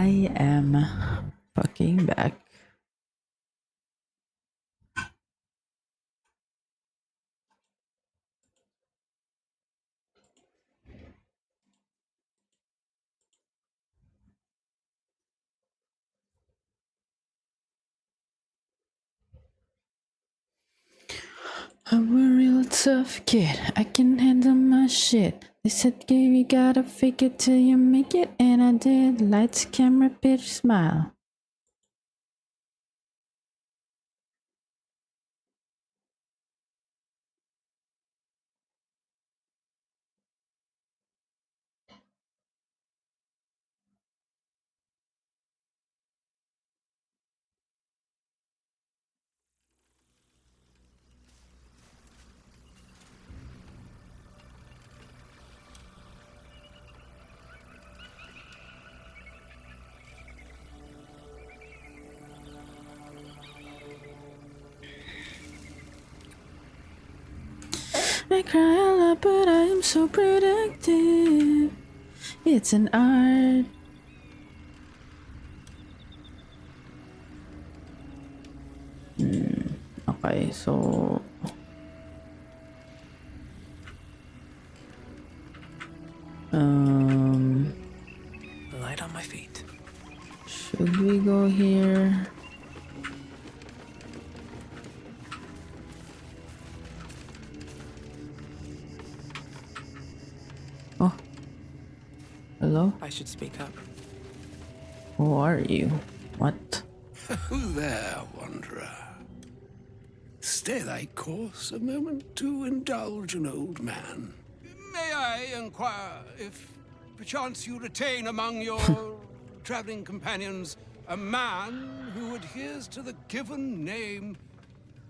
I am fucking back. I'm a real tough kid, I can handle my shit. They said, "Gabe, you gotta fake it till you make it," and I did. Lights, camera, bitch, smile. I cry a lot, but I am so protective. It's an art. Okay, so light on my feet. should we go here? Oh, hello? I should speak up. Who are you? What? Who there, wanderer? Stay thy course a moment to indulge an old man. May I inquire if perchance you retain among your traveling companions a man who adheres to the given name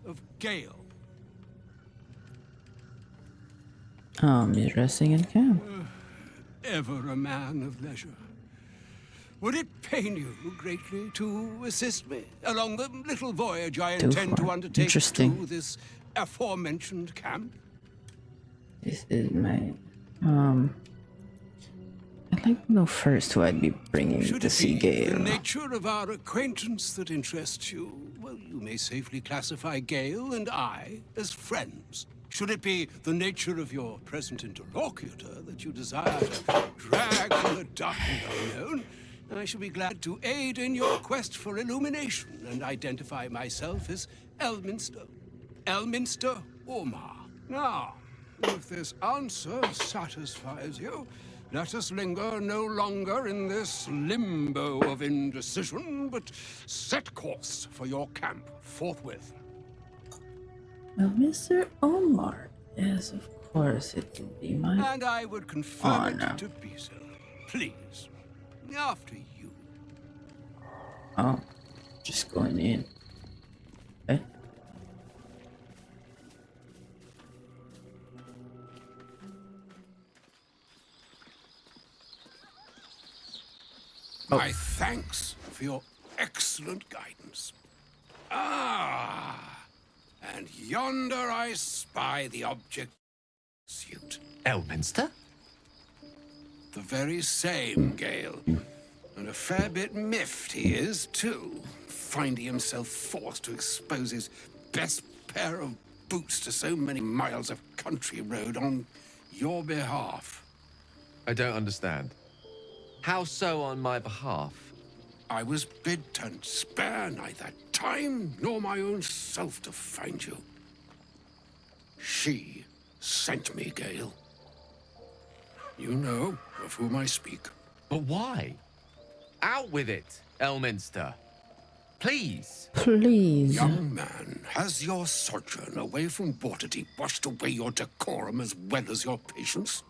of Gale? He's resting in camp. Ever a man of leisure. Would it pain you greatly to assist me along the little voyage I intend to undertake to this aforementioned camp? This is my I'd like to know first who I'd be bringing to see Gale. The nature of our acquaintance that interests you, well, you may safely classify Gale and I as friends. Should it be the nature of your present interlocutor that you desire to drag from the dark and unknown, I shall be glad to aid in your quest for illumination and identify myself as Elminster Ormar. Now, if this answer satisfies you, let us linger no longer in this limbo of indecision, but set course for your camp forthwith. Well, Mr. Omar, yes, of course, it will be my And I would confirm it to be so. Please, after you. Oh, just going in. Okay. My thanks for your excellent guidance. Ah, and yonder I spy the object suit. Elminster? The very same, Gale. And a fair bit miffed he is, too, finding himself forced to expose his best pair of boots to so many miles of country road on your behalf. I don't understand. How so on my behalf? I was bid to spare neither time nor my own self to find you. She sent me, Gale. You know of whom I speak. But why? Out with it, Elminster. Please. Please. Young man, has your sojourn away from Waterdeep washed away your decorum as well as your patience?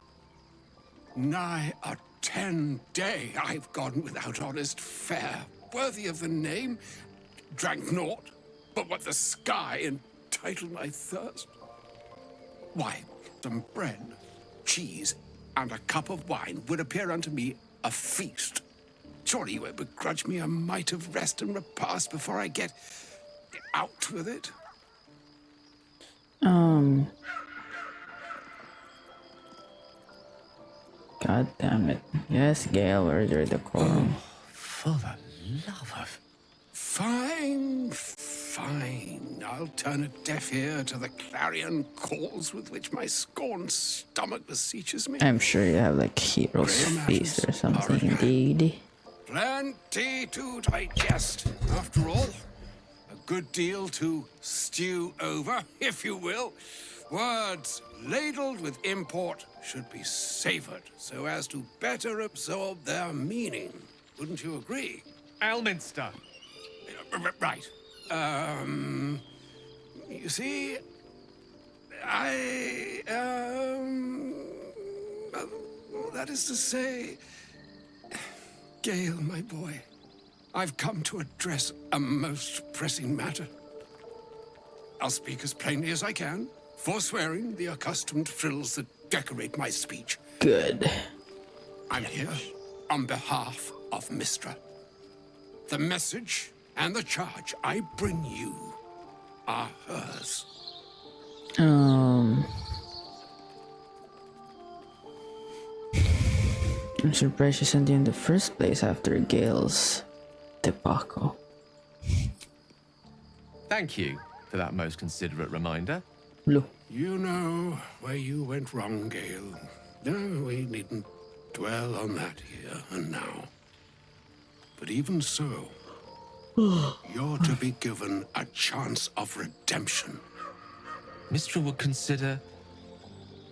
Nigh a 10-day I've gone without honest fare, worthy of the name, drank naught but what the sky entitled my thirst. Why, some bread, cheese, and a cup of wine would appear unto me a feast. Surely you won't begrudge me a mite of rest and repast before I get out with it? God damn it. Yes, Gale, where's your decorum? For the love of... Fine, fine. I'll turn a deaf ear to the clarion calls with which my scorned stomach beseeches me. I'm sure you have like hero's Graham face or Ashes something, are at hand. indeed. Plenty to digest, after all. A good deal to stew over, if you will. Words ladled with import should be savored so as to better absorb their meaning. Wouldn't you agree? Elminster! Right. You see, that is to say, Gale, my boy, I've come to address a most pressing matter. I'll speak as plainly as I can, forswearing the accustomed frills that decorate my speech. Good. I'm here on behalf of Mistra. The message and the charge I bring you are hers. I'm surprised she sent you in the first place after Gale's debacle. Thank you for that most considerate reminder. Blue. You know where you went wrong, Gale. No, we needn't dwell on that here and now. But even so, you're to be given a chance of redemption. Mistra would consider...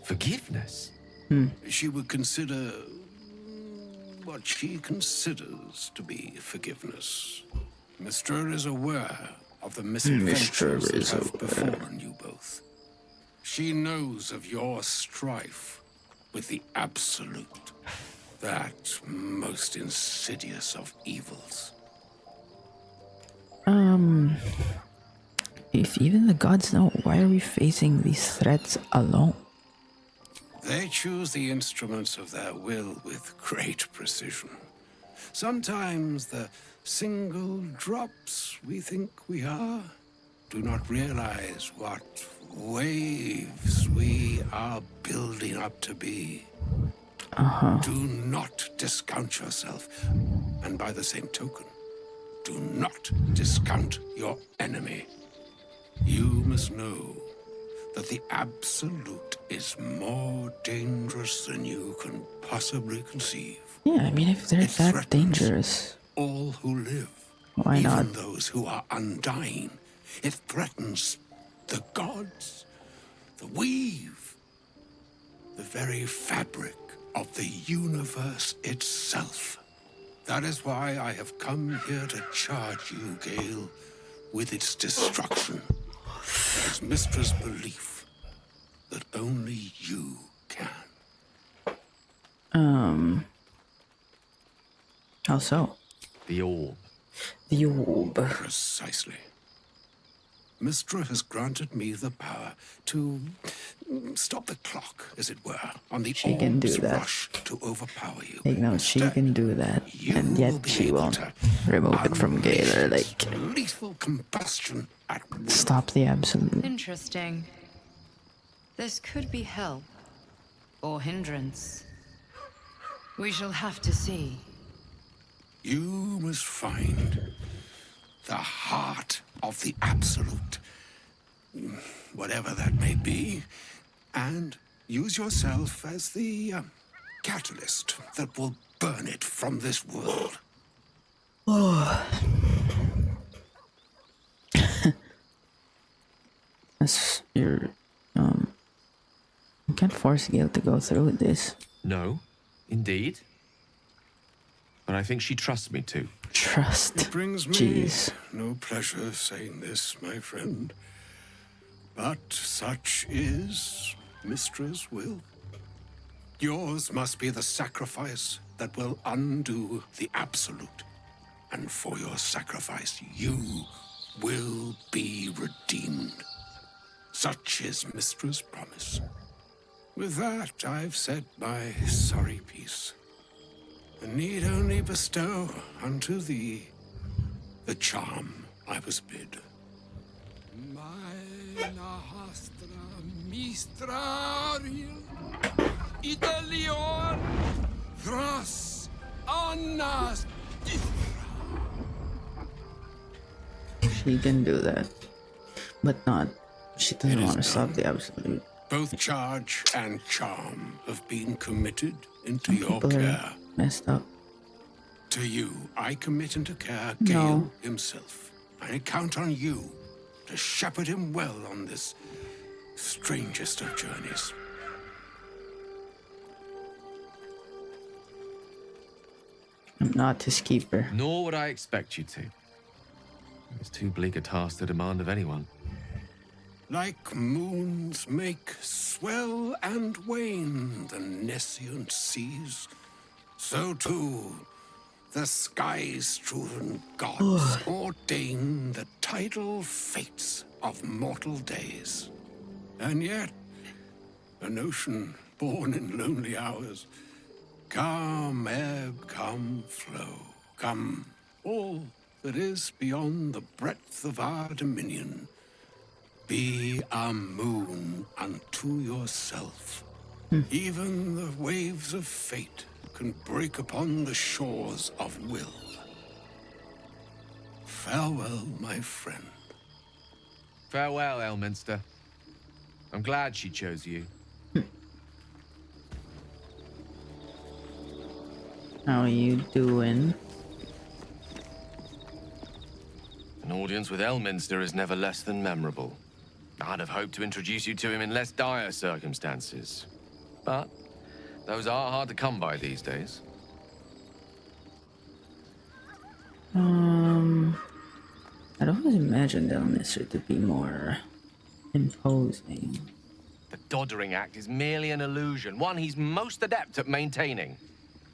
forgiveness? She would consider what she considers to be forgiveness. Mistra is aware of the misadventures that have befallen you both. She knows of your strife with the Absolute, that most insidious of evils. If even the gods know, why are we facing these threats alone? They choose the instruments of their will with great precision. Sometimes the single drops we think we are do not realize what waves we are building up to be. Do not discount yourself, and by the same token, do not discount your enemy. You must know that the Absolute is more dangerous than you can possibly conceive. Yeah, I mean, if they're It that threatens dangerous, all who live, why even not? those who are undying. It threatens the gods, the weave, the very fabric of the universe itself. That is why I have come here to charge you, Gale, with its destruction. It is Mistra's belief that only you can. How so? The orb. The orb. Precisely. Mistra has granted me the power to stop the clock, as it were, on the She can do orb's that. rush to overpower you. Like, no, she Instead, can do that, you and will yet be she able won't to remove it from unleash Gale or, its like, lethal combustion at will. stop the Absolute. Interesting. This could be help or hindrance. We shall have to see. You must find the heart of the Absolute, whatever that may be, and use yourself as the catalyst that will burn it from this world. That's your, you can't force Gale to go through with this. No, indeed. But I think she trusts me to. Trust. It brings me Jeez. no pleasure saying this, my friend, but such is Mistra's will. Yours must be the sacrifice that will undo the Absolute. And for your sacrifice, you will be redeemed. Such is Mistra's promise. With that, I've said my sorry piece, and need only bestow unto thee the charm I was bid. Maena hastra mistrariel Italion thras annas She can do that, but not. She doesn't It is want to stop done. the absolute. Both charge and charm have been committed into Some your people are care. messed up. To you, I commit into care No. Gale himself. I count on you to shepherd him well on this strangest of journeys. I'm not his keeper. Nor would I expect you to. It's too bleak a task to demand of anyone. Like moons make swell and wane the nescient seas, so too the sky-strewn gods ordain the tidal fates of mortal days. And yet, an ocean born in lonely hours, come ebb, come flow, come all that is beyond the breadth of our dominion. Be a moon unto yourself. Even the waves of fate can break upon the shores of will. Farewell, my friend. Farewell, Elminster. I'm glad she chose you. How you doing? An audience with Elminster is never less than memorable. I'd have hoped to introduce you to him in less dire circumstances. But those are hard to come by these days. I'd always imagined Elminster to be more imposing. The Doddering Act is merely an illusion, one he's most adept at maintaining.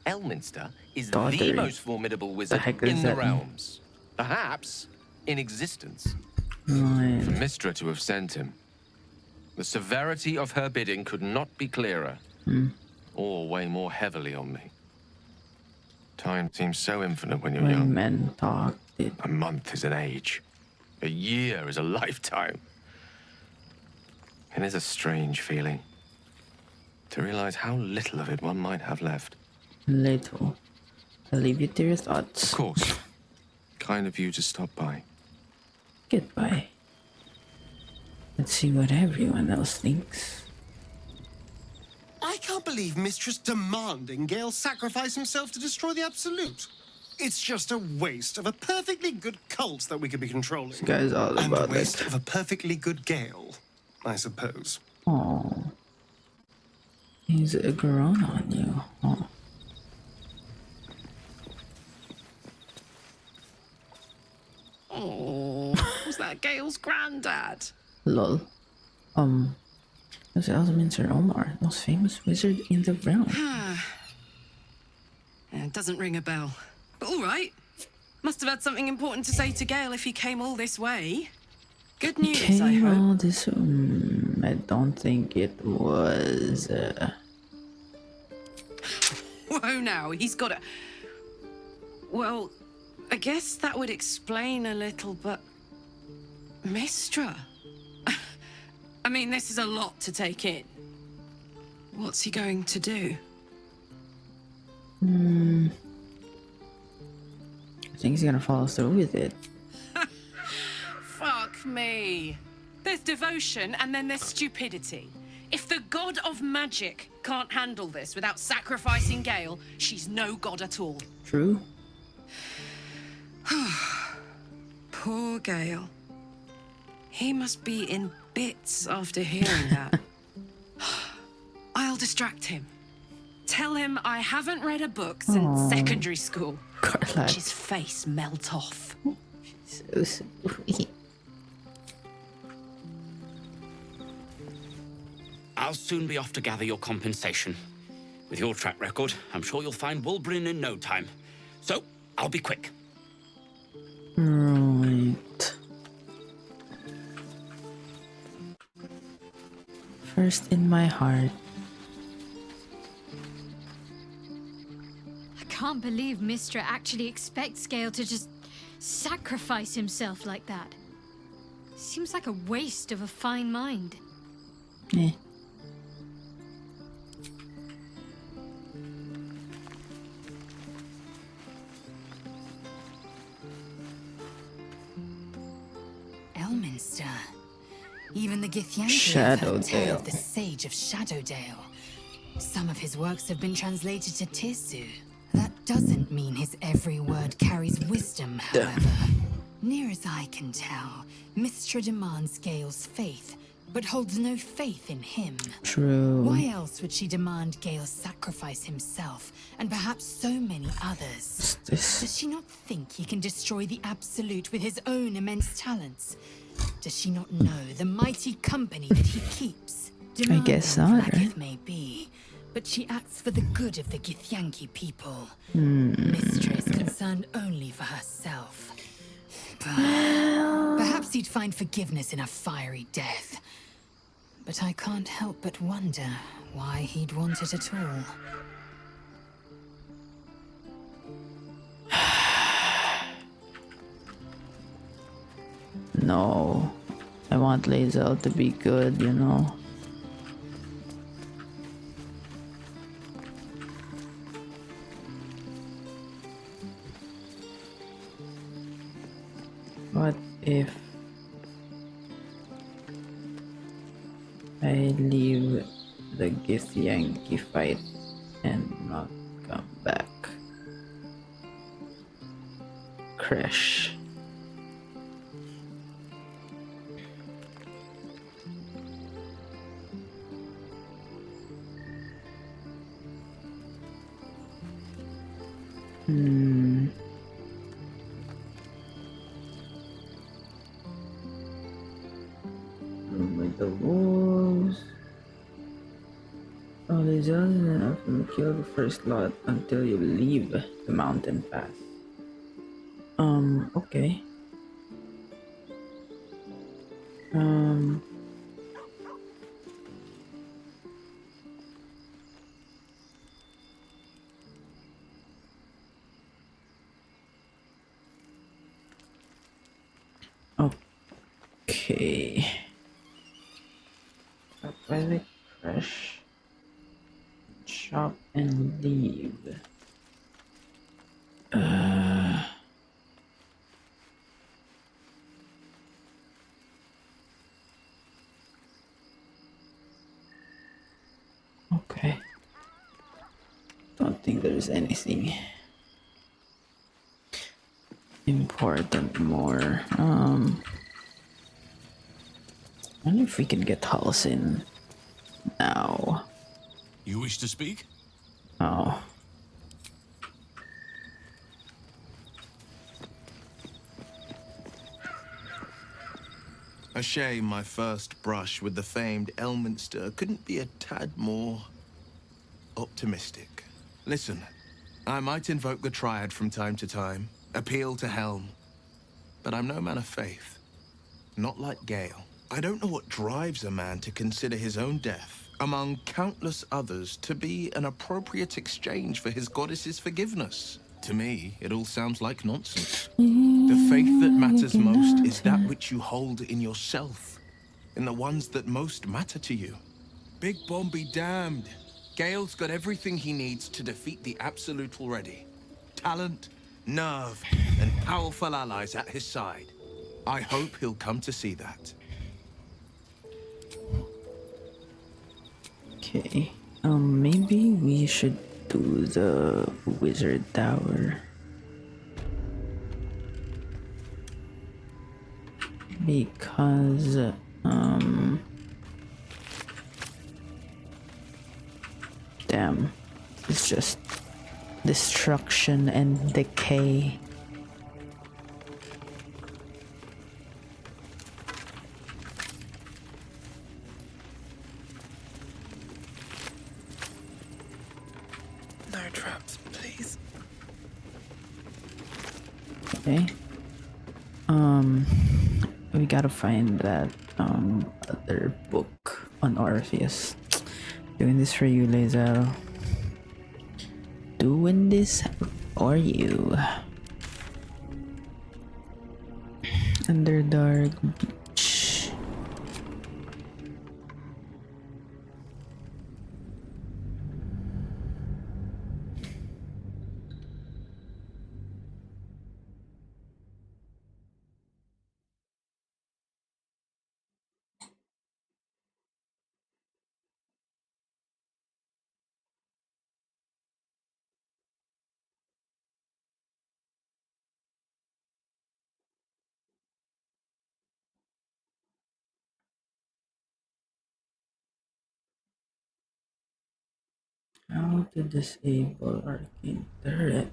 Elminster is the Doddering? most formidable wizard heck does in the that mean? realms. Perhaps in existence. Right. For Mystra to have sent him. The severity of her bidding could not be clearer, or weigh more heavily on me. Time seems so infinite when you're When young. men talk, it A month is an age. A year is a lifetime. It is a strange feeling to realize how little of it one might have left. little. I'll leave you to your thoughts. Of course. Kind of you to stop by. Goodbye. Let's see what everyone else thinks. I can't believe Mistress demanding Gale sacrifice himself to destroy the Absolute. It's just a waste of a perfectly good cult that we could be controlling. This guy's all And a about waste it. of a perfectly good Gale, I suppose. Oh, he's grown on you. Oh, Oh, was that Gale's granddad? lol. It was Elminster Omar, most famous wizard in the realm. It doesn't ring a bell. But all right. Must have had something important to say to Gale if he came all this way. Good news, I Came hope. all this. I don't think it was. Whoa, now, he's got a... Well, I guess that would explain a little, but... Mystra? I mean, this is a lot to take in. What's he going to do? I think he's gonna follow through with it. Fuck me. There's devotion and then there's stupidity. If the god of magic can't handle this without sacrificing Gale, she's no god at all. True. Poor Gale. He must be in bits after hearing that. I'll distract him. Tell him I haven't read a book since secondary school. Watch Carla, his face melt off. so sweet. I'll soon be off to gather your compensation. With your track record, I'm sure you'll find Weeellll in no time. So, I'll be quick. Right. First in my heart. I can't believe Mystra actually expects Gale to just sacrifice himself like that. Seems like a waste of a fine mind. Eh. Elminster. Even the Githyanki have heard tell of the Sage of Shadowdale. Some of his works have been translated to Tirsu. That doesn't mean his every word carries wisdom, however. Near as I can tell, Mystra demands Gale's faith, but holds no faith in him. True. Why else would she demand Gale sacrifice himself, and perhaps so many others? Does she not think he can destroy the Absolute with his own immense talents? Does she not know the mighty company that he keeps? I guess not, Demanding right? Blacketh may be, but she acts for the good of the Githyanki people. Mystra is concerned only for herself. But perhaps he'd find forgiveness in a fiery death. But I can't help but wonder why he'd want it at all. No. I want Lae'zel to be good, you know. What if I leave the Githyanki fight and not come back? Crash. With the wolves. Oh, there's only enough to kill the first lot until you leave the mountain pass. Okay. Okay. Stop by the crash. Shop and leave. Okay. Don't think there's anything important more. I wonder if we can get Hulls in now. You wish to speak? Oh. A shame my first brush with the famed Elminster couldn't be a tad more optimistic. Listen, I might invoke the Triad from time to time, appeal to Helm, but I'm no man of faith. Not like Gale. I don't know what drives a man to consider his own death, among countless others, to be an appropriate exchange for his goddess's forgiveness. To me, it all sounds like nonsense. The faith that matters most is that which you hold in yourself, in the ones that most matter to you. Big Bomb be damned. Gale's got everything he needs to defeat the Absolute already. Talent, nerve, and powerful allies at his side. I hope he'll come to see that. Okay. Maybe we should do the wizard tower. Because damn, it's just destruction and decay. No traps, please. Okay. We gotta find that other book on Orpheus. Doing this for you, Lae'zel. Doing this for you. Underdark How to disable arcane turrets.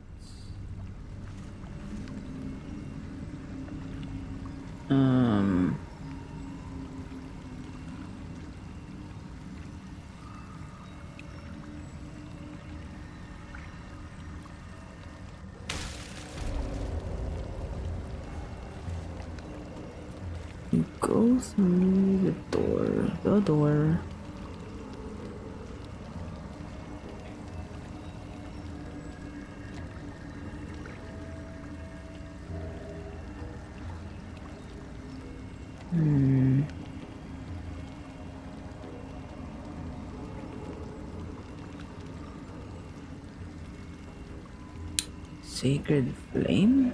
You go through the door. Sacred flame?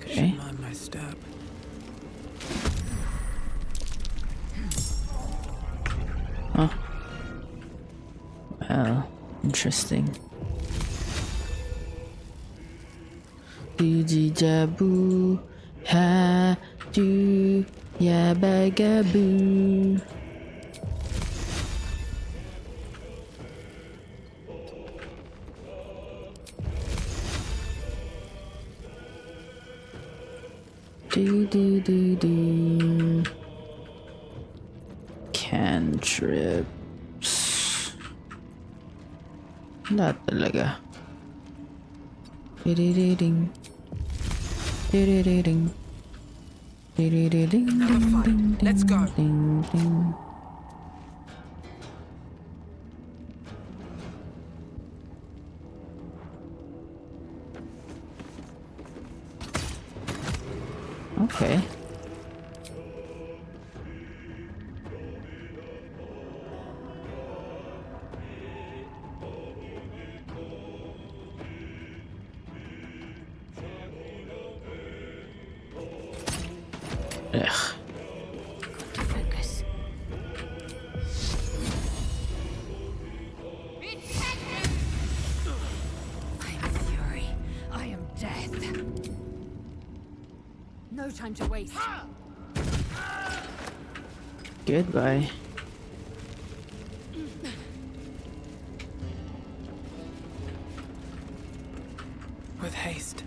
Okay. Mind my step. Oh. Well, interesting. Duji jabu ha do yabagaboo. Do. Cantrips. Wala talaga. Ding. Ding. Let's go. Ding. Okay. Ugh. Focus. I am fury. I am death. No time to waste. Goodbye. With haste.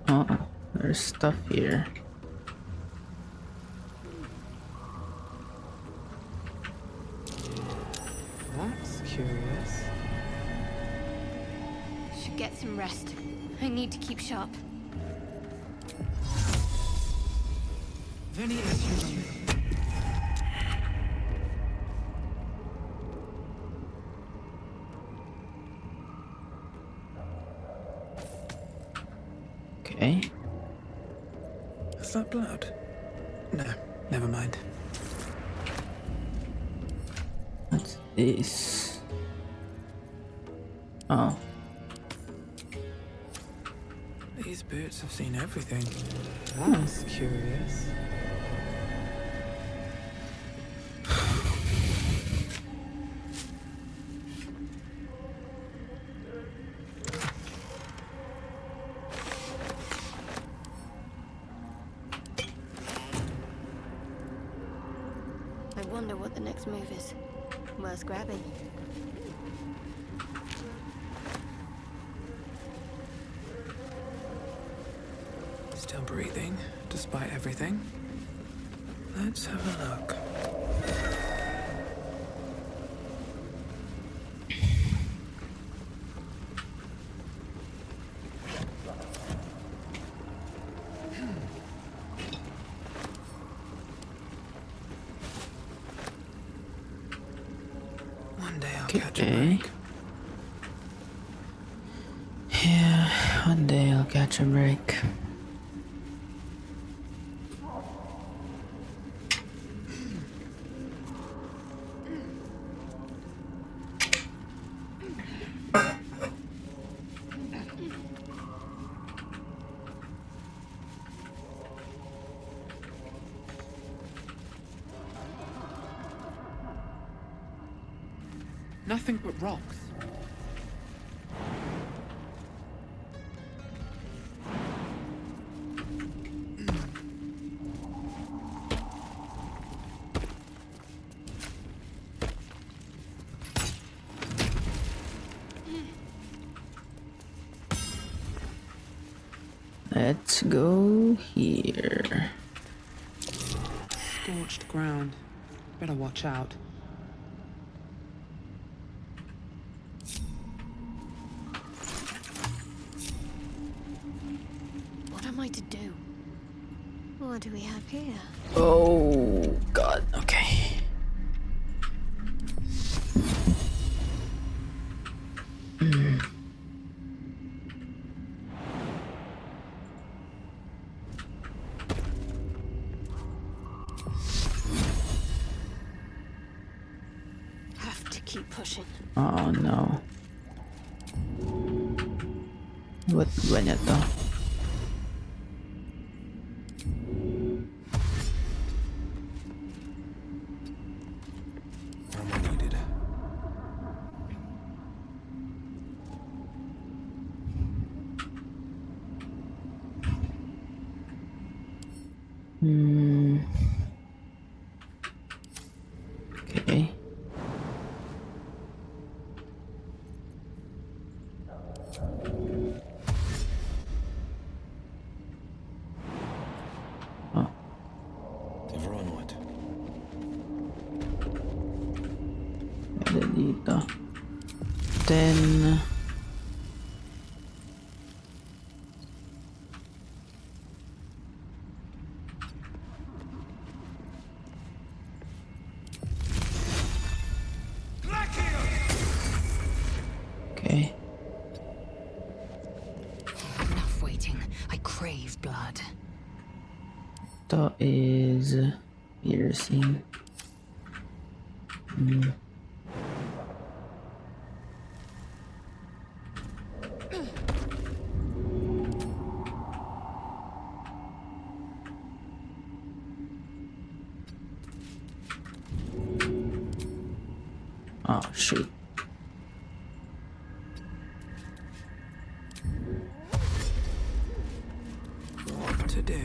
Oh, there's stuff here. That's curious. Should get some rest. I need to keep sharp. Any issues? Okay. Is that blood? No, never mind. What's this? Oh. These boots have seen everything. That's curious. I wonder what the next move is. Worth grabbing. Still breathing, despite everything. Let's have a look. One day I'll catch a break. Yeah, one day I'll catch a break. Nothing but rocks. Let's go here. Scorched ground. Better watch out. What am I to do? What do we have here? Oh god, okay. Have to keep pushing. Oh no. Buat banyak toh. Where am I needed? Okay. Oh. Everyone what? Ada dito. Then okay. Enough waiting. I crave blood. That is piercing. Oh shoot. What to do?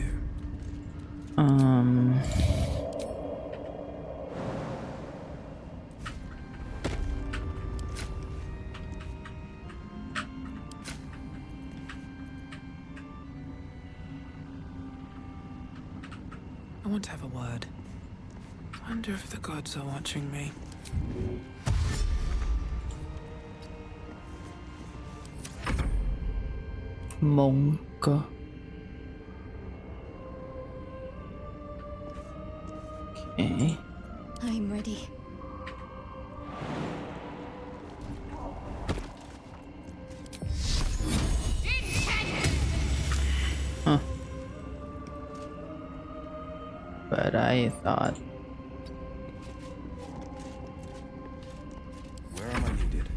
I want to have a word. Wonder if the gods are watching me. Monk. Okay. I'm ready. Huh. But I thought. Where am I needed?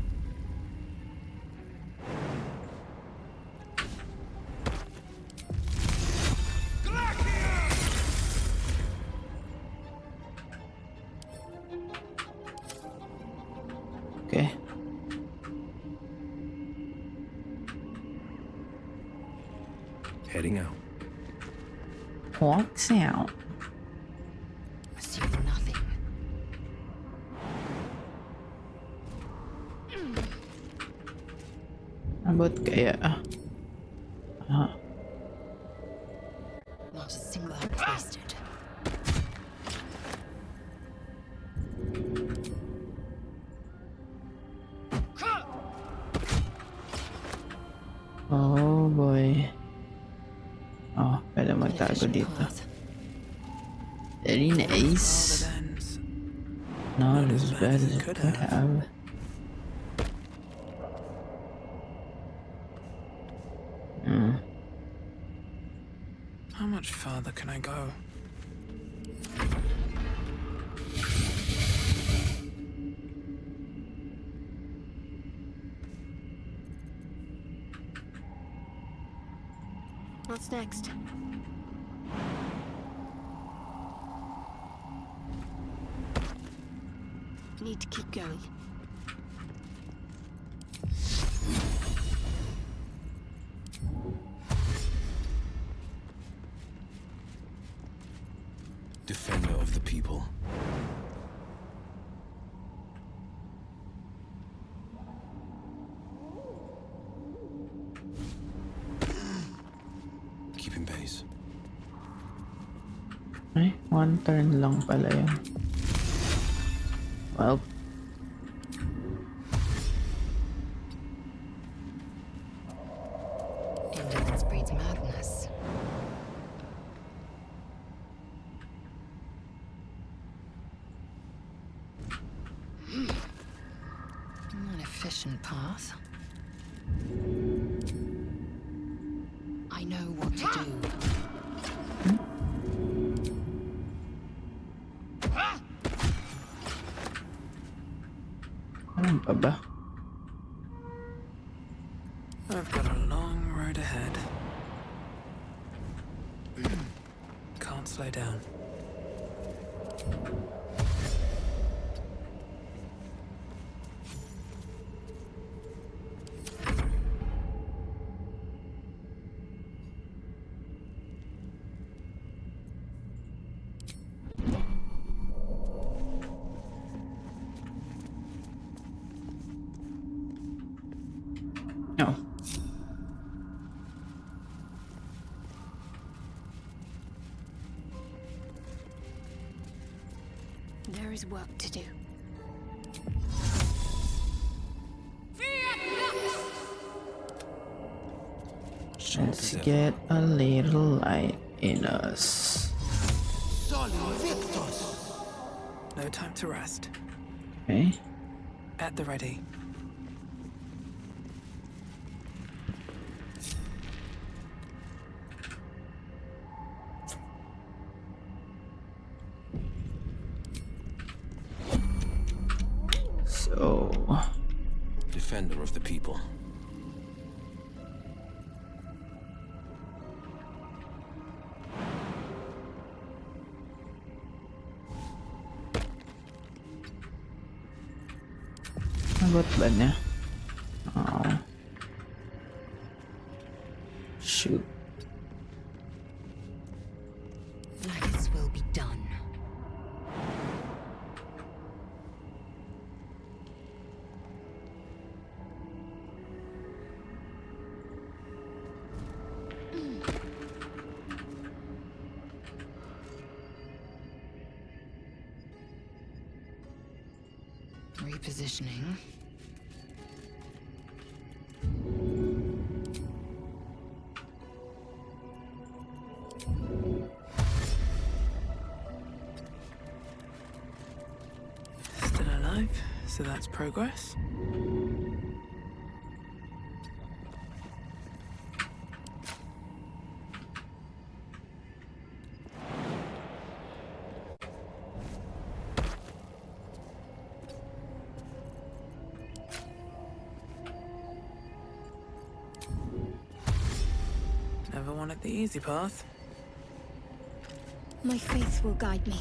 Okay. Heading out. Walks out. Assuming nothing. Abot kaya Not a single hope wasted. Oh boy. Oh, pwede magtago Inefficient dito. path. Very nice. Father ends. Not Not as as bad bad as as it it could could have. How much farther can I go? What's next? Need to keep going. Defender of the people. Keeping pace. Ay, one turn lang pala yun. Well, Indolence breeds madness. An efficient path. I know what to do. ano pa ba? I've got a long road ahead. Can't slow down. No. There is work to do. Let's get a little light in us. No time to rest. Okay. At the ready. So, Defender of the people. abot ba niya? Oh. Shoot. This will be done. Repositioning. Still alive, so that's progress. Never wanted the easy path. My faith will guide me.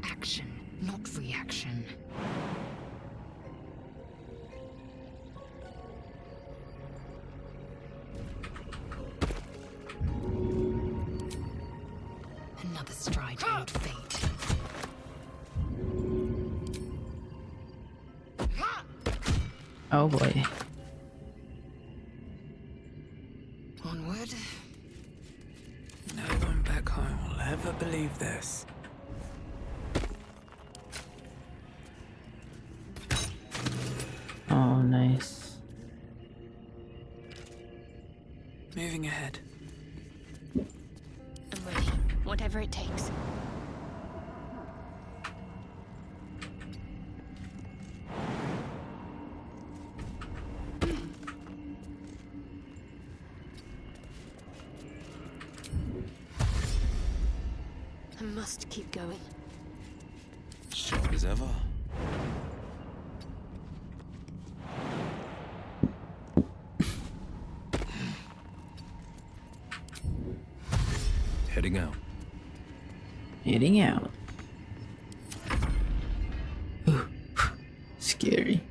Action, not reaction. Another stride toward fate. Oh boy. Onward. No one back home will ever believe this. Oh, nice. Moving ahead. I'm ready. Whatever it takes. I must keep going. Sharp as ever. Heading out. Heading out. Ooh, scary.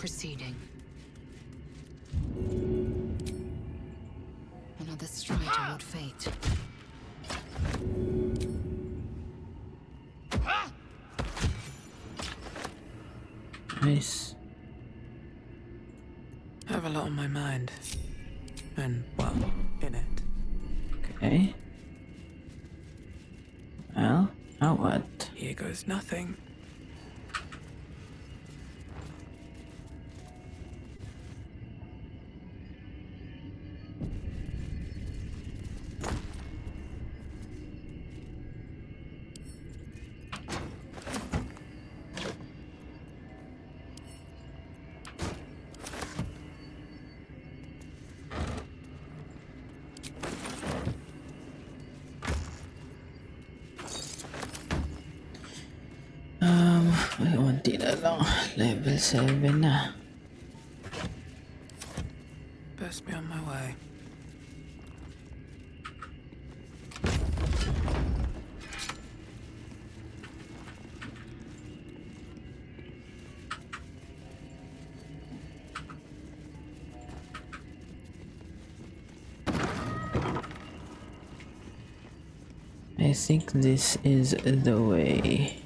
proceeding. Another stride toward fate. Nice. I have a lot on my mind. And, well, in it. Okay. Well, now what? Here goes nothing. Unti na lang. Level 7 na. Best be on my way. I think this is the way.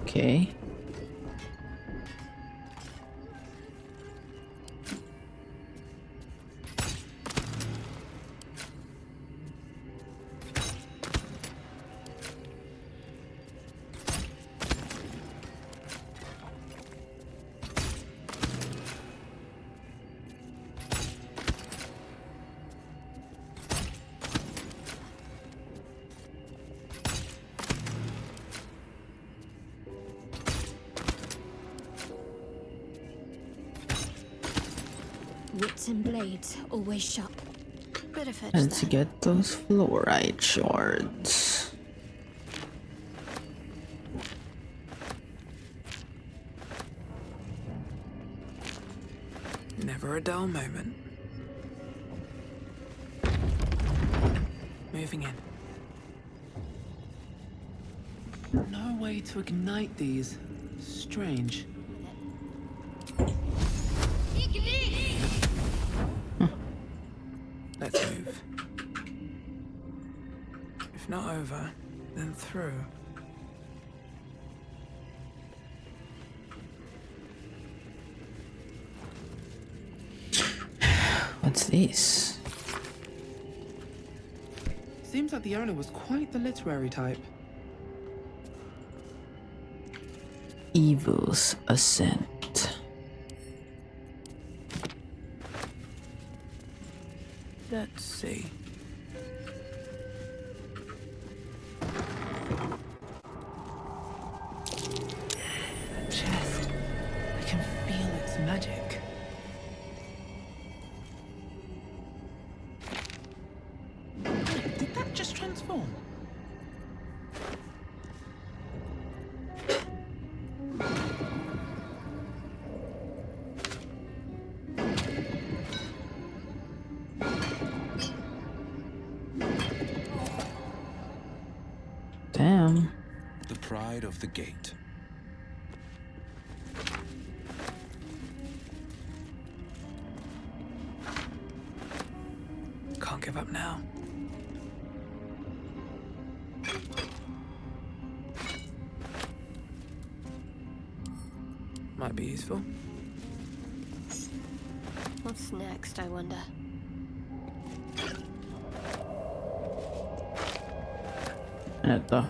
Okay. Wits and blades always sharp. Bit of edge Let's there. get those fluorite shards. Never a dull moment. Moving in. No way to ignite these. Strange. Let's move. If not over, then through. What's this? Seems like the owner was quite the literary type. Evil's Ascent. Let's see. A chest. I can feel its magic. Did that just transform? Damn. The pride of the gate. Can't give up now. Might be useful. What's next, I wonder? Ito.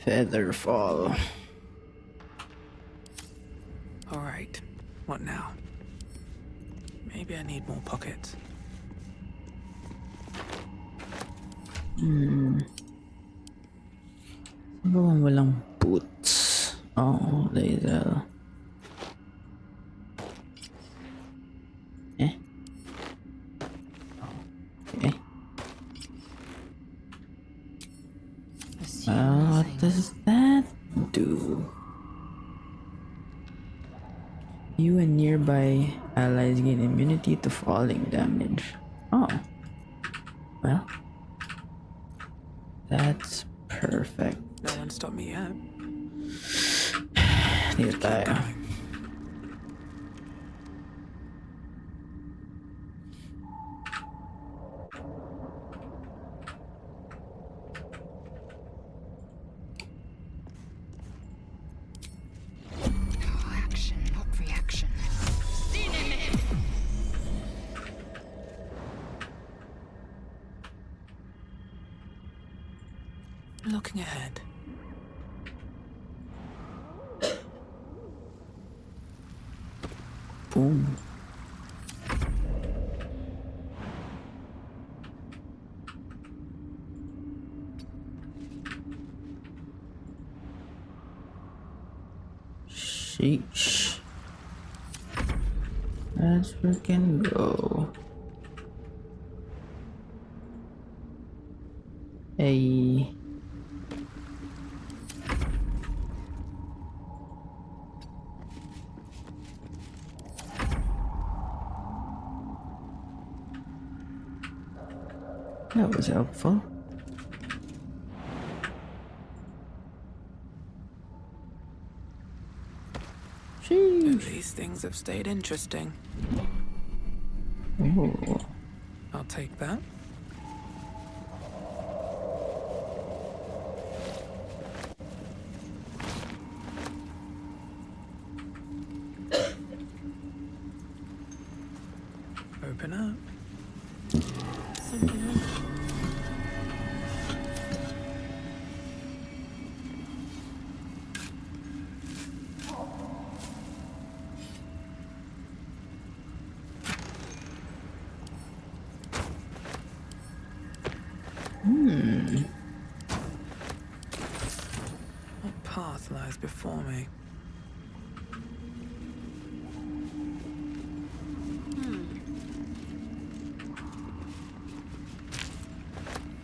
Featherfall. All right. What now? Maybe I need more pockets. Bawang walang boots. Oh, laser. Eh. Okay. What does that do? You and nearby allies gain immunity to falling damage. Oh. Well. That's perfect. No one stopped me yet. Dito tayo. Action, not reaction. Looking ahead. Boom. Sheesh. Let's freaking go. Hey. That was helpful. At least things have stayed interesting. Ooh. I'll take that. Open up. What path lies before me?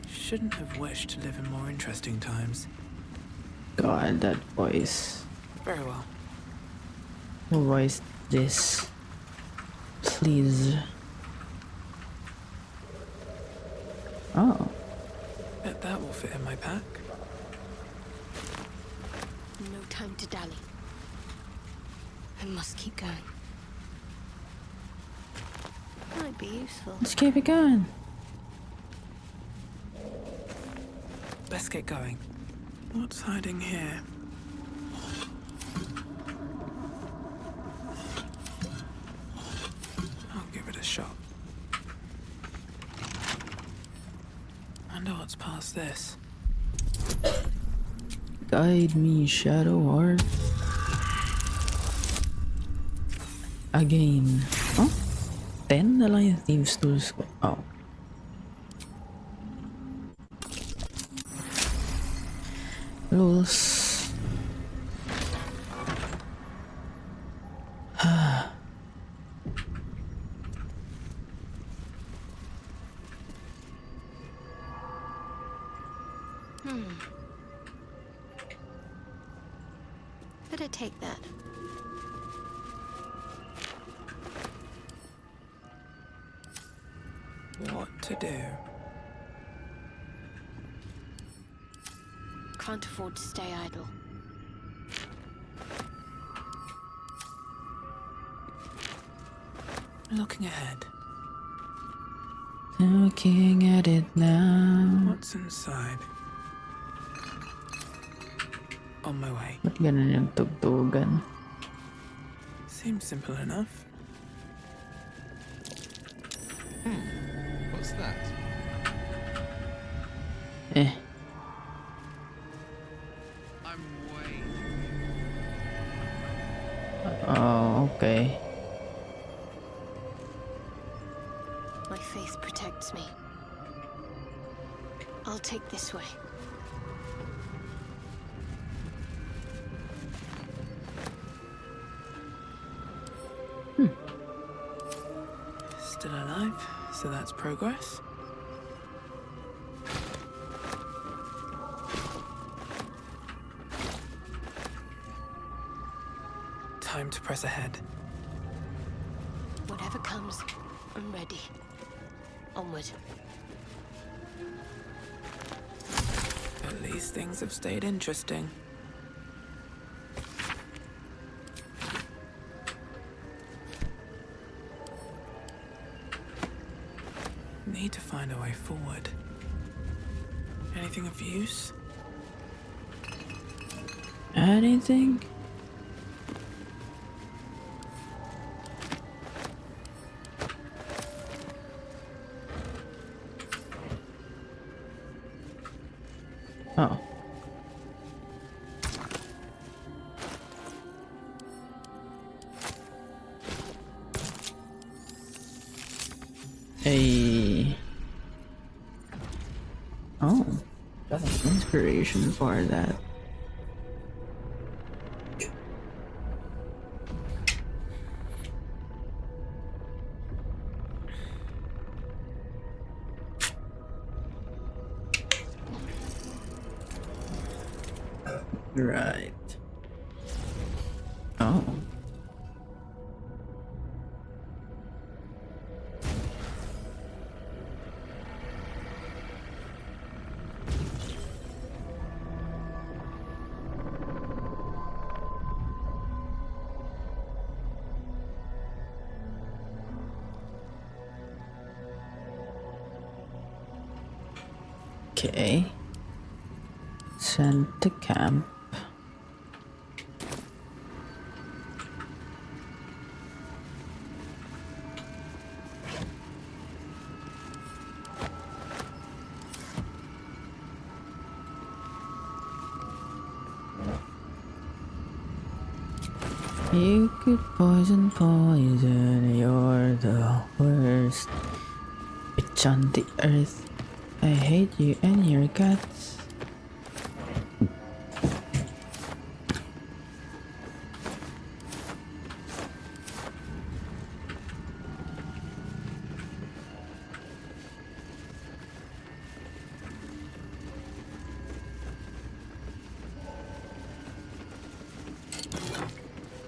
Shouldn't have wished to live in more interesting times. God, that voice. Very well. Who voiced this? Please. Oh. Bet that will fit in my pack. No time to dally. I must keep going. Might be useful. Let's keep it going. Let's get going. What's hiding here? I'll give it a shot. Wonder what's past this. Guide me, Shadow Heart. Again. Oh? 10 na lang yung Thieves Tools ko. Oh. Rules. Better take that. What to do? Can't afford to stay idle. Looking ahead. Looking at it now. What's inside? On my way. Ba't ganun yung tugtugan? Seems simple enough. What's that? Eh. I'm way. Oh, okay. My faith protects me. I'll take this way. So that's progress. Time to press ahead. Whatever comes, I'm ready. Onward. At least things have stayed interesting. Need to find a way forward. Anything of use? Anything? Oh. Hey. Oh, got an inspiration for that. Right. Oh. Okay. Send to camp. You could poison, you're the worst bitch on the earth. I hate you and your guts.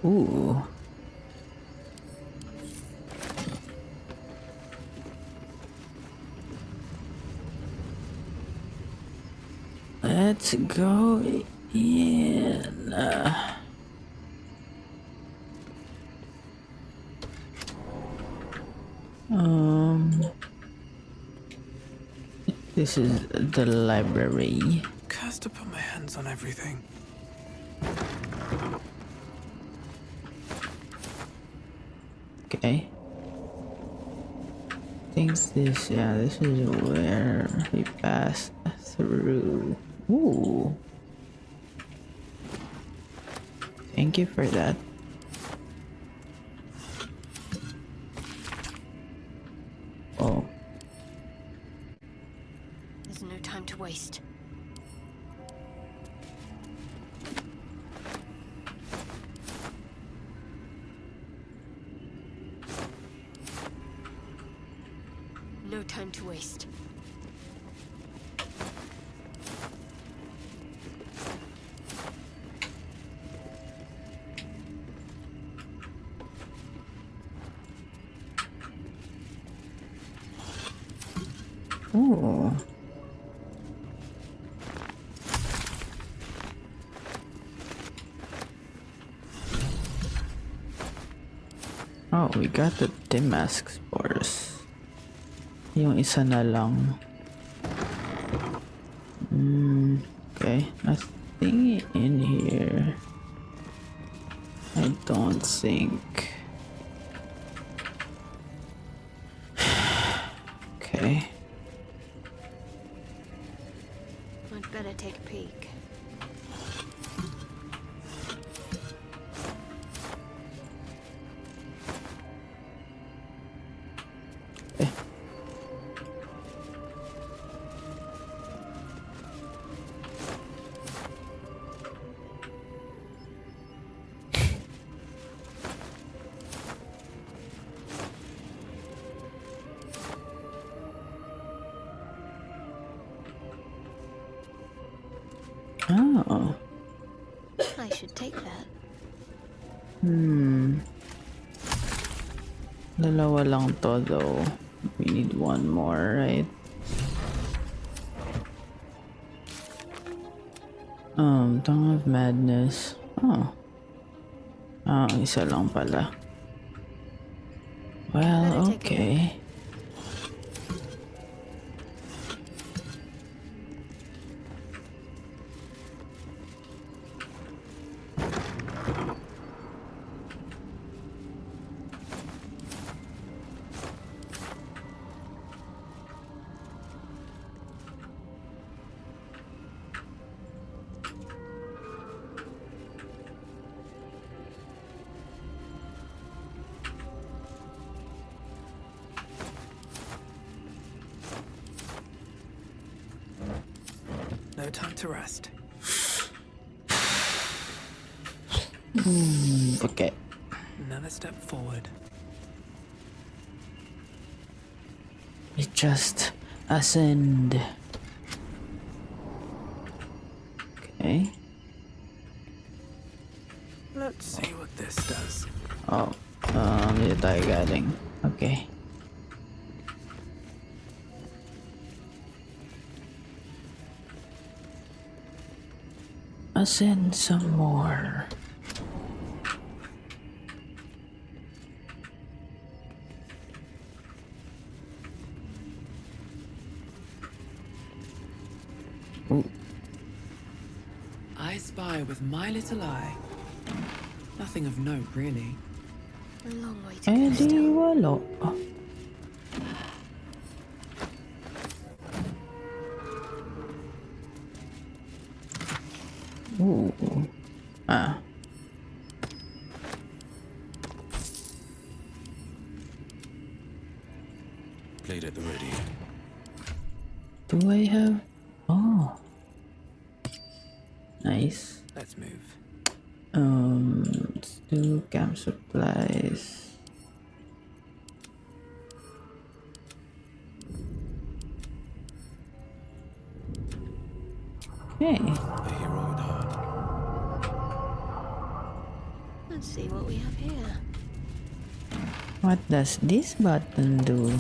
Ooh. Let's go in. This is the library. Curse to put my hands on everything. Okay. This is where we pass through. Ooh. Thank you for that. Oh. There's no time to waste. No time to waste. Ooh. Oh, we got the damask spores. Yung isa na lang. Okay, nothing in here. I don't think. Okay. I'd better take a peek. Oh. I should take that. Dalawa lang to though. We need one more, right? Tongue of Madness. Oh. Isa lang pala. Well, okay. No time to rest. Okay. Another step forward. We just ascend. Okay. Let's see what this does. Oh, dito tayo galing. Okay. Ascend some more. Ooh. I spy with my little eye. Nothing of note, really. A long way to go Di still. wala. Ooh. Played at the ready. Do I have? Oh. Nice. Let's move. Let's do camp supplies. Okay. A hero at heart. Let's see what we have here. What does this button do?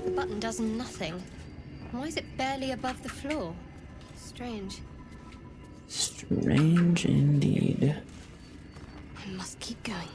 The button does nothing. Why is it barely above the floor? Strange. Strange indeed. I must keep going.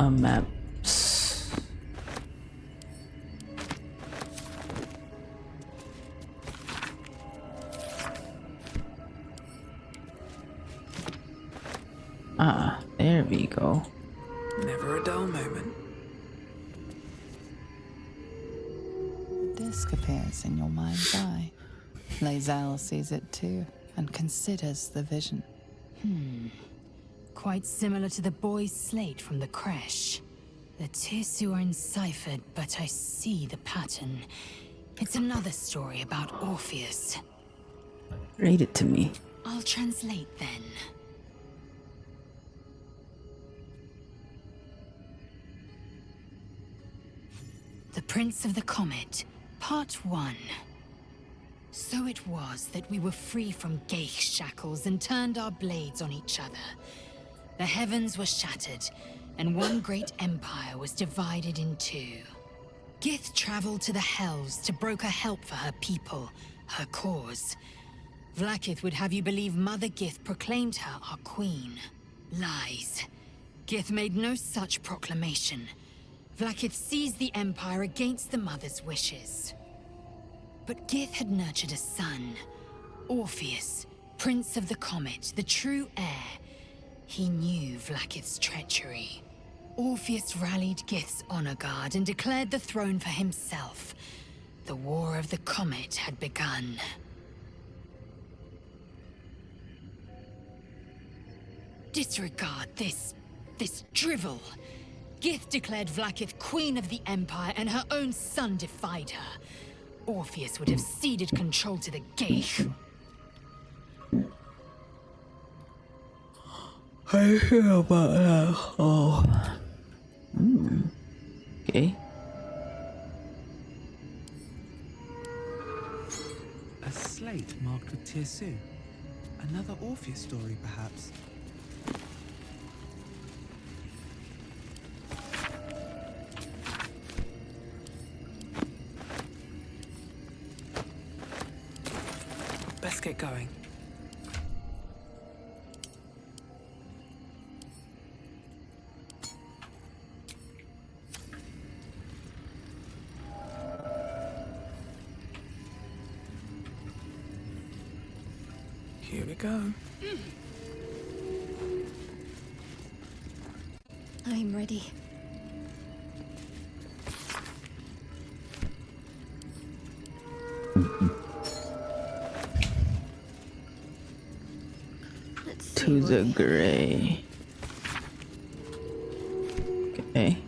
Maps. There we go. Never a dull moment. A disc appears in your mind's eye. Weeellll sees it too and considers the vision. Quite similar to the boy's slate from the creche. The Tirsu are enciphered, but I see the pattern. It's another story about Orpheus. Read it to me. I'll translate then. The Prince of the Comet, Part 1. So it was that we were free from Geich shackles and turned our blades on each other. The heavens were shattered, and one great empire was divided in two. Gith traveled to the Hells to broker help for her people, her cause. Vlaakith would have you believe Mother Gith proclaimed her our queen. Lies. Gith made no such proclamation. Vlaakith seized the Empire against the Mother's wishes. But Gith had nurtured a son, Orpheus, Prince of the Comet, the true heir. He knew Vlaakith's treachery. Orpheus rallied Gith's honor guard and declared the throne for himself. The War of the Comet had begun. Disregard this drivel. Gith declared Vlaakith Queen of the Empire, and her own son defied her. Orpheus would have ceded control to the Geich. I hear about that. Oh. Okay. A slate marked with Tirsu. Another Orpheus story, perhaps. Best get going. Here we go. I'm ready. To the gray. Okay.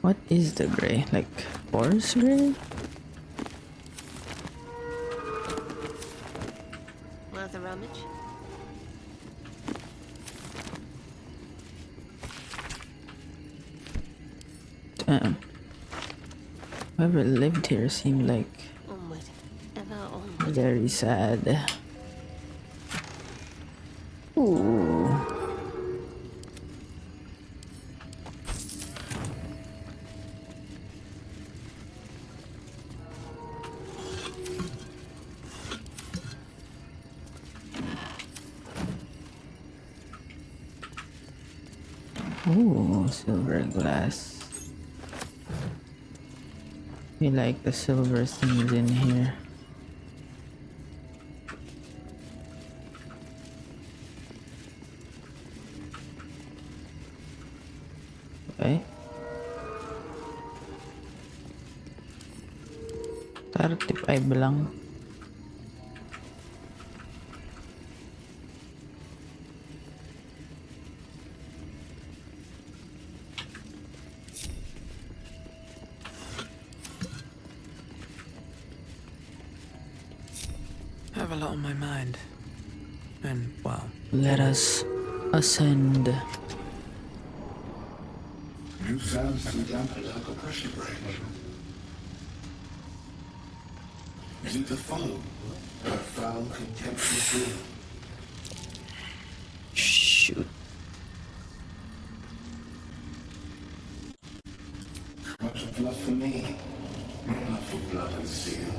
What is the gray? Like forest gray? Worth a rummage? Damn. Whoever lived here seemed like Onward. Ever onward. very sad. Ooh. Ooh, silver glass. We like the silver things in here. Okay. $35 lang. I have a lot on my mind. And, well... Let us ascend. New sounds to dampen like a pressure break. Is it the foe? That foul, contemptuous will? Shoot. Much of love for me, not enough for blood and steel.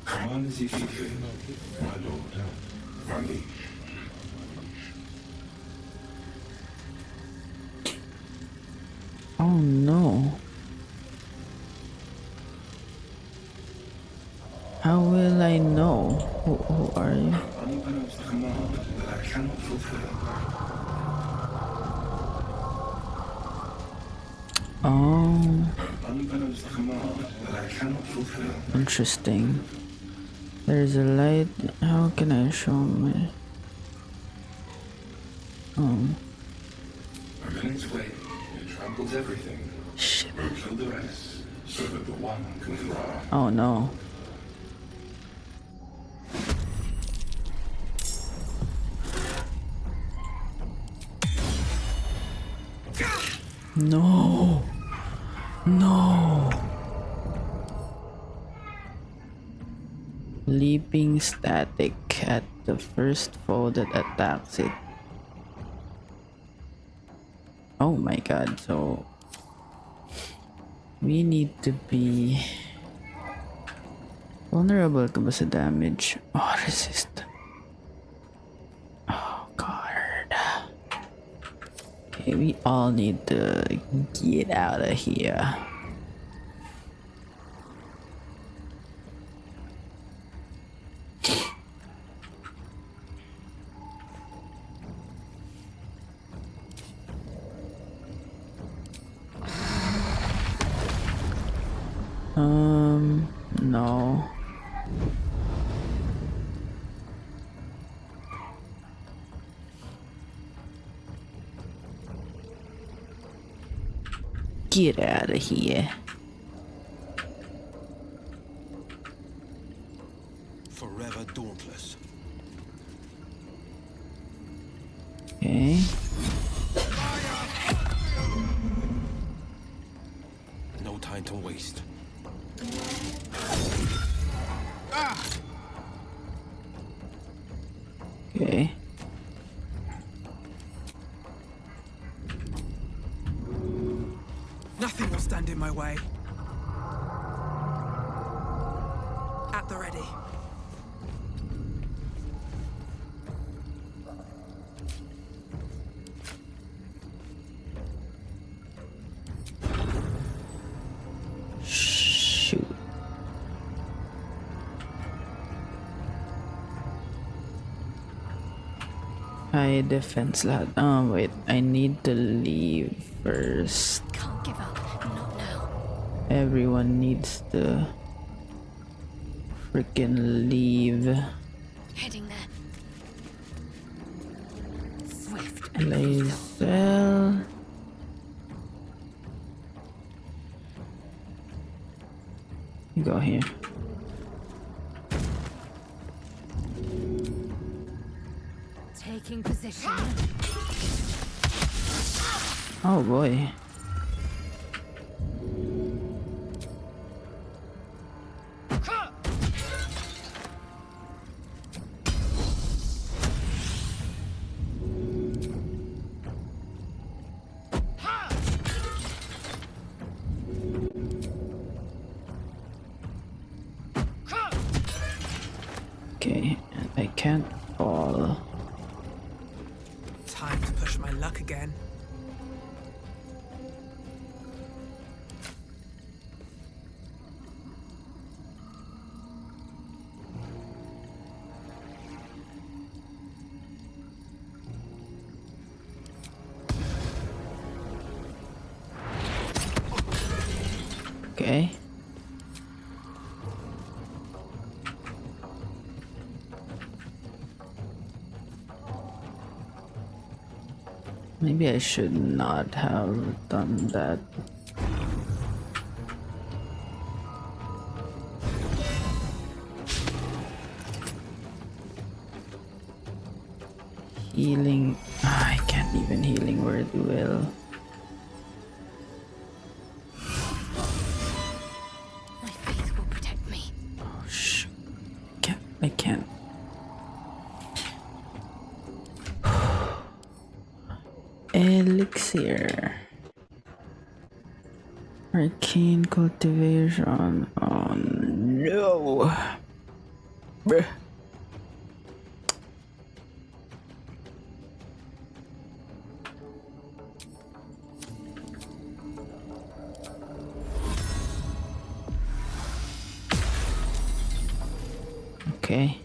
Command as you see fit, my lord, my liege. Oh no. How will I know? Who are you? Unbeknownst the command that I cannot fulfill. Oh. Unbeknownst the command that I cannot fulfill. Interesting. There's a light. How can I show my... Oh. A minute's wait, it tramples everything. Shit. We'll kill the rest, so that the one can thrive. Oh no. No. No. Leaping static at the first foe that attacks it. Oh my god, so we need to be vulnerable ka ba sa damage? Oh, resist. Oh god. Okay, we all need to get out of here. No. Get out of here. Forever dauntless. Okay. No time to waste. Okay. Nothing will stand in my way. At the ready. Shoot. High defense lad. Oh wait, I need to leave first. Can't give up. Not now. Everyone needs to freaking leave. Heading there. Swift. Weeellll. You go here. Taking position. Oh boy. Okay, and I can't fall. Time to push my luck again. Okay. Maybe I should not have done that. Healing. I can't even healing word Weeellll. My faith will protect me. Oh shoot. I can't. Elixir. Arcane cultivation. Oh no. Bruh. Okay.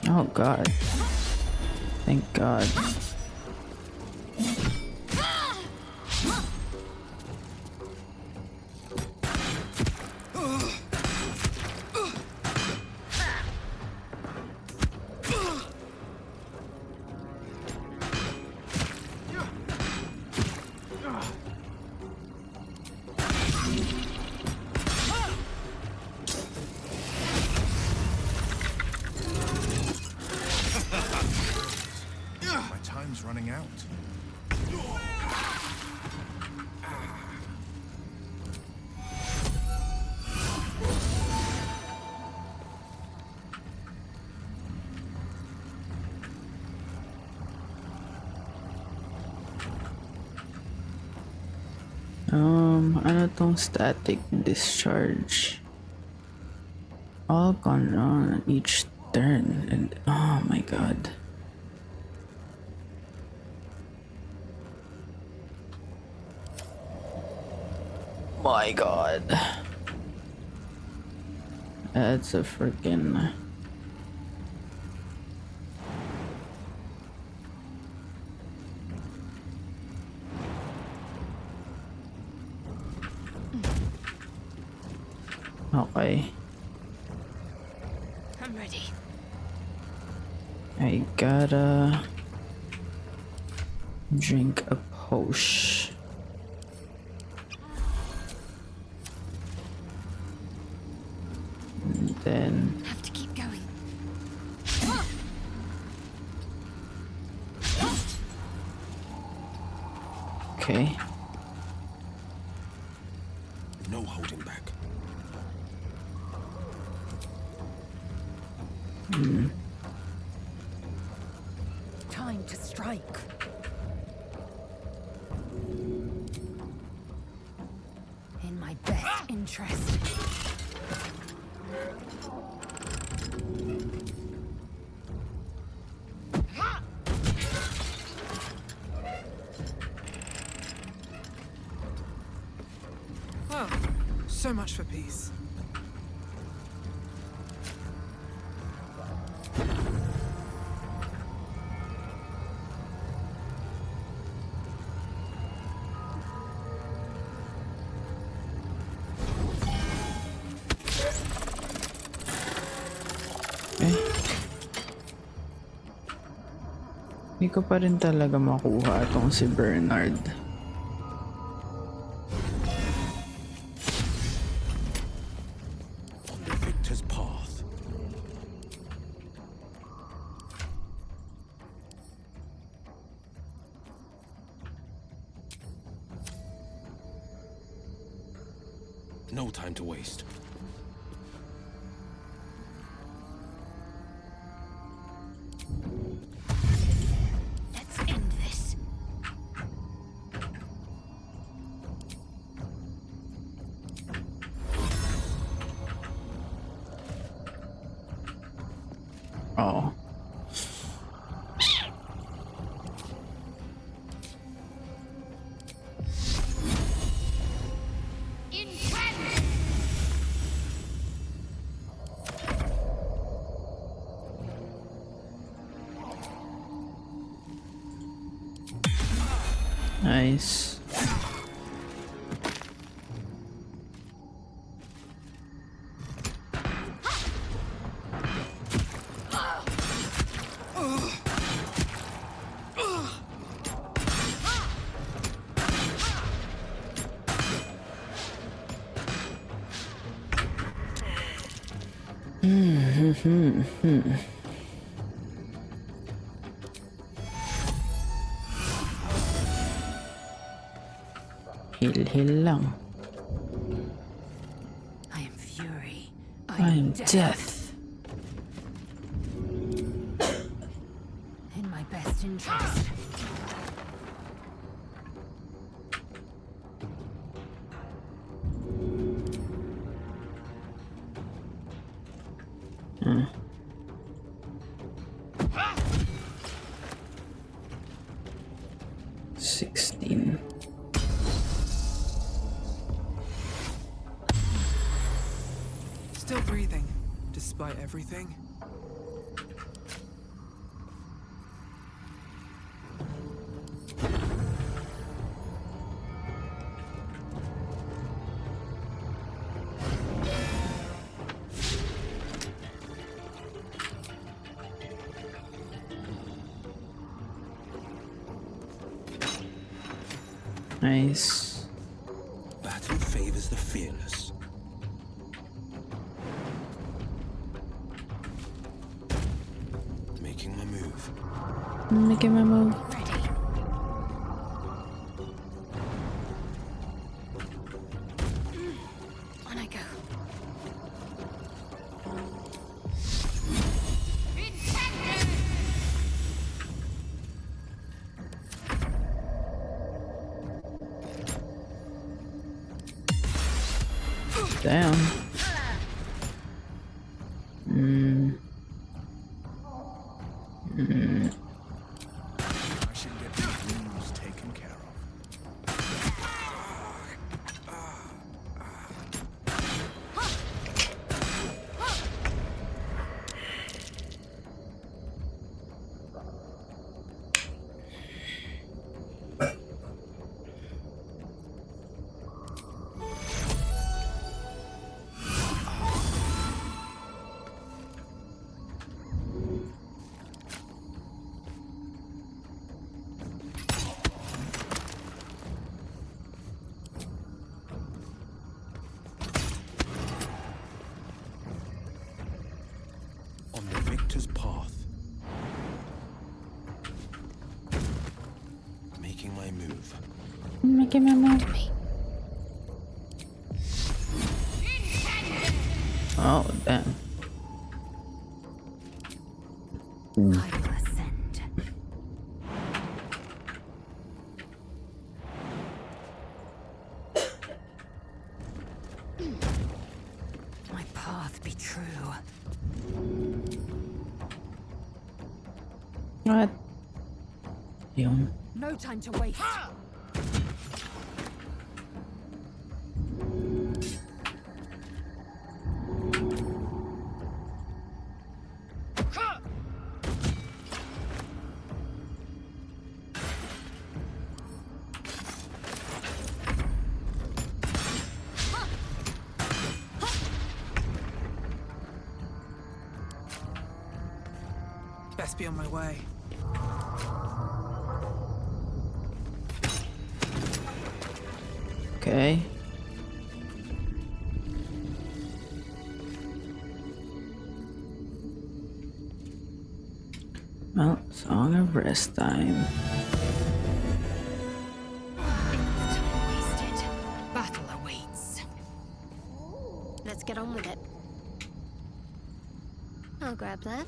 Oh god. Thank god. My time's running out. Ano tong static discharge? All gone on each turn, and oh my god. My god. That's a freaking. Okay. I'm ready. I gotta drink a potion. And then Have to keep going. okay. No holding back. Time to strike. In my best interest. Oh, so much for peace. Hindi ko pa rin talaga makuha itong si Bernard. On the victor's path. No time to waste. Let's end this. Oh. Nice. Heal lang. I am fury. I am death. In my best interest. Hmm. $16. Still breathing, despite everything. Nice. Battle favors the fearless. Making my move. Making my move. On I go. Damn. I should get these wounds taken care of. On the victor's path. Making my move. Making my move. Oh, damn. I will ascend. My path be true. What? Yun. No time to waste. Best be on my way. Okay. Well, Song of Rest time. Enough time wasted. Battle awaits. Let's get on with it. I'll grab that.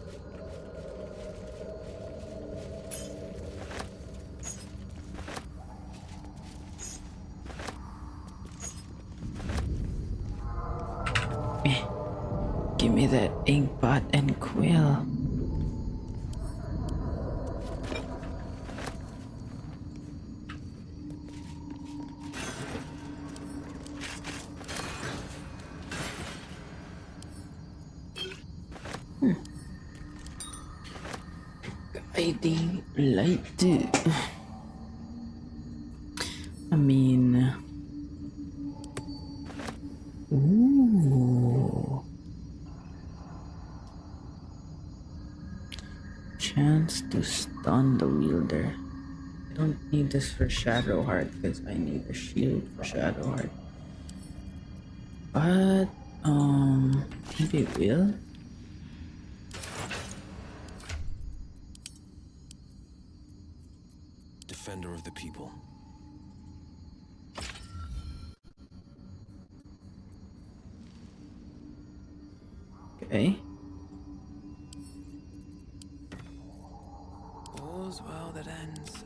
Give me that ink pot and quill. Guiding light. I mean, ooh. Chance to stun the wielder. I don't need this for Shadowheart because I need a shield for Shadowheart. But maybe it will. Defender of the people. Okay. All's well that ends.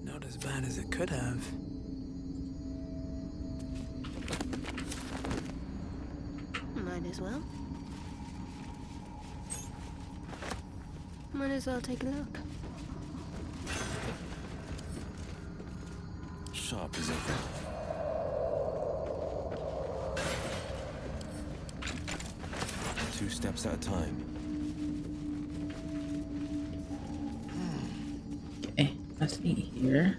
Not as bad as it could have. Might as well. Might as well take a look. Sharp as ever. Two steps at a time. Okay, let's see here.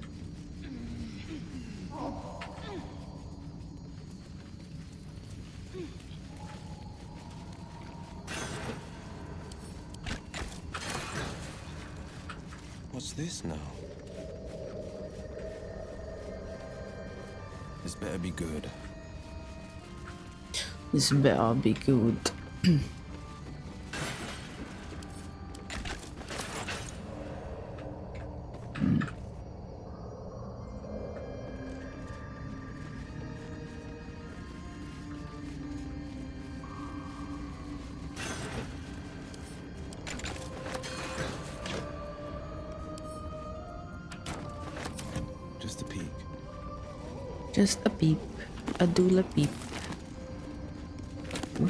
What's this now? This better be good. This better be good. Just a peek. Just a peep. A doula peep.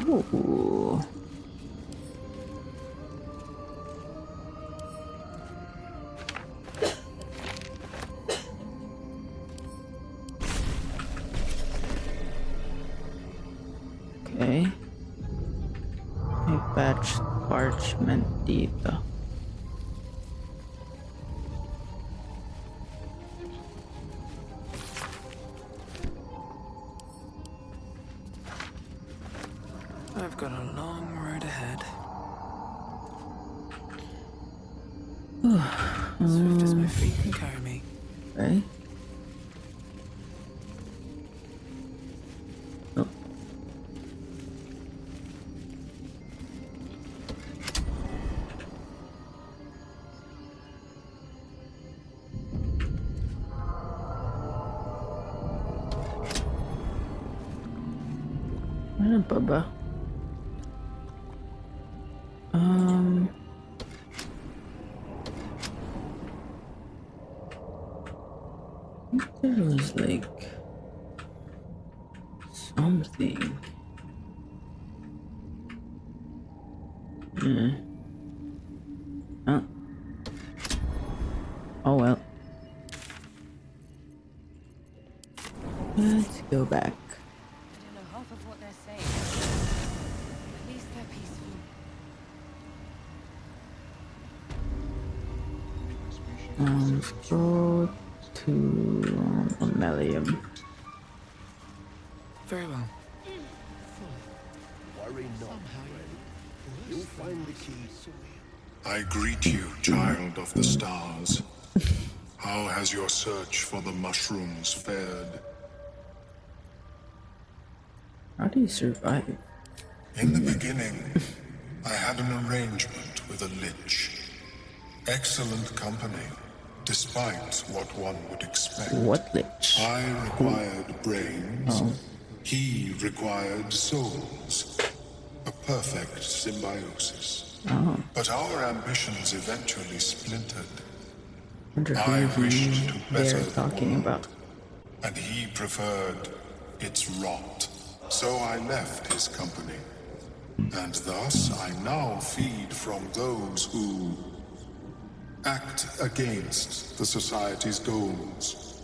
Ooh. Okay. A patch parchment dito. I've got a long road ahead. Swift as my feet can carry me. Okay. Oh. Ano pa ba? There was like something. Oh. Oh well. Let's go back. I don't know half of what they're saying. At least they're peaceful. Go to Ammelium. Very well. Worry not, friend. You'll find the key. I greet you, child of the stars. How has your search for the mushrooms fared? How do you survive? In the beginning, I had an arrangement with a lich. Excellent company, despite what one would expect. What lich? I required brains. He required souls. A perfect symbiosis. But our ambitions eventually splintered. I wished to better the world, and he preferred its rot. So I left his company. And thus I now feed from those who act against the society's goals.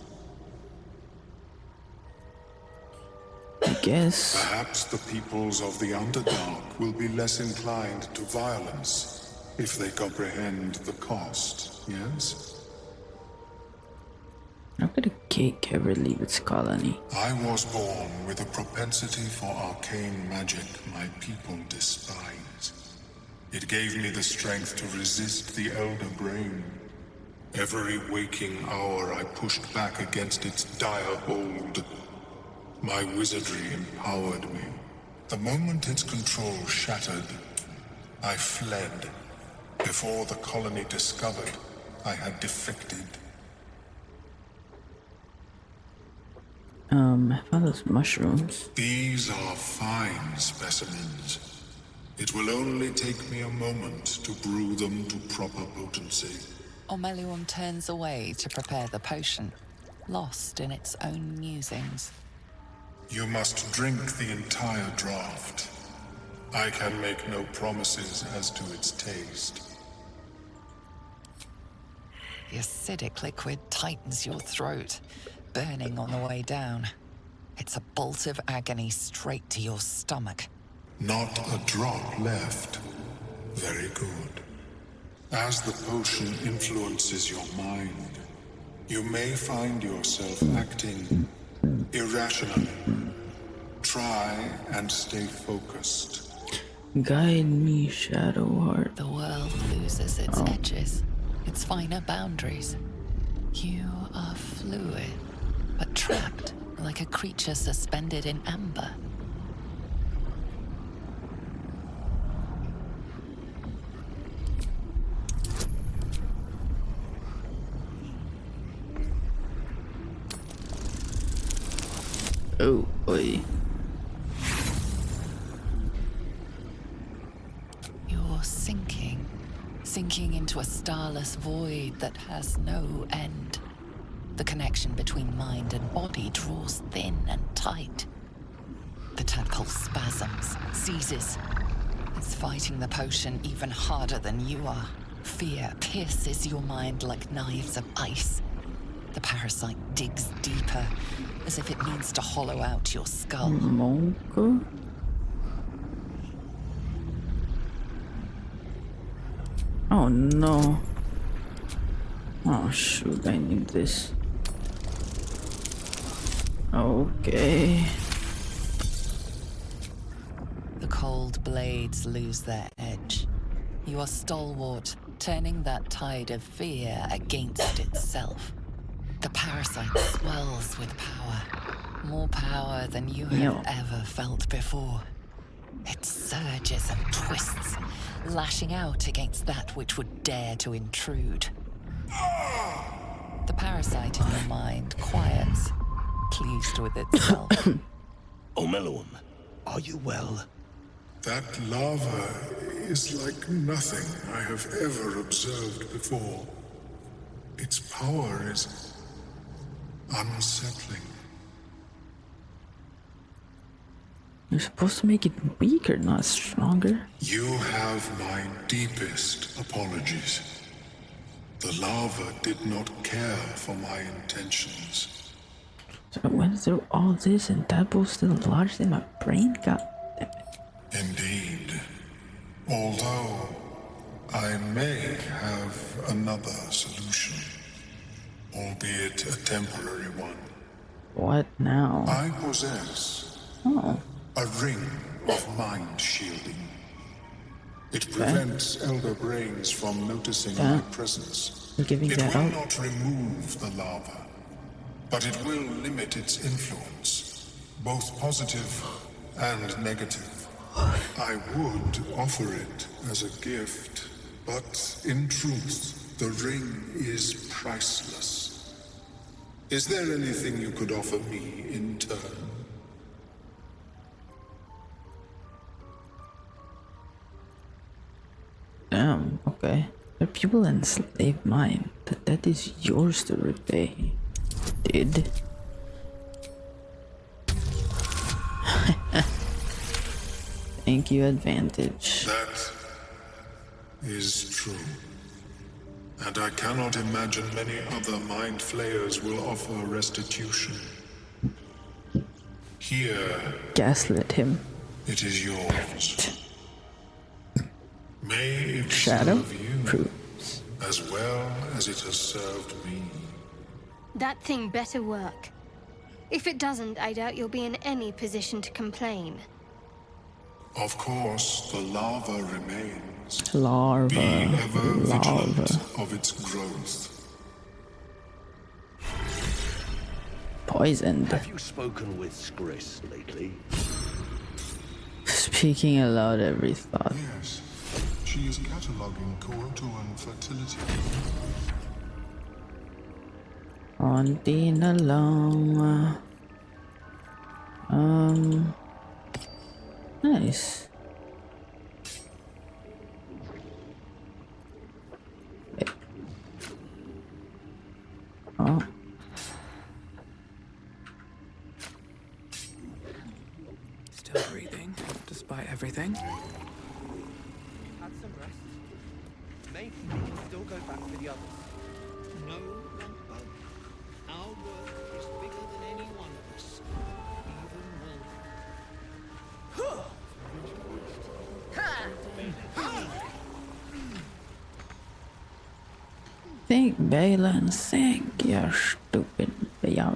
I guess. Perhaps the peoples of the Underdark will be less inclined to violence if they comprehend the cost, yes? How could a cake ever leave its colony? I was born with a propensity for arcane magic my people despise. It gave me the strength to resist the Elder Brain. Every waking hour I pushed back against its dire hold. My wizardry empowered me. The moment its control shattered, I fled. Before the colony discovered, I had defected. I found those mushrooms. These are fine specimens. It will only take me a moment to brew them to proper potency. Ormelium turns away to prepare the potion, lost in its own musings. You must drink the entire draught. I can make no promises as to its taste. The acidic liquid tightens your throat, burning on the way down. It's a bolt of agony straight to your stomach. Not a drop left. Very good. As the potion influences your mind, you may find yourself acting irrationally. Try and stay focused. Guide me, Shadowheart. The world loses its edges, its finer boundaries. You are fluid, but trapped like a creature suspended in amber. Oh boy. You're sinking into a starless void that has no end. The connection between mind and body draws thin and tight. The tadpole spasms, seizes. It's fighting the potion even harder than you are. Fear pierces your mind like knives of ice. The parasite digs deeper, as if it needs to hollow out your skull. Monko? Oh no. Oh shoot, I need this. Okay. The cold blades lose their edge. You are stalwart, turning that tide of fear against itself. The parasite swells with power. More power than you have ever felt before. It surges and twists, lashing out against that which would dare to intrude. The parasite in your mind quiets, pleased with itself. Omeluum, are you well? That lava is like nothing I have ever observed before. Its power is unsettling. You're supposed to make it weaker, not stronger. You have my deepest apologies. The lava did not care for my intentions. So I went through all this and that was still larger than my brain. God damn it. Indeed. Although I may have another solution, albeit a temporary one. What now? I possess a ring of mind shielding. It prevents elder brains from noticing my presence. You're giving It that will out? not remove the lava, but it will limit its influence, both positive and negative. I would offer it as a gift, but in truth, the ring is priceless. Is there anything you could offer me in turn? Damn, okay. The people enslaved mine. That is yours to repay. Did. Thank you, advantage. That is true. And I cannot imagine many other mind flayers will offer restitution. Here. Gaslit him. It is yours. May it Shadow serve you proves. as well as it has served me. That thing better work. If it doesn't, I doubt you'll be in any position to complain. Of course, the lava remains. Larva. Be ever vigilant Larva. of its growth. Poisoned. Have you spoken with Skris lately? Speaking aloud every thought. Yes. She is cataloging Coatoan fertility. Onti na lang. Nice. Oh. Still breathing, despite everything. Had some rest. Maybe we can still go back with the others. No, Rumpbug. Our work is bigger than any one of us. Even Think, Balin, think, you stupid bitch.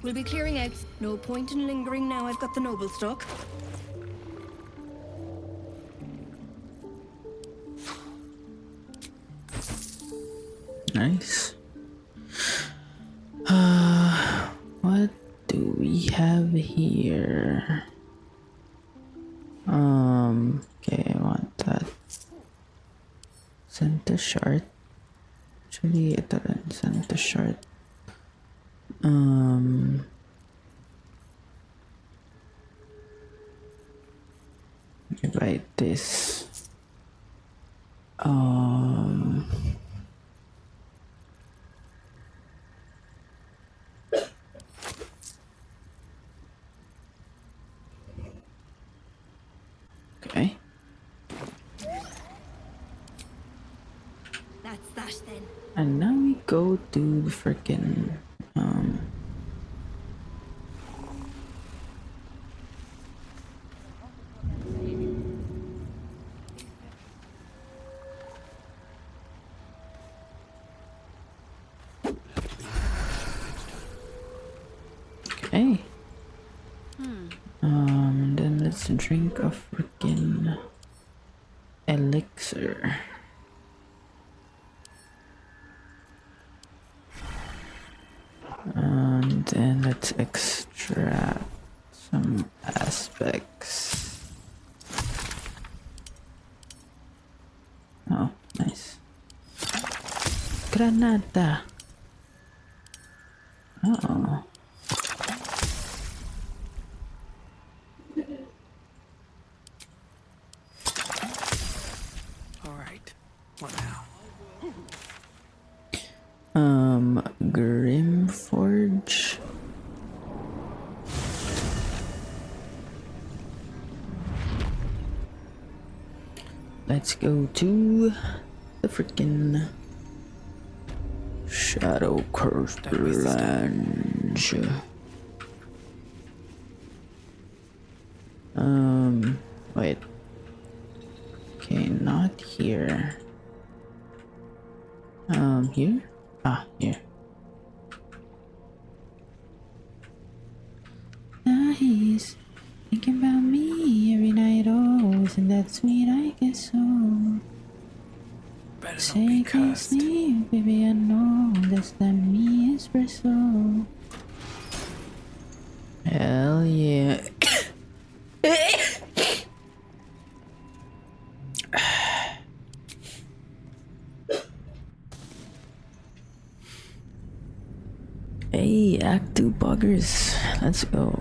We'll be clearing out. No point in lingering now I've got the noble stock. Nice. What do we have here? Okay, I want that. Center shard. Actually, ito rin, center shard. Right, this. And now we go to the freaking okay. Then let's drink a freaking elixir. And then let's extract some aspects. Oh, nice. Granada. Oh. All right. What now? Grimforge. Let's go to the freaking Shadow Cursed Lands. Wait. Okay, not here. Here? Ah, here. Nice. Thinking about me every night, oh, isn't that sweet? I guess so. Say you can't sleep, baby, I know that's that me espresso. Hell yeah. Hey, Act 2 buggers. Let's go.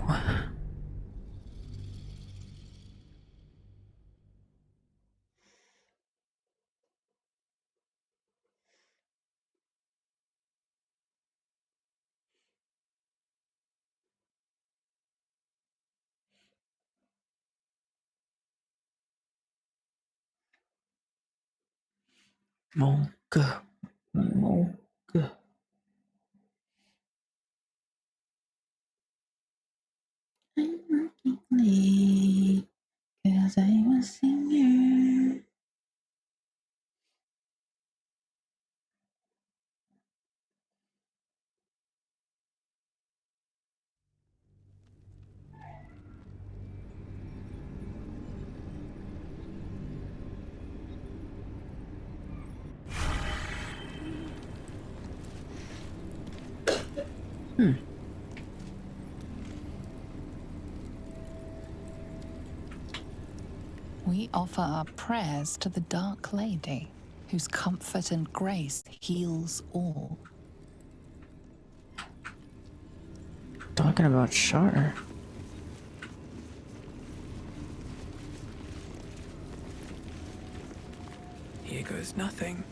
Monka. Monka. I'm working late, 'cause I'm a singer. We offer our prayers to the Dark Lady, whose comfort and grace heals all. Talking about Shar. Here goes nothing.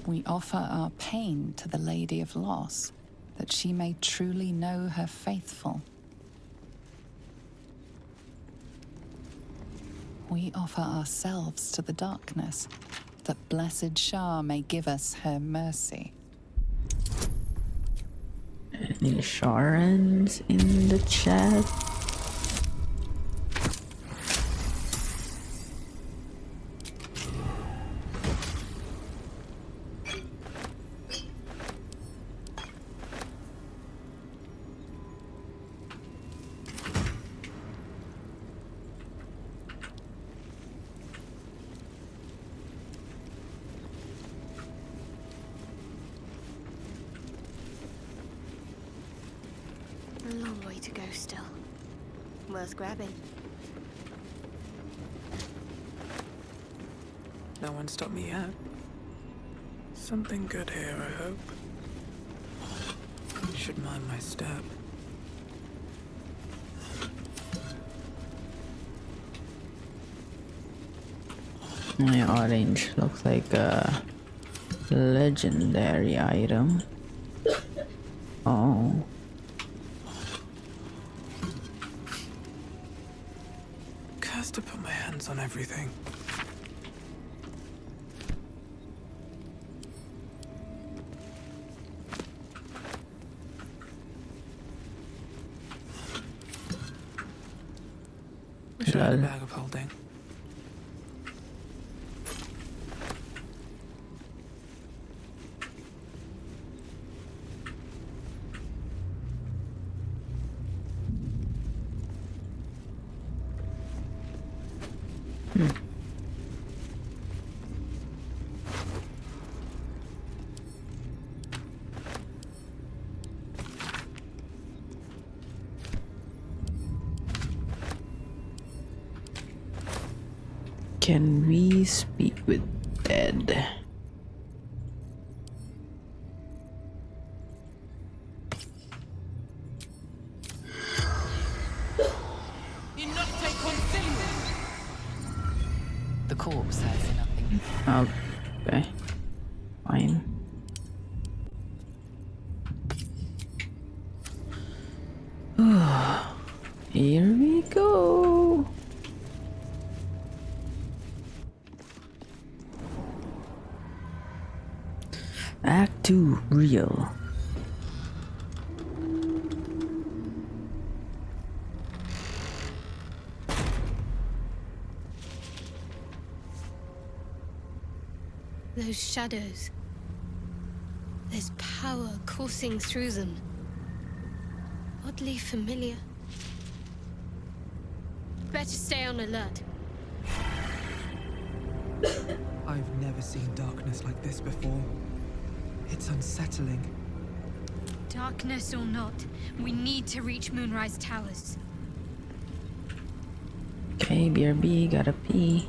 We offer our pain to the Lady of Loss, that she may truly know her faithful. We offer ourselves to the darkness, that blessed Shar may give us her mercy. Any Sharans in the chat? A long way to go still. Worth grabbing. No one stopped me yet. Something good here, I hope. Should mind my step. My orange looks like a legendary item. Oh. Cursed to put my hands on everything. Wish I had a bag of holding. Can we speak with dead? The corpse has nothing. Okay, fine. Here we go. Act 2, Weeellll. Those shadows. There's power coursing through them. Oddly familiar. Better stay on alert. I've never seen darkness like this before. It's unsettling. Darkness or not, we need to reach Moonrise Towers. Okay, BRB, gotta pee.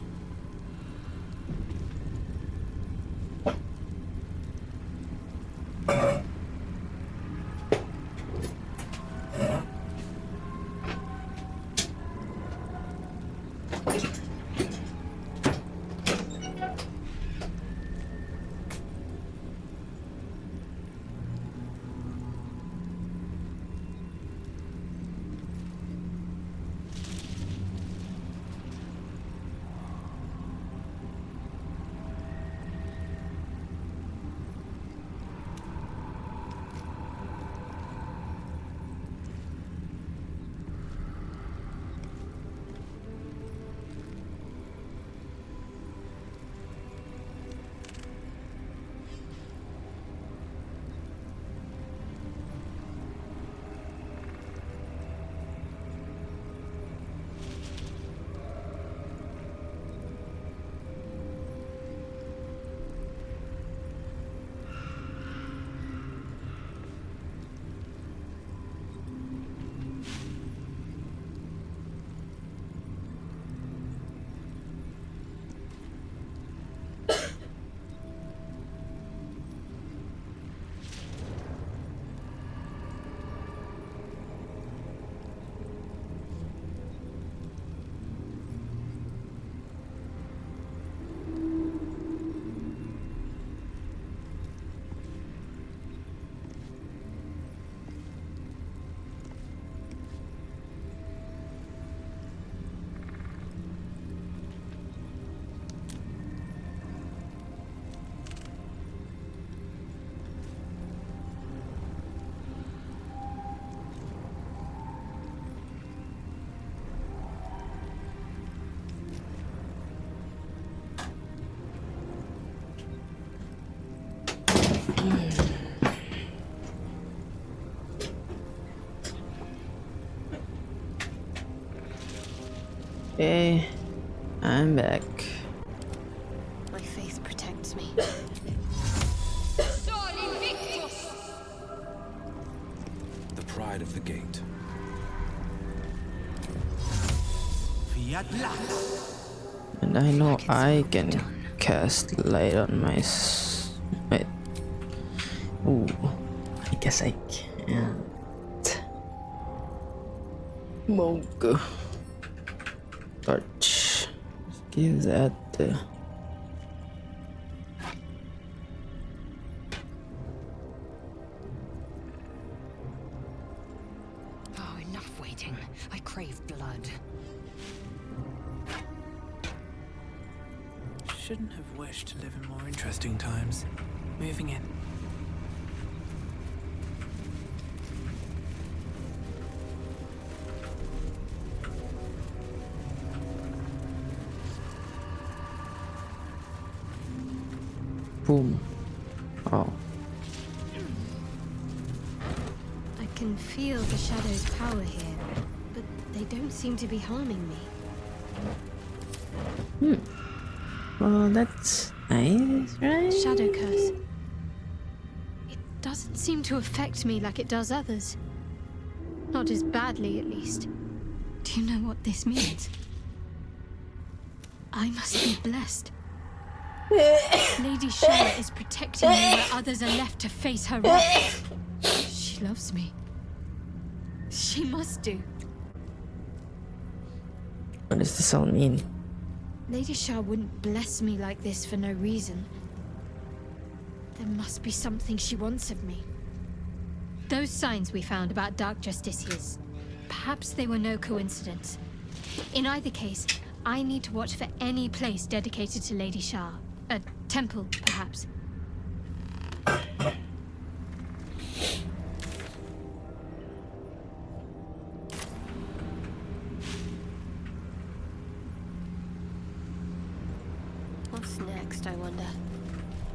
Okay, I'm back. My faith protects me. The pride of the gate. And I know I can cast light on my wait. Ooh, I guess I can't. Monk. Torch. Just give that Oh, enough waiting. I crave blood. Shouldn't have wished to live in more interesting times. Moving in. Boom. Oh. I can feel the shadow's power here, but they don't seem to be harming me. Well, that's nice, right? Shadow curse. It doesn't seem to affect me like it does others. Not as badly, at least. Do you know what this means? I must be blessed. Lady Shara is protecting me where others are left to face her wrath. She loves me. She must do. What does this all mean? Lady Shah wouldn't bless me like this for no reason. There must be something she wants of me. Those signs we found about Dark Justiciars, perhaps they were no coincidence. In either case, I need to watch for any place dedicated to Lady Shah. A temple, perhaps. What's next, I wonder?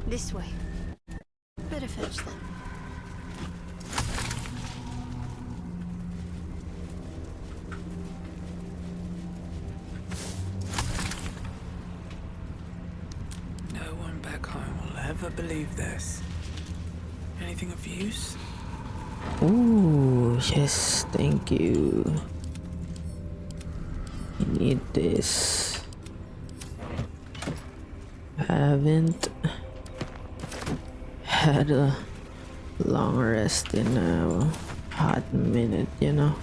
This way. Better fetch them. No one back home will ever believe this. Anything of use? Ooh, yes, thank you. I need this. Haven't had a long rest in a hot minute, you know.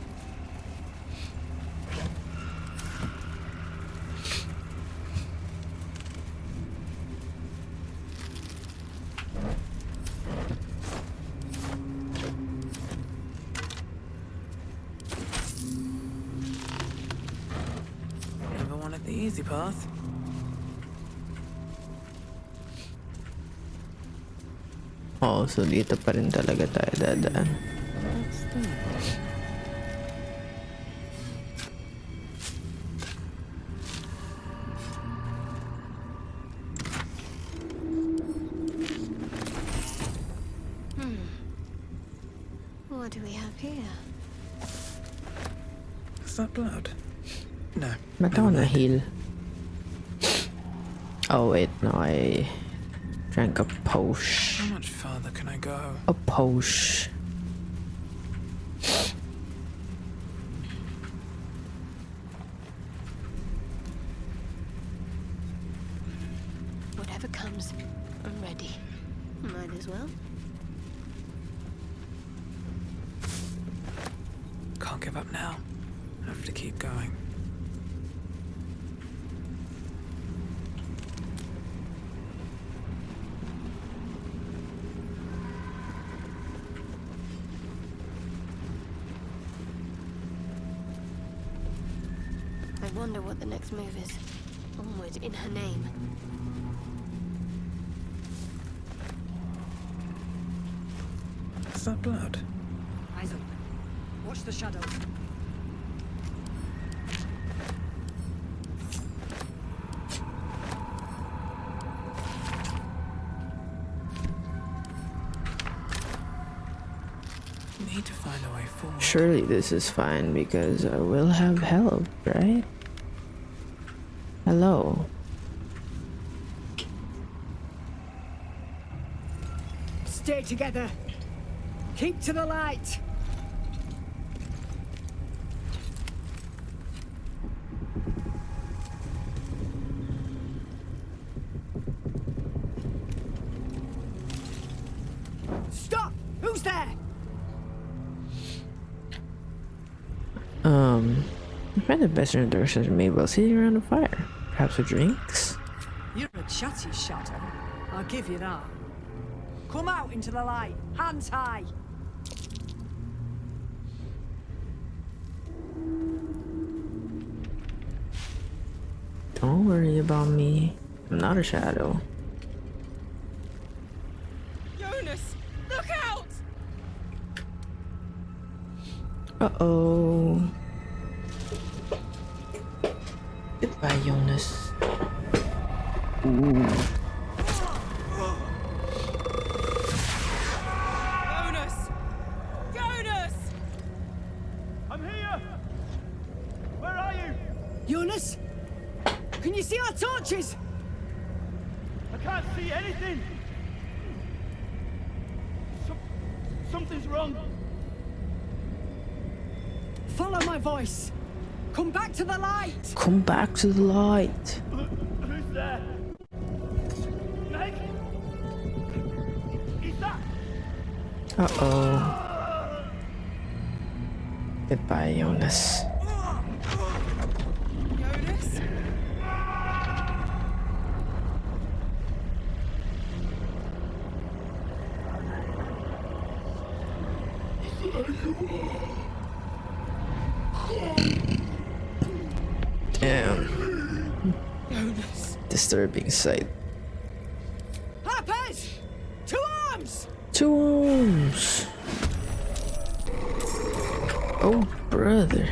Never wanted the easy path. Oh, so dito pa rin talaga tayo dadaan. What do we have here? Is that blood? No. Ba't ako na-heal? Oh wait, no, I drank a posh. How much farther can I go? A posh. Whatever comes, I'm ready. Might as well. Can't give up now. Have to keep going. I wonder what the next move is. Onward in her name. Is that blood? Eyes open. Watch the shadow. Need to find a way forward. Surely this is fine because I will have help, right? Hello. Stay together. Keep to the light. Stop! Who's there? I find the best introductions are made while sitting around a fire. Perhaps with drinks? You're a chatty shadow. I'll give you that. Come out into the light. Hands high. Don't worry about me. I'm not a shadow. Jonas, look out! Uh-oh. Goodbye, Jonas. Ooh. Can you see our torches? I can't see anything. Something's wrong. Follow my voice. Come back to the light. Come back to the light. Who's there? Meg? Is that? Uh-oh. Goodbye, Jonas. Jonas? Damn. Jonas. Disturbing sight. Harpers! To arms! To arms. Oh, brother.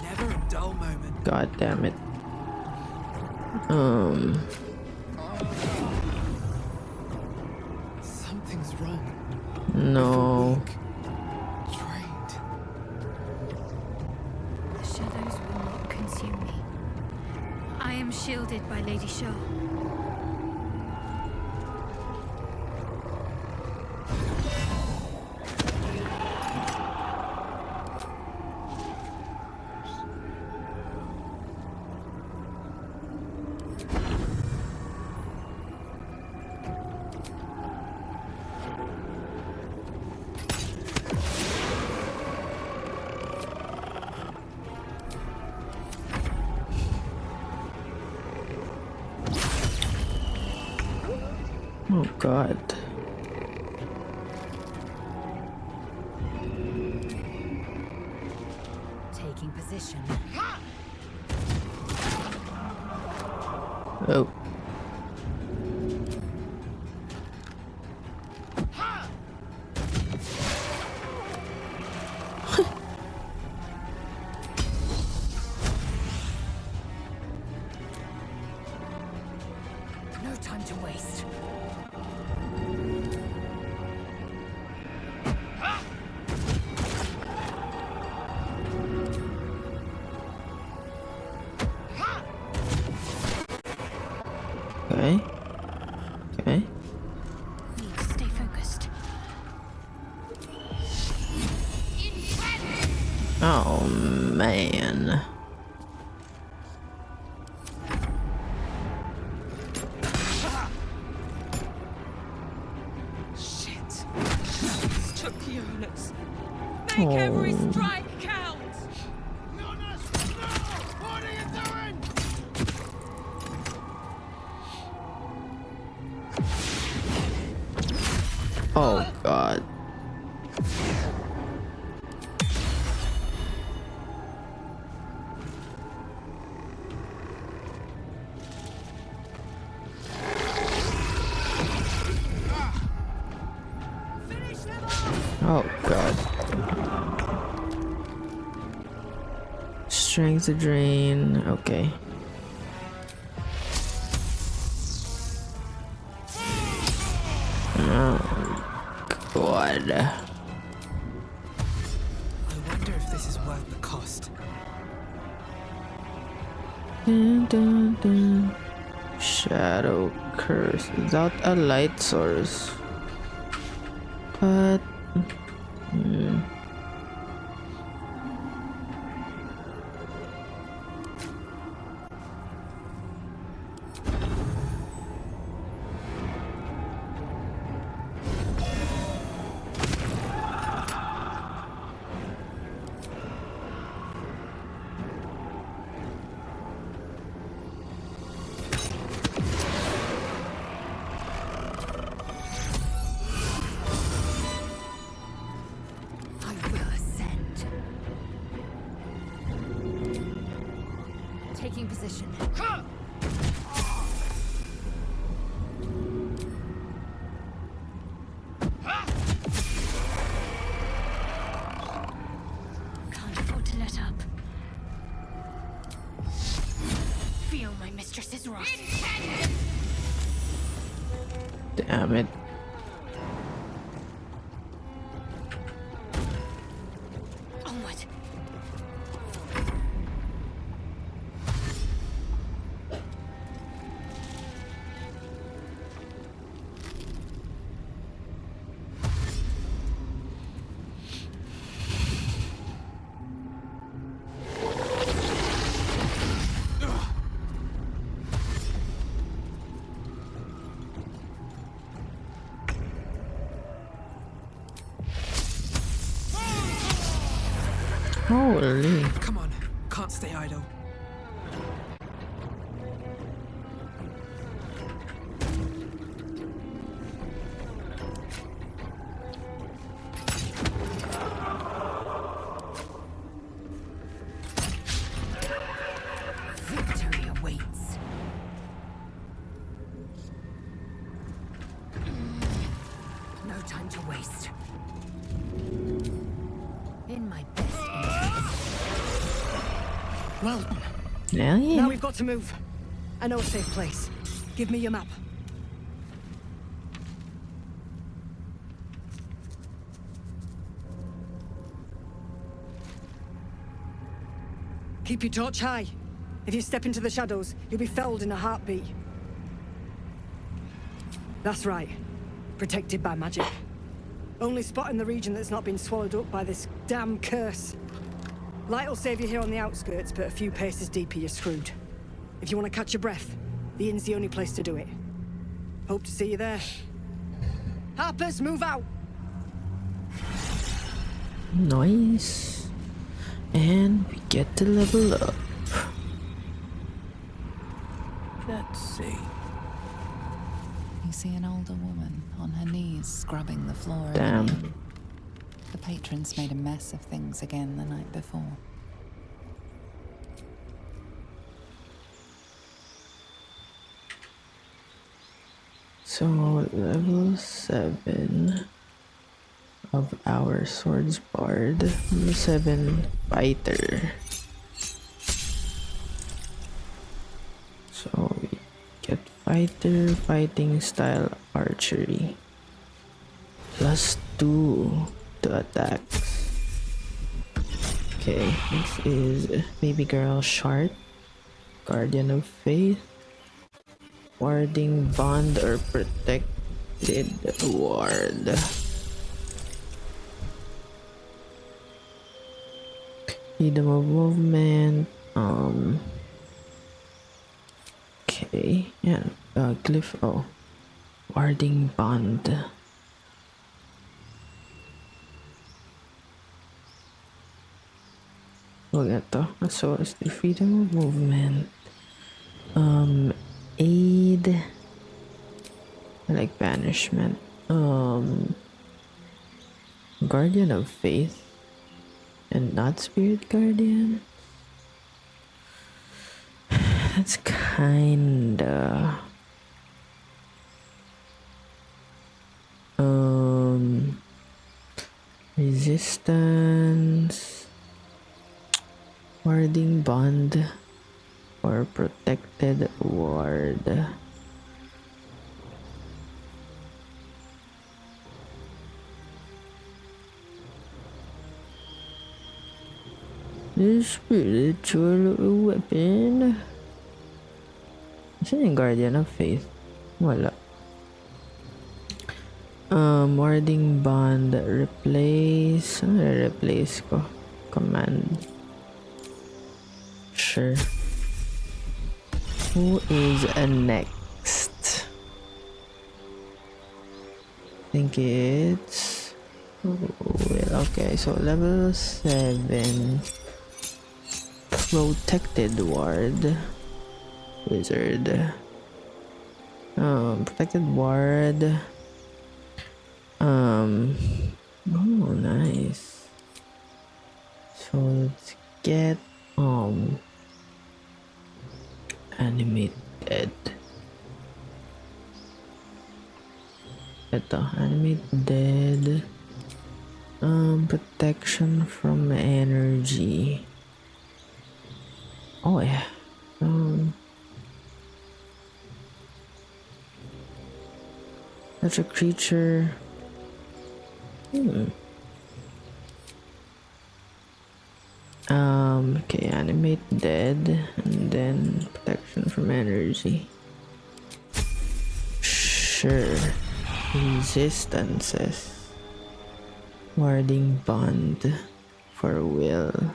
Never a dull moment. God damn it. Something's wrong. No. Trained. The shadows will not consume me. I am shielded by Lady Shah. Oh, God. Taking position. Oh. No time to waste. Okay. Okay. Need to stay focused. Oh, man. Shit. Took Jonas. Make every Oh. strike count. Jonas, no! What are you doing? Oh, God. Oh, God. Strength to drain. Okay. Oh, God. I wonder if this is worth the cost. Dun, dun, dun. Shadow curse without a light source. But I will ascend. Taking position. Can't afford to let up. mistress's wrath. Damn it. Onward. Holy. Come on, can't stay idle. Victory awaits. No time to waste. In my best interest. Well done. Yeah, yeah. Now we've got to move. I know a safe place. Give me your map. Keep your torch high. If you step into the shadows, you'll be felled in a heartbeat. That's right. Protected by magic. Only spot in the region that's not been swallowed up by this damn curse. Light will save you here on the outskirts, but a few paces deeper you're screwed. If you want to catch your breath, the inn's the only place to do it. Hope to see you there. Harpers, move out! Nice. And we get to level up. Let's see. You see an older woman on her knees scrubbing the floor. Damn. The patrons made a mess of things again the night before. So level 7 of our swords bard, level 7 fighter. So we get fighter, fighting style archery, +2 to attacks. Okay, this is baby girl Shart, guardian of faith, warding bond or protected ward. Freedom of movement. Okay, yeah. Glyph. Oh, warding bond. Look at the. So it's the freedom of movement. Aid. I like banishment. Guardian of faith. And not spirit guardian. That's kinda resistance, warding bond, or protected ward. The spiritual weapon. Is it guardian of faith? Wala. Warding bond, replace. Ano replace ko? Command. Sure. Who is next? I think it's... well, okay, so level 7. Protected ward. Wizard. Protected ward. Oh, nice. So let's get animated. Ito, animated. Protection from energy. Oh yeah. Such a creature. Okay, animate dead, and then protection from energy. Sure. Resistances. Warding bond for Weeell.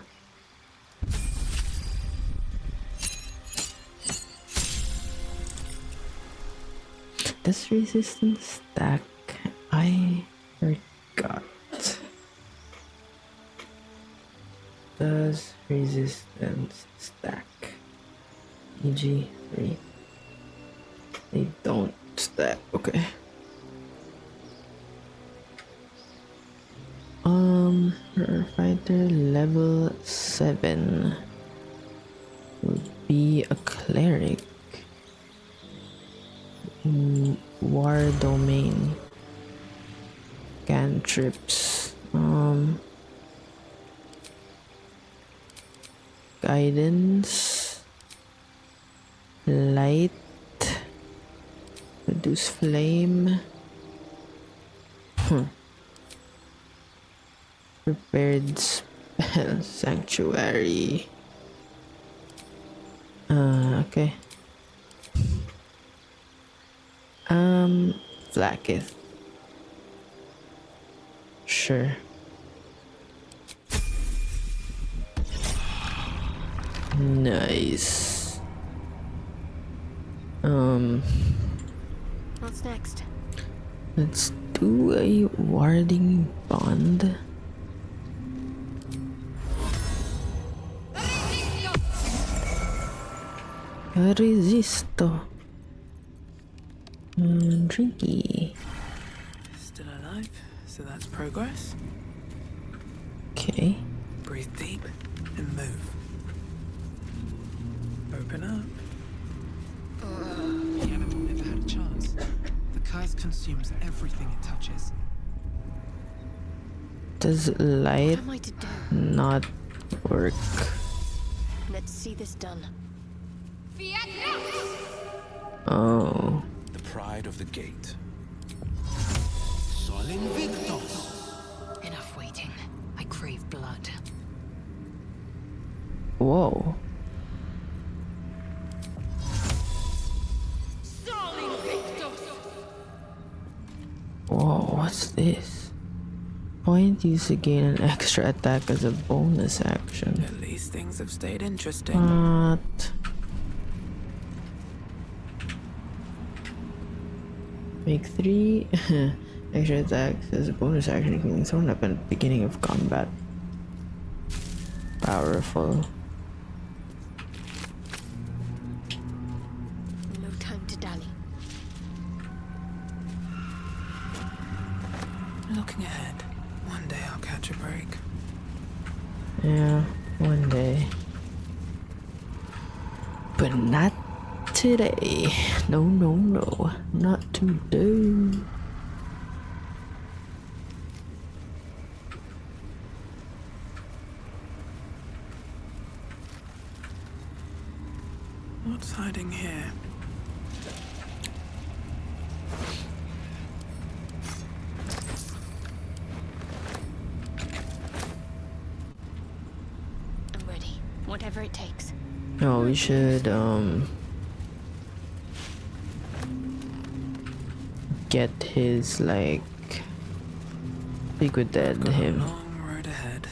Does resistance stack? I forgot. Does resistance stack? EG 3. They don't stack. Okay. Her fighter level 7 would be a cleric. War domain. Cantrips. Guidance. Light. Reduce flame. Prepared spell. Sanctuary. Okay. Blacketh. Sure. Nice. What's next? Let's do a warding bond. Resisto. Drinky. Still alive, so that's progress. Okay. Breathe deep and move. Open up. The animal never had a chance. The curse consumes everything it touches. Does light What am I to do? not work? Let's see this done. Oh. The pride of the gate. Enough waiting. I crave blood. Whoa. Whoa, what's this? Point used to gain an extra attack as a bonus action. At least things have stayed interesting. What? Make 3 extra attacks as a bonus action, can thrown up at the beginning of combat. Powerful. No time to dally. Looking ahead, one day I'll catch a break. Yeah, one day. But not today. No, no, no. Not today. What's hiding here? I'm ready. Whatever it takes. No, we should get his like liquid dead him. Long road ahead.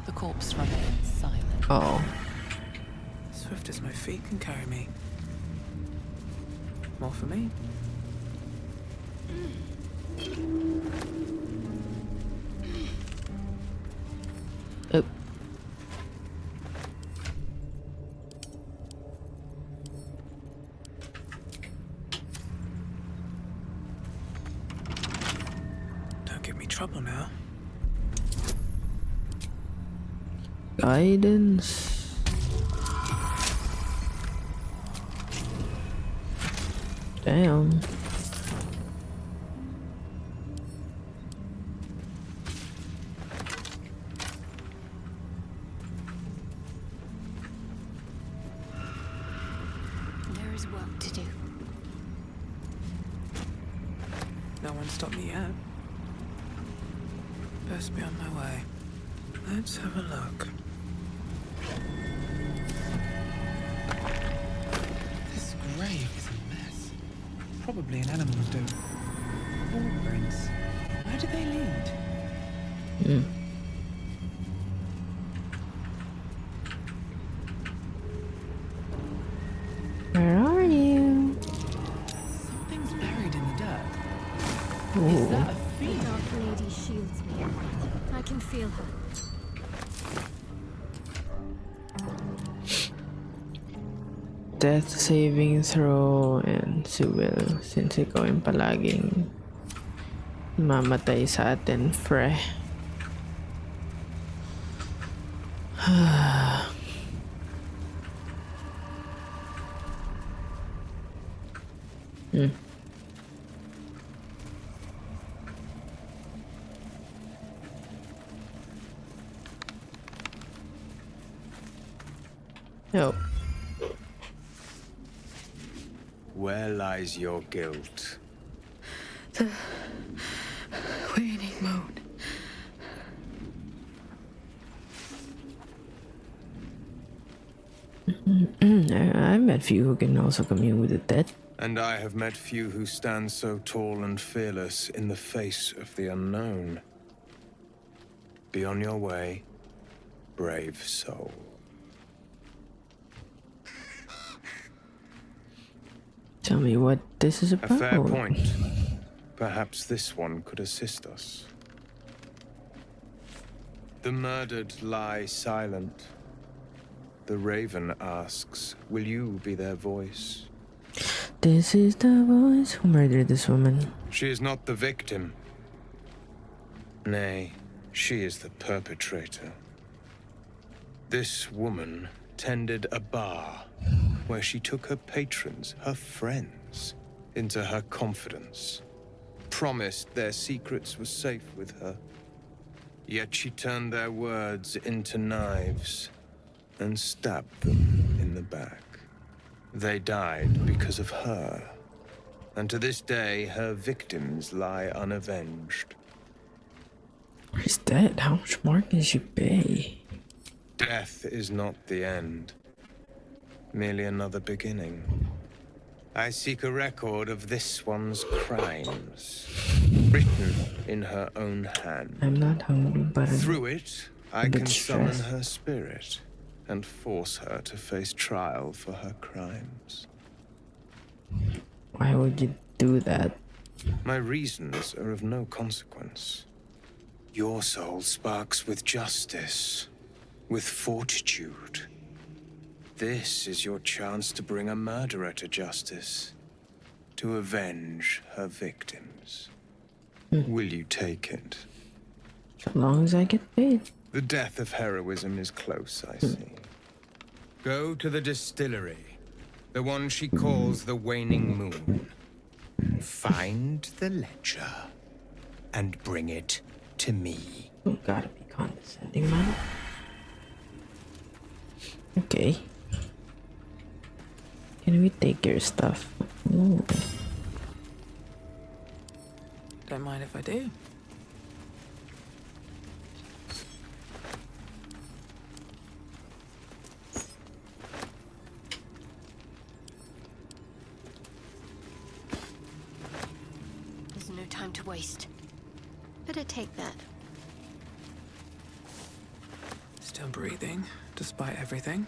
The corpse remains silent. Oh. Swift as my feet can carry me. More for me. Oh. Don't give me trouble now. Guidance. Damn. There is work to do. No one stopped me yet. Best be on my way. Let's have a look. This grave is a mess. Probably an animal's do. Footprints. Where do they lead? Where are you? Something's buried in the dirt. Ooh. Is that a The fiend? Dark Lady shields me. I can feel her. Death saving throw and si Will, since ikaw yung palaging mamatay sa atin, Fre. Oh. Where lies your guilt? The waning moon. I met few who can also commune with the dead. And I have met few who stand so tall and fearless in the face of the unknown. Be on your way, brave soul. Tell me what this is about. A fair point. Perhaps this one could assist us. The murdered lie silent. The raven asks, will you be their voice? This is the voice who murdered this woman. She is not the victim. Nay, she is the perpetrator. This woman tended a bar where she took her patrons, her friends, into her confidence. Promised their secrets were safe with her. Yet she turned their words into knives and stabbed them in the back. They died because of her. And to this day, her victims lie unavenged. She's dead. How much more can she pay? Death is not the end. Merely another beginning. I seek a record of this one's crimes, written in her own hand. I'm not hungry, but through it, I a bit can summon stressed. her spirit and force her to face trial for her crimes. Why would you do that? My reasons are of no consequence. Your soul sparks with justice, with fortitude. This is your chance to bring a murderer to justice, to avenge her victims. Will you take it? So long as I get paid. The death of heroism is close, I see. Go to the distillery, the one she calls the Waning Moon. Find the ledger and bring it to me. You gotta be condescending, man. Okay. Can we take your stuff? Ooh. Don't mind if I do. There's no time to waste. Better take that. Still breathing, despite everything.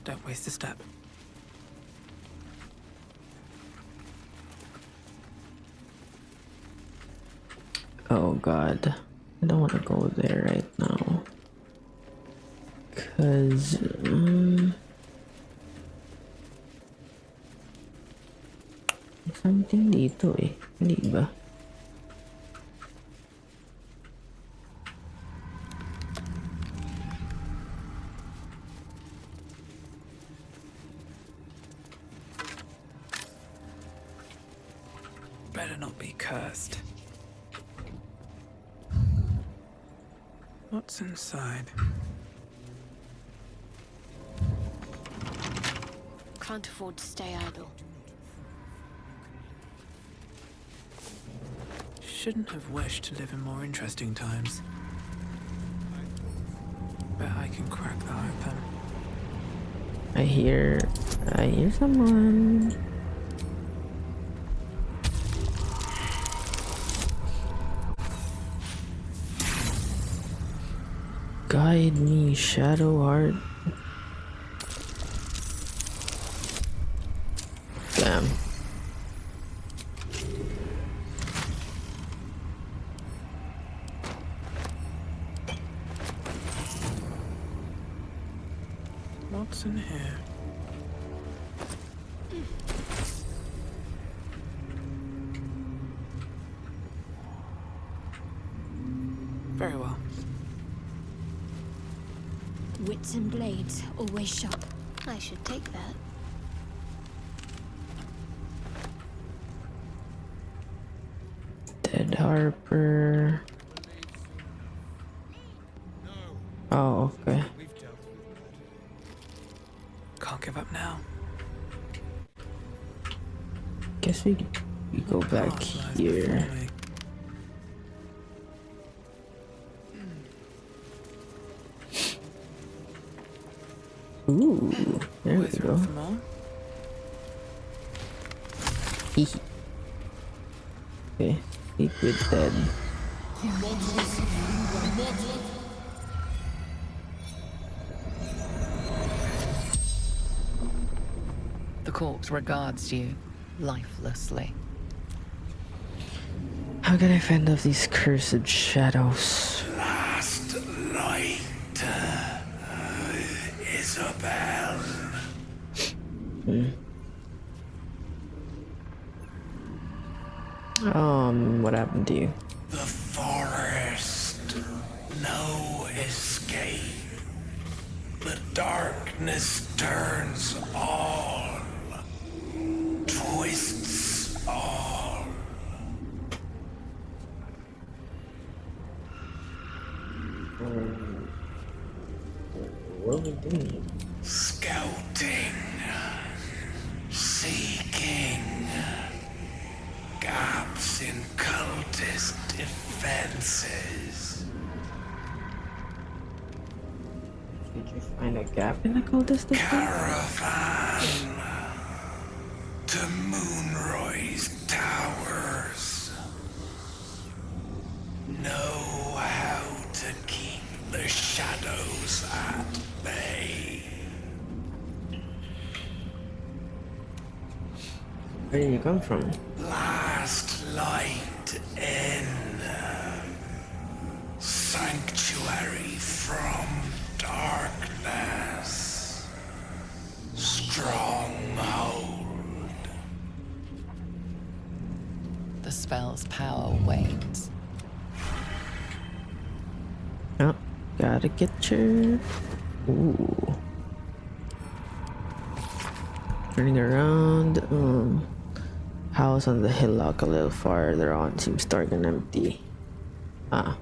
Don't waste a step. Oh god. I don't want to go there right now. Cause something dito eh. Hindi ba? Better not be cursed. What's inside? can't afford to stay idle. Shouldn't have wished to live in more interesting times. Bet I can crack that open. I hear someone. Guide me, Shadow Heart. Damn. What's in here? Very well. Wits and blades, always sharp. I should take that. Dead Harper. Oh, okay. Can't give up now. Guess we go back here. Ooh, there we go. Hehe. Okay, speak with dead. The corpse regards you lifelessly. How can I fend off these cursed shadows? Last light, Isabel. What happened to you? The forest, no escape. The darkness turns all, twists all. What are we doing? Scouting, seeking, gaps in cultist defenses. Did you find a gap in the cultist defense? Caravan to Moonroy's towers. Know how to keep the shadows at bay. Where did you come from? Last light in. Sanctuary from darkness. Stronghold. The spell's power wanes. Oh, gotta get your... Ooh. Turning around. House on the hillock a little farther on seems dark and empty. Ah.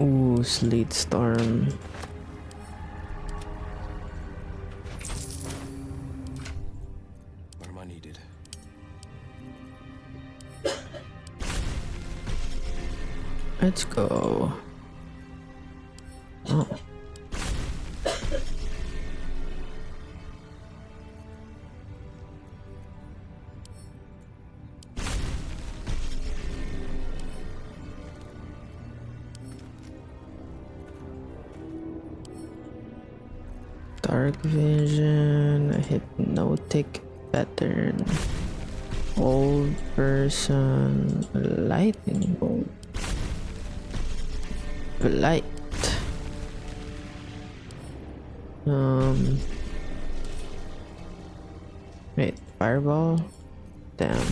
Ooh, sleet storm. Where am I needed? Let's go. Oh. Dark vision, a hypnotic pattern, old person, lightning bolt, light. Wait, fireball? Damn.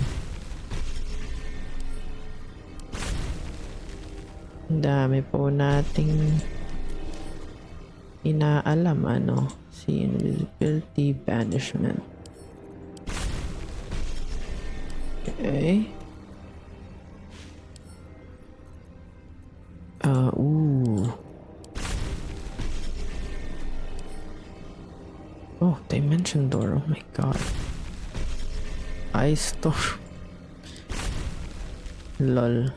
Ang dami po nating inaalam, ano? See, invisibility, banishment. Okay. Ooh. Oh, dimension door. Oh my god. Ice door. Lol.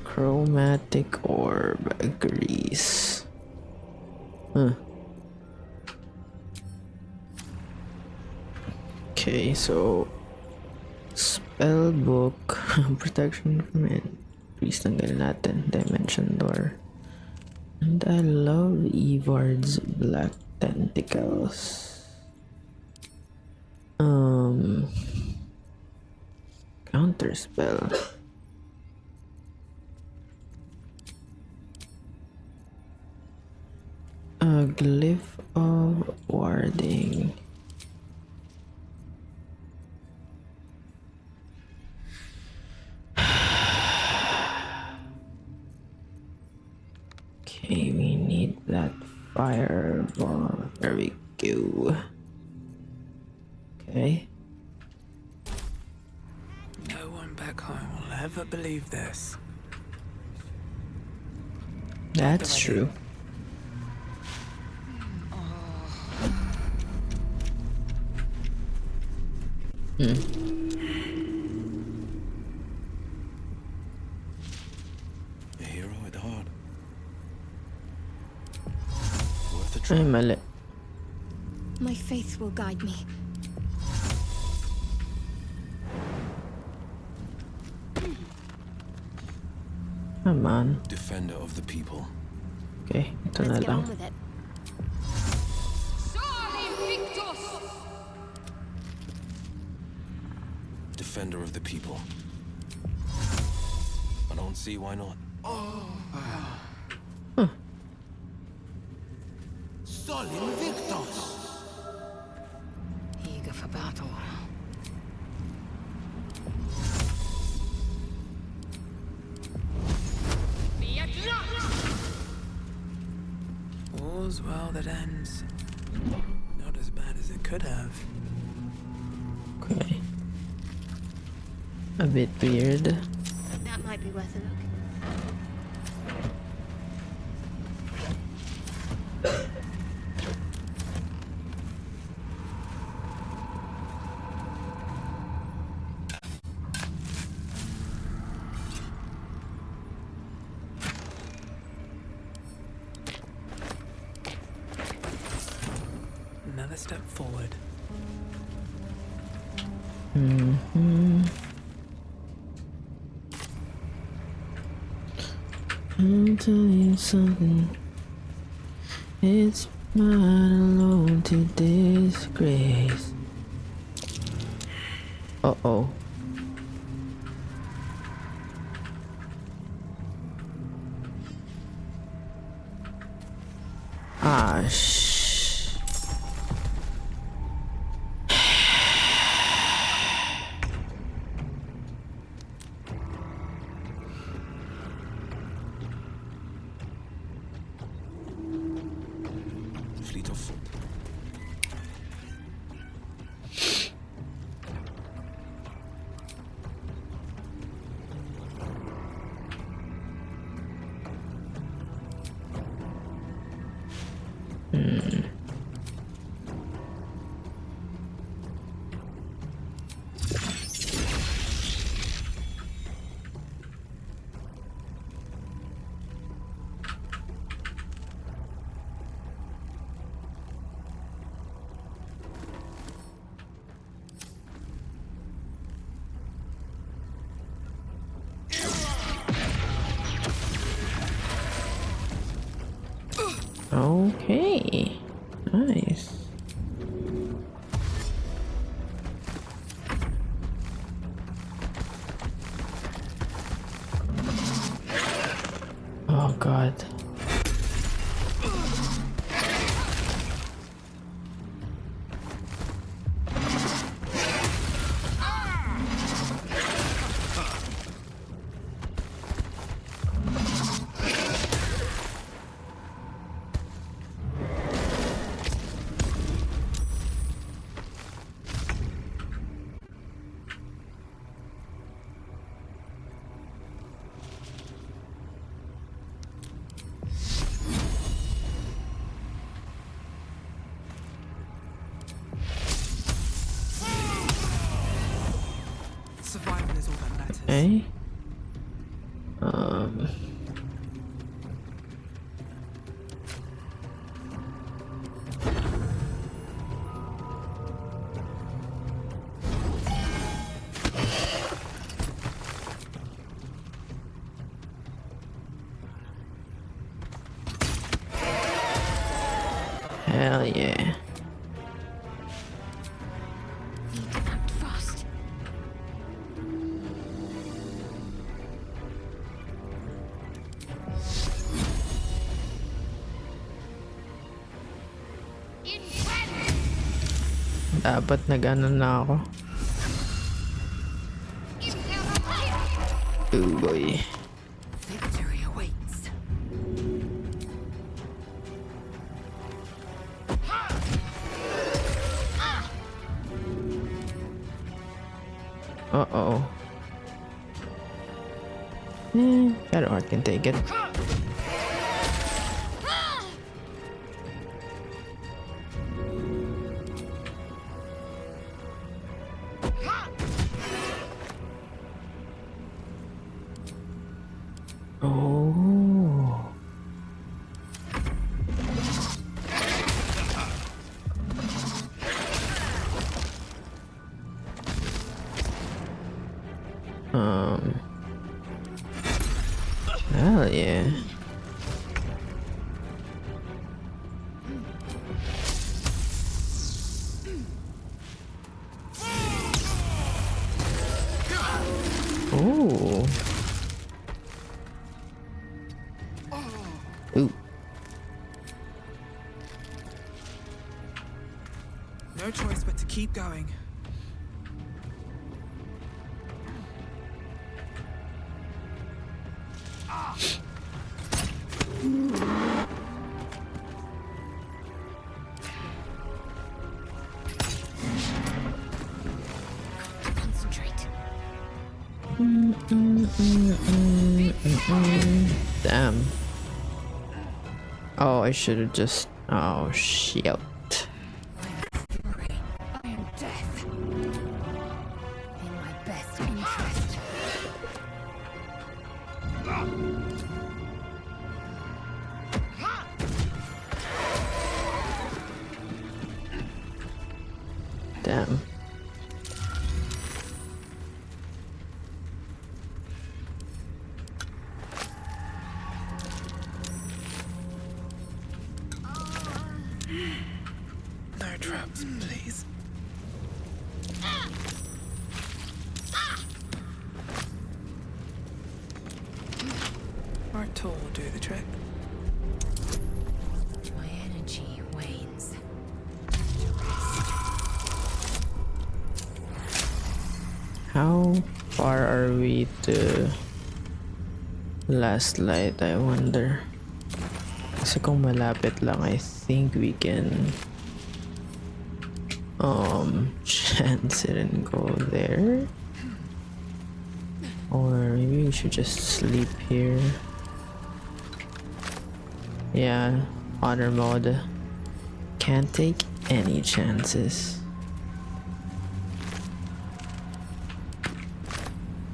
Chromatic orb agrees. Huh. Okay, so spell book protection from it. Please tanggal natin dimension door. And I love Evard's black tentacles. Counter spell. A glyph of warding. Okay, we need that fireball. There we go. Okay. No one back home will ever believe this. That's true. A hero at heart. Worth a try. My faith will guide me. Come on. Defender of the people. Okay, ito na Let's get lang. on with it. Defender of the people. I don't see why not. Sol Invictus! Eager for battle. All's well that ends. Not as bad as it could have. Okay. A bit weird. That might be worth a look. Another step forward. I'll tell you something. It's not alone to disgrace. Uh-oh. Ah, Fleet of foot. okay. Nice. Oh god. Okay. Hell yeah. Need to act fast. Dapat nag-ano na ako. Oh boy. Victory awaits. Uh-oh. That art can take it. Oh. Hell yeah. Oh. Ooh. No choice but to keep going. Concentrate. Damn. Oh, I should have just. Oh, shit. I am death. In my best interest. Damn. No traps, please. Our tool will do the trick. My energy wanes. How far are we to last light, I wonder? Kasi kung malapit lang, I think we can chance it and go there. Or maybe we should just sleep here. Yeah, honor mode. Can't take any chances.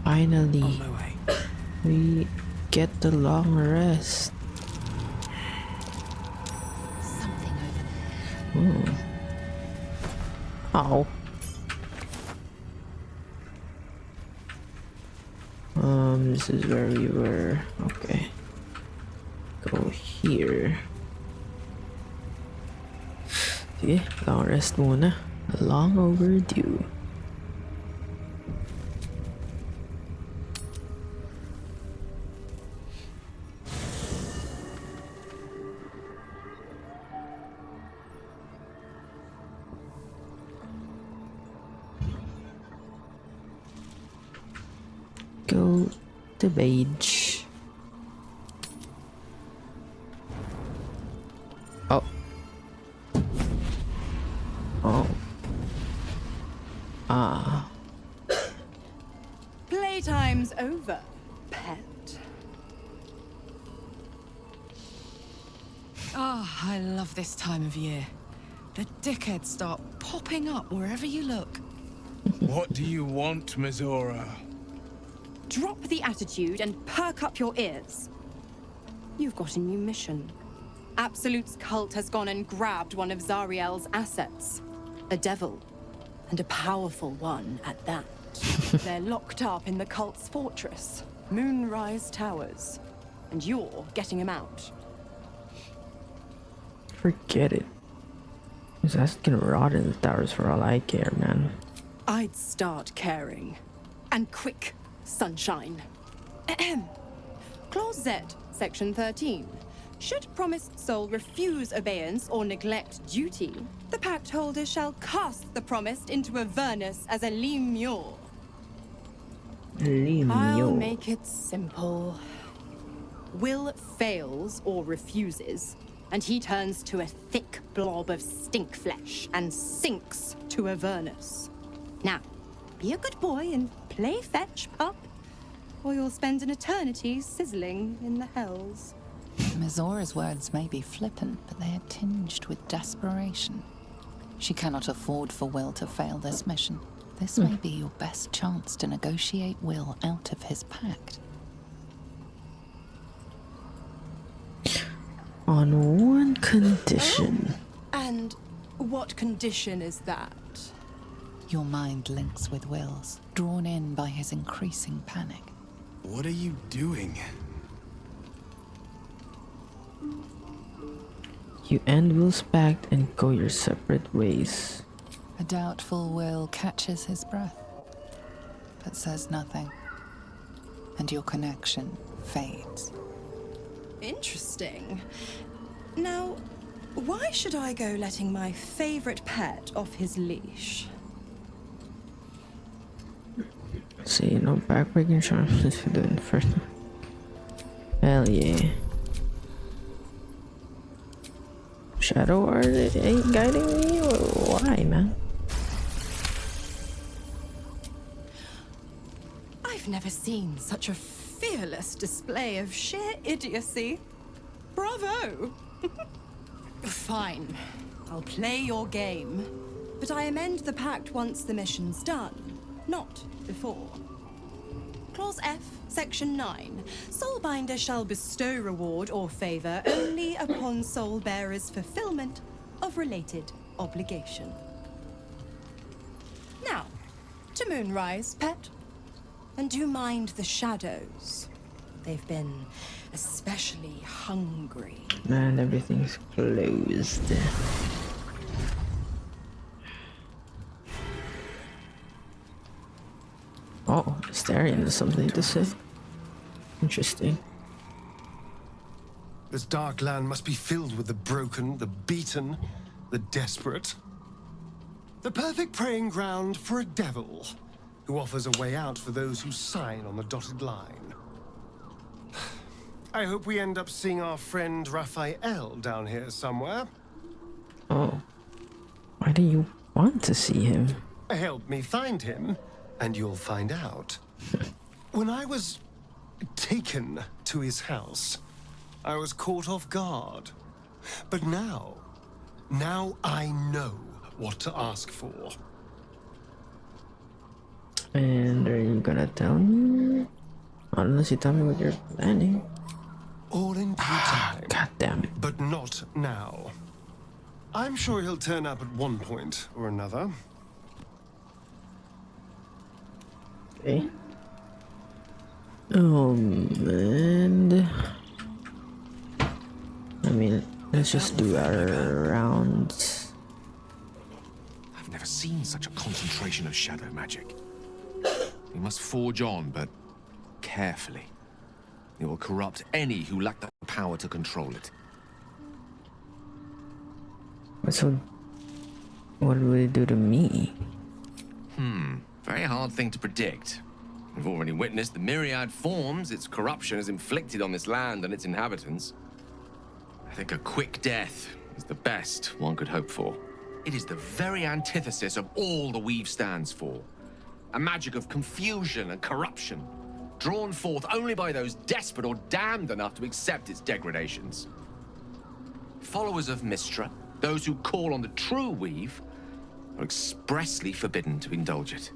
Finally, we get the long rest. Something over there. Ow. This is where we were. Okay. Go here. Okay, long rest muna. Long overdue. Go to beige. Oh. Oh. Ah. Playtime's over, pet. Oh, I love this time of year. The dickheads start popping up wherever you look. What do you want, Mizora? drop the attitude and perk up your ears. You've got a new mission. Absolute's cult has gone and grabbed one of Zariel's assets. A devil. And a powerful one at that. They're locked up in the cult's fortress, Moonrise Towers. And you're getting him out. Forget it. His ass gonna rot in the towers for all I care, man. I'd start caring. And quick, sunshine. Ahem. Clause Z, Section 13. Should promised soul refuse obeyance or neglect duty, the pact holder shall cast the promised into Avernus as a lemure. I'll make it simple. Will fails or refuses, and he turns to a thick blob of stink flesh and sinks to Avernus. Now, be a good boy and play fetch, pup, or you'll spend an eternity sizzling in the hells. Mizora's words may be flippant, but they are tinged with desperation. She cannot afford for Will to fail this mission. This may be your best chance to negotiate Will out of his pact. On one condition. And what condition is that? Your mind links with Will's, drawn in by his increasing panic. What are you doing? You end Will's pact and go your separate ways. A doubtful Will catches his breath, but says nothing, and your connection fades. Interesting. Now, why should I go letting my favorite pet off his leash? See, no backbreaking charms to the Inferno. Hell yeah. Shadow art ain't guiding me? Why, man? I've never seen such a fearless display of sheer idiocy. Bravo! Fine. I'll play your game. But I amend the pact once the mission's done, not before. Clause F, Section 9. Soulbinder shall bestow reward or favor only upon soul bearer's fulfillment of related obligation. Now, to Moonrise, pet. And do mind the shadows. They've been especially hungry. Man, everything's closed. Oh, Astarion has something to say. Interesting. This dark land must be filled with the broken, the beaten, the desperate. The perfect preying ground for a devil who offers a way out for those who sign on the dotted line. I hope we end up seeing our friend Raphael down here somewhere. Oh. Why do you want to see him? Help me find him, and you'll find out. When I was taken to his house, I was caught off guard. But now I know what to ask for. And are you gonna tell me? Unless you tell me what you're planning. All in due time. God damn it. But not now. I'm sure he'll turn up at one point or another. Okay. And I mean, let's just do our rounds. I've never seen such a concentration of shadow magic. We must forge on, but carefully. It will corrupt any who lack the power to control it. So, what will it do to me? Very hard thing to predict. We've already witnessed the myriad forms its corruption has inflicted on this land and its inhabitants. I think a quick death is the best one could hope for. It is the very antithesis of all the Weev stands for. A magic of confusion and corruption, drawn forth only by those desperate or damned enough to accept its degradations. Followers of Mystra, those who call on the true Weev, are expressly forbidden to indulge it.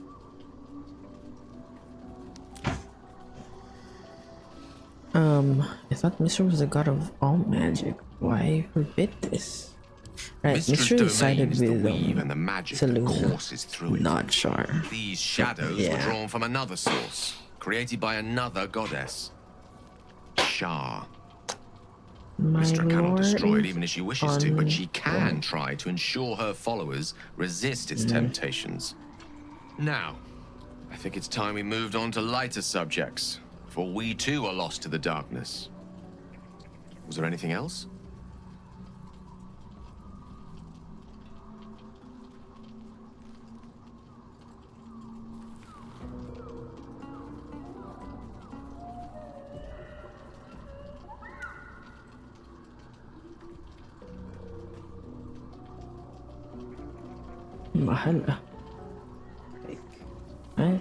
I thought Mr. was the god of all magic. Why forbid this? Right, Mistress Mr. sided domain is the with weave and the magic that courses through it. not Char. These shadows were drawn from another source, created by another goddess. Shar. Mistress cannot destroy it even if she wishes to, but she can try to ensure her followers resist its temptations. Now, I think it's time we moved on to lighter subjects, for we too are lost to the darkness. Was there anything else? Mahal. Right.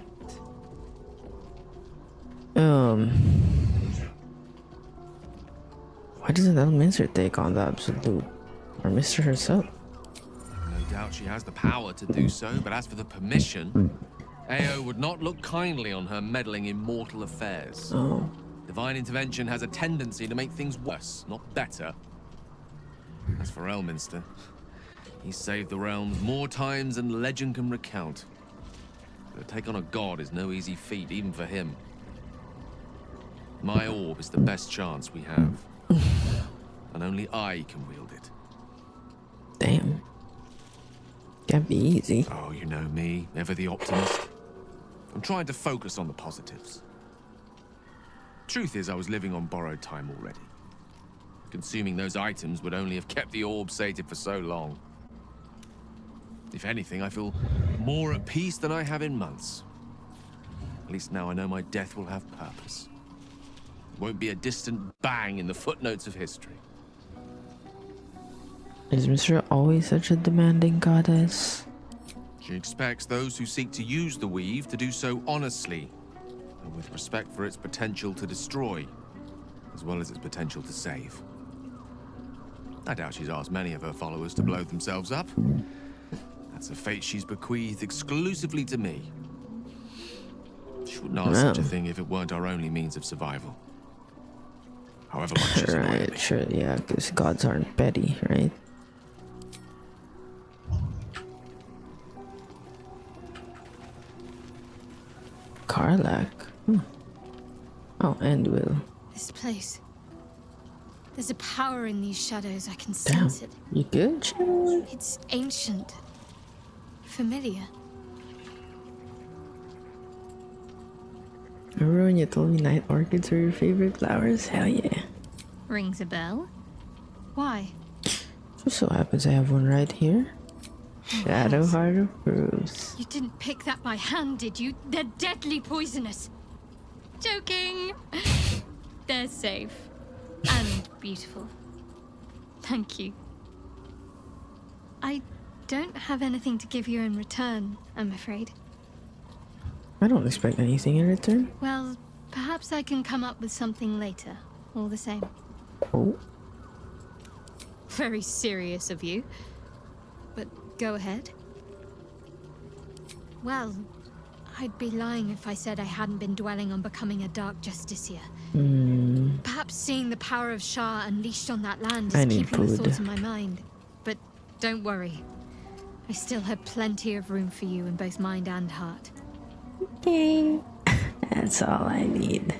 Why doesn't Elminster take on the Absolute? Or Mr. herself? No doubt she has the power to do so, but as for the permission, Ao would not look kindly on her meddling in mortal affairs. Oh. Divine intervention has a tendency to make things worse, not better. As for Elminster, he saved the realms more times than legend can recount. To take on a god is no easy feat, even for him. My orb is the best chance we have. And only I can wield it. Damn. Can't be easy. Oh, you know me, ever the optimist. I'm trying to focus on the positives. Truth is, I was living on borrowed time already. Consuming those items would only have kept the orb sated for so long. If anything, I feel more at peace than I have in months. At least now I know my death will have purpose. It won't be a distant bang in the footnotes of history. Is Mr. always such a demanding goddess? She expects those who seek to use the weave to do so honestly, and with respect for its potential to destroy, as well as its potential to save. I doubt she's asked many of her followers to blow themselves up. That's a fate she's bequeathed exclusively to me. She wouldn't ask such a thing if it weren't our only means of survival. However much she's annoyed me. Sure, yeah, because gods aren't petty, right? Karlach. Oh, and Will. This place. There's a power in these shadows. I can sense it. You good, Shadow? It's ancient. Familiar. Remember when you told me night orchids were your favorite flowers? Hell yeah. Rings a bell. Why? Just so happens I have one right here. Shadow Heart approves. You didn't pick that by hand, did you? They're deadly poisonous. Joking. They're safe. And beautiful. Thank you. I don't have anything to give you in return, I'm afraid. I don't expect anything in return. Well, perhaps I can come up with something later, all the same. Oh. Very serious of you. But go ahead. Well, I'd be lying if I said I hadn't been dwelling on becoming a Dark Justiciar. Perhaps seeing the power of Shah unleashed on that land is keeping the thoughts in my mind. But don't worry. I still have plenty of room for you in both mind and heart. Okay. That's all I need.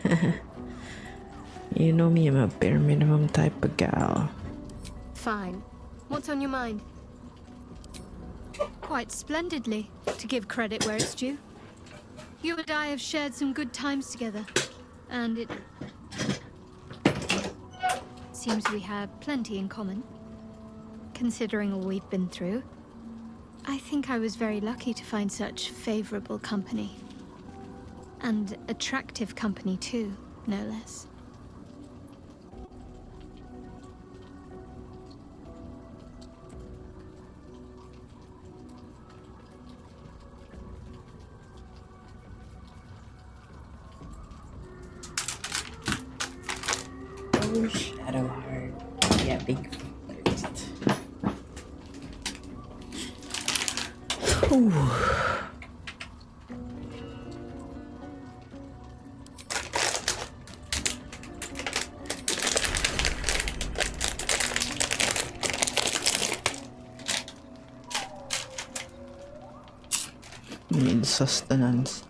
You know me, I'm a bare minimum type of gal. Fine. What's on your mind? Quite splendidly, to give credit where it's due. You and I have shared some good times together, and it seems we have plenty in common. Considering all we've been through, I think I was very lucky to find such favorable company. And attractive company too, no less. Oh, Shadow Heart. Yeah, big first. Ooh. Need sustenance.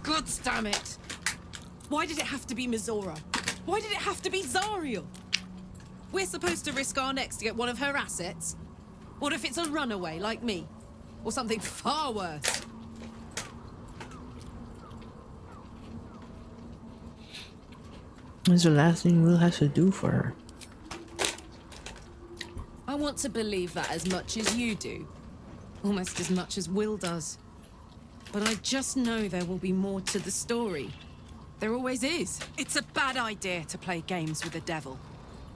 God damn it! Why did it have to be Mizora? Why did it have to be Zariel? We're supposed to risk our necks to get one of her assets? What if it's a runaway like me? Or something far worse? What's the last thing Weeell has to do for her? I want to believe that as much as you do. Almost as much as Weeell does. But I just know there will be more to the story. There always is. It's a bad idea to play games with the devil.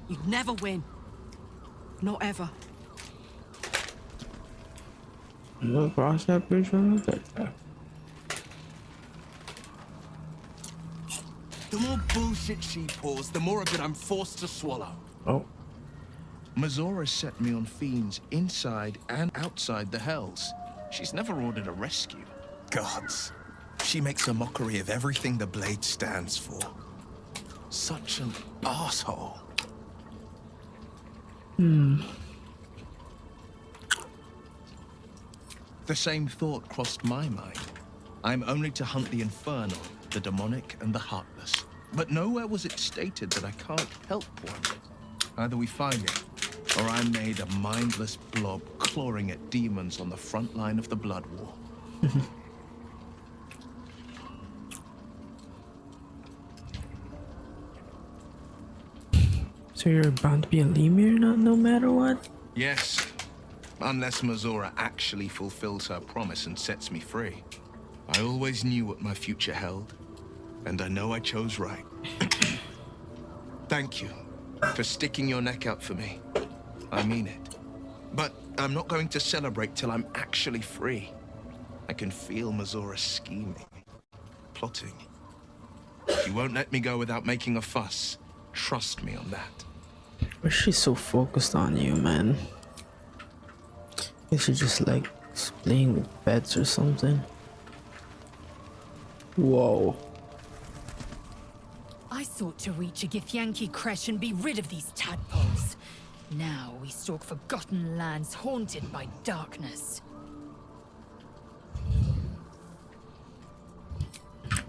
You never win. Not ever. We'll cross that bridge when we get there. The more bullshit she pours, the more of it I'm forced to swallow. Oh. Mizora set me on fiends inside and outside the Hells. She's never ordered a rescue. Gods. She makes a mockery of everything the Blade stands for. Such an asshole. The same thought crossed my mind. I'm only to hunt the infernal, the demonic, and the heartless. But nowhere was it stated that I can't help one. Either we find it, or I'm made a mindless blob clawing at demons on the front line of the Blood War. So you're bound to be a lemur, no matter what? Yes, unless Mizora actually fulfills her promise and sets me free. I always knew what my future held, and I know I chose right. Thank you for sticking your neck out for me. I mean it. But I'm not going to celebrate till I'm actually free. I can feel Mizora scheming, plotting. She won't let me go without making a fuss. Trust me on that. Why is she so focused on you, man? Is she just like playing with pets or something? Whoa. I sought to reach a Githyanki creche and be rid of these tadpoles. Now we stalk forgotten lands haunted by darkness.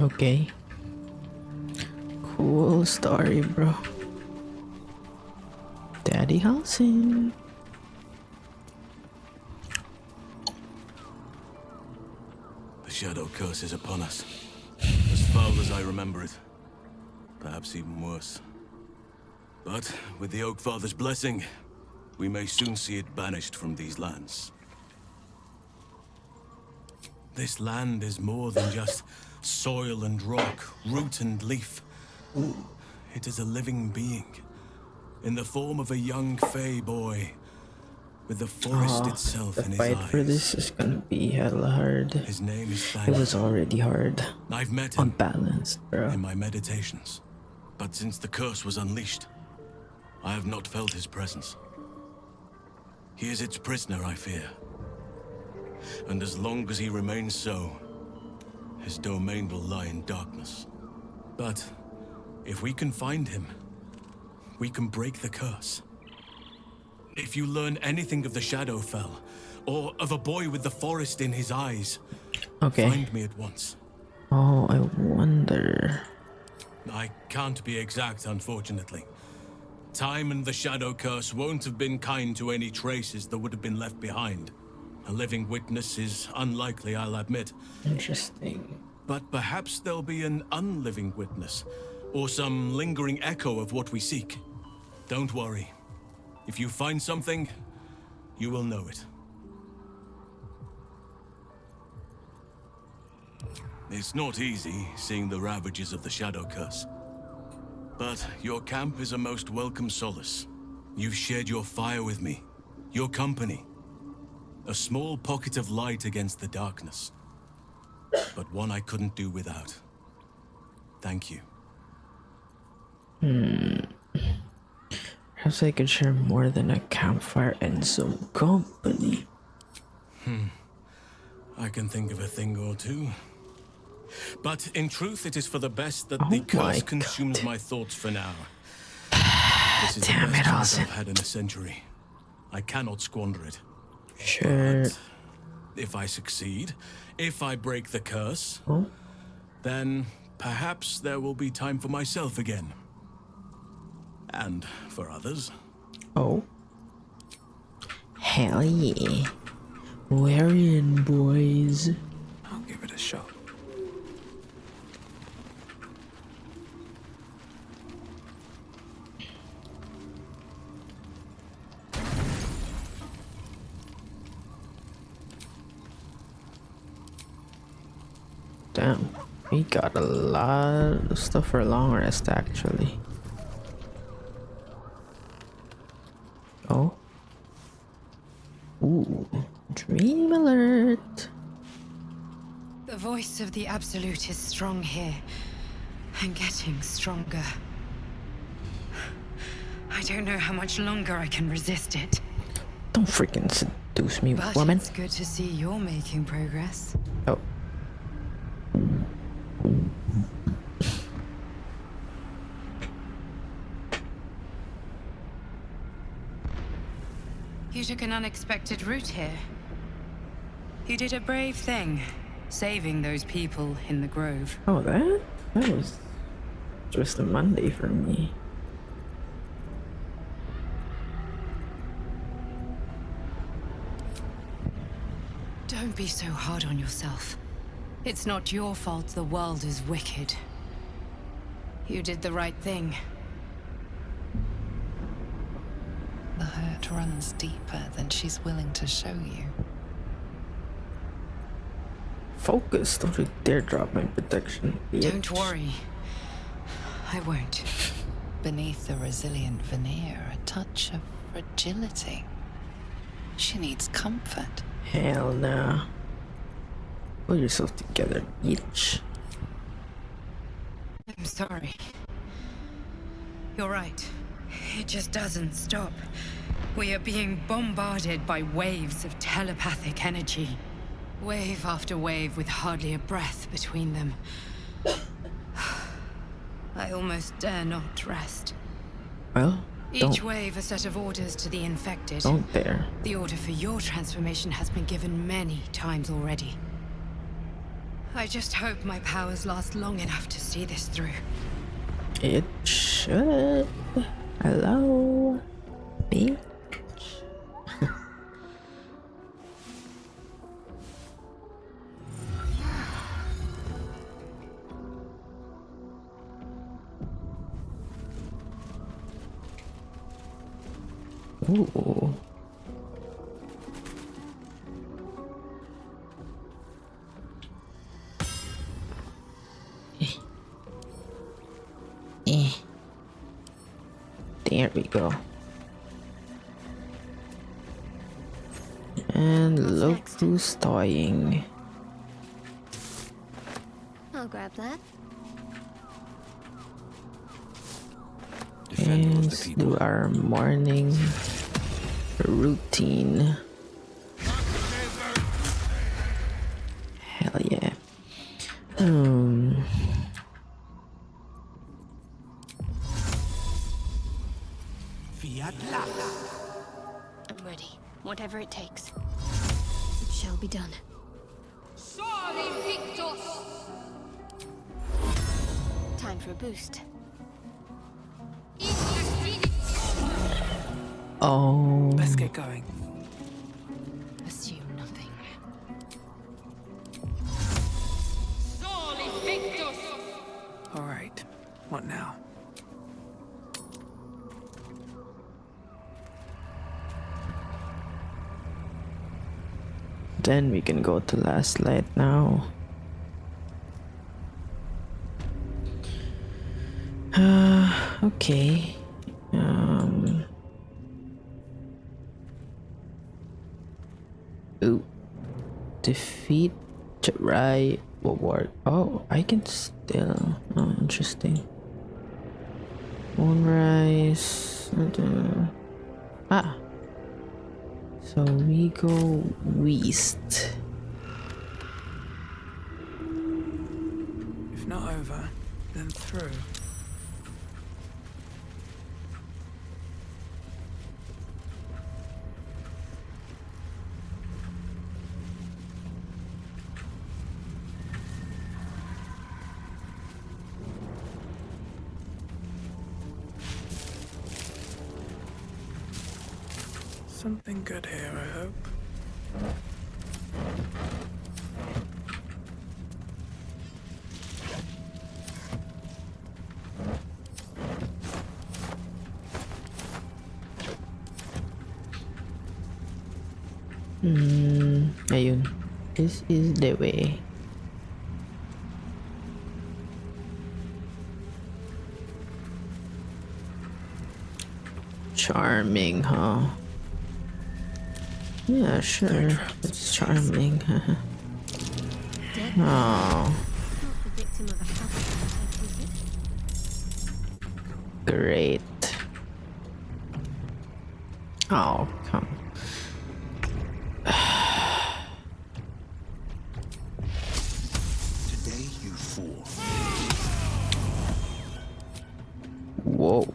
Okay. Cool story, bro. Daddy housing. The shadow curse is upon us. As foul as I remember it. Perhaps even worse. But with the Oak Father's blessing, we may soon see it banished from these lands. This land is more than just soil and rock, root and leaf. It is a living being, in the form of a young Fey boy, with the forest itself in his eyes. The fight for this is gonna be hella hard. His name is It was already hard. I've met him unbalanced, bro. in my meditations, but since the curse was unleashed, I have not felt his presence. He is its prisoner, I fear. And as long as he remains so, his domain will lie in darkness. But if we can find him, we can break the curse. If you learn anything of the Shadowfell, or of a boy with the forest in his eyes, find me at once. Oh, I wonder. I can't be exact, unfortunately. Time and the Shadow Curse won't have been kind to any traces that would have been left behind. A living witness is unlikely, I'll admit. Interesting. But perhaps there'll be an unliving witness, or some lingering echo of what we seek. Don't worry. If you find something, you will know it. It's not easy, seeing the ravages of the Shadow Curse. But your camp is a most welcome solace. You've shared your fire with me, your company. A small pocket of light against the darkness. But one I couldn't do without. Thank you. Perhaps I could share more than a campfire and some company. I can think of a thing or two. But in truth, it is for the best that Oh the my curse God. consumes my thoughts for now. This is Damn the it, best chance Austin. I've had in a century. I cannot squander it. Sure. But if I succeed, if I break the curse, Oh. then perhaps there will be time for myself again. And for others. Oh. Hell yeah. We're in, boys. I'll give it a shot. Damn. We got a lot of stuff for a long rest, actually. Oh. Ooh. Dream alert. The voice of the Absolute is strong here, and getting stronger. I don't know how much longer I can resist it. Don't freaking seduce me, But woman. it's good to see you're making progress. Oh. You took an unexpected route here. You did a brave thing, saving those people in the grove. Oh, that was just a Monday for me. Don't be so hard on yourself. It's not your fault the world is wicked. You did the right thing. The hurt runs deeper than she's willing to show you. Focus, don't you dare drop my protection, bitch. Don't worry. I won't. Beneath the resilient veneer, a touch of fragility. She needs comfort. Hell nah. Pull yourself together, bitch. I'm sorry. You're right. It just doesn't stop. We are being bombarded by waves of telepathic energy. Wave after wave with hardly a breath between them. I almost dare not rest. Well, Each wave a set of orders to the infected. Don't dare. The order for your transformation has been given many times already. I just hope my powers last long enough to see this through. It should. Hello, bitch. Ooh. There we go. And look who's toying. I'll grab that. And let's do our morning routine. Hell yeah. I'm ready. Whatever it takes. It shall be done. Time for a boost. Oh. Let's get going. Assume nothing. All right. What now? Then we can go to last light now. Okay. Ooh. Defeat Jaheira will work. Oh, I can still. Oh, interesting. Moonrise. Ah. So we go west. them through. Something good here, I hope. Ayun. This is the way. Charming, huh? Yeah, sure. It's charming. Oh. Great. Oh, come. Today you fall. Whoa.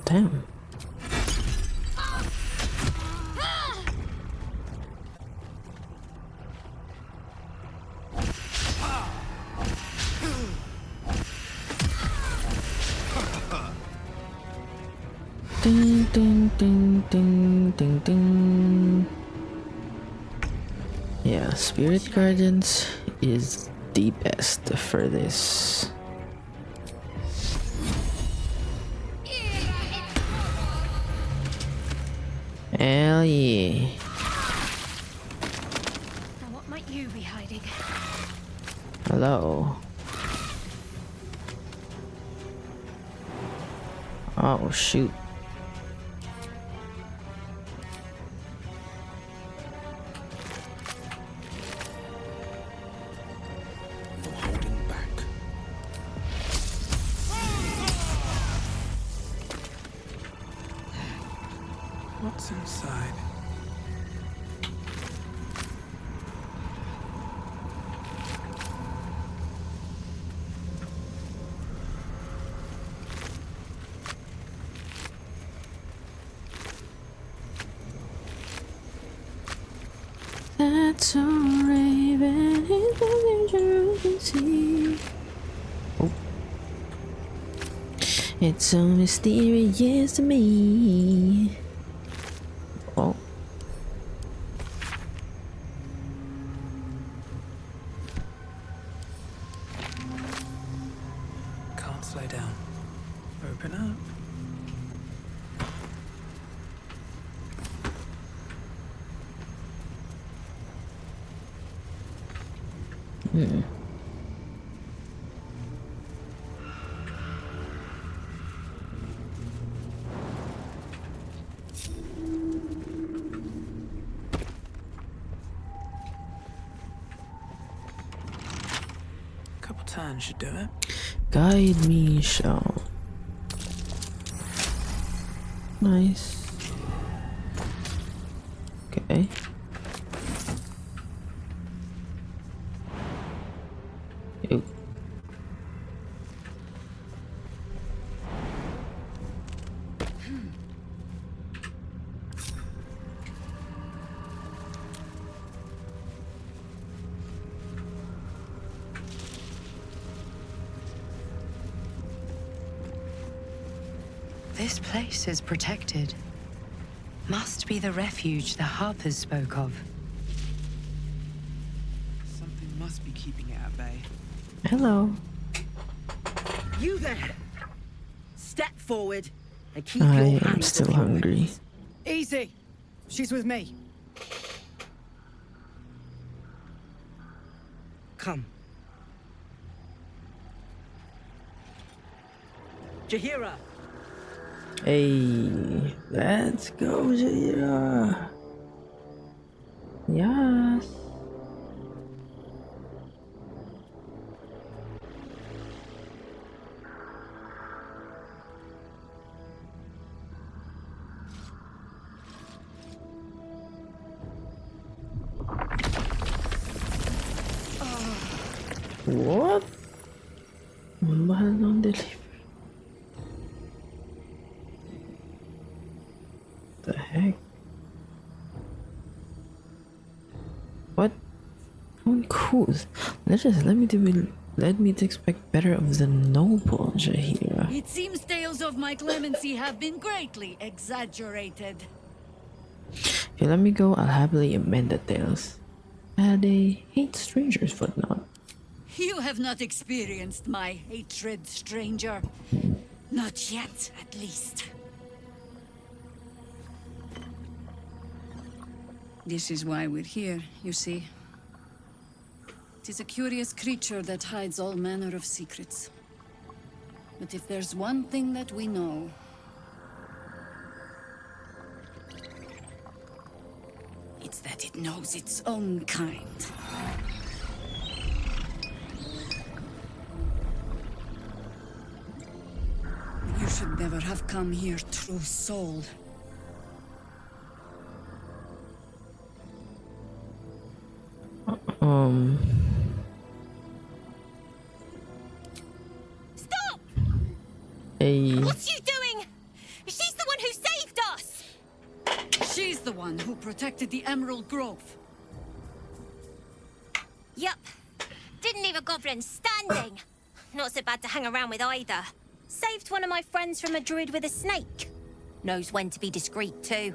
Damn. Ding ding ding ding ding ding. Yeah, Spirit Guardians is the best for this. Hell yeah. Now what might you be hiding? Hello. Oh shoot. Holding back. What's inside? That's so raven is the danger to see. Oh. It's so mysterious to me. Oh. Can't slow down. Open up. Couple turns should do it. Guide me, shall. Nice. Okay. Ew. This place is protected. Must be the refuge the Harpers spoke of. Something must be keeping it at bay. Hello. You there! Step forward and keep I your am hands still off your hungry. weapons. Easy. She's with me. Come. Jaheira! Hey, let's go, Jaheira. Yes. What? Mahal ng delivery. The heck? What? Uncouth. Let me to expect better of the noble, Jaheira. It seems tales of my clemency have been greatly exaggerated. If you let me go, I'll happily amend the tales. Add a hate strangers footnote. You have not experienced my hatred, stranger. Not yet, at least. This is why we're here, you see. It is a curious creature that hides all manner of secrets. But if there's one thing that we know, it's that it knows its own kind. You should never have come here, true soul. Stop! Hey. What's you doing? She's the one who saved us! She's the one who protected the Emerald Grove. Yup. Didn't leave a goblin standing. Not so bad to hang around with either. Saved one of my friends from a druid with a snake. Knows when to be discreet too.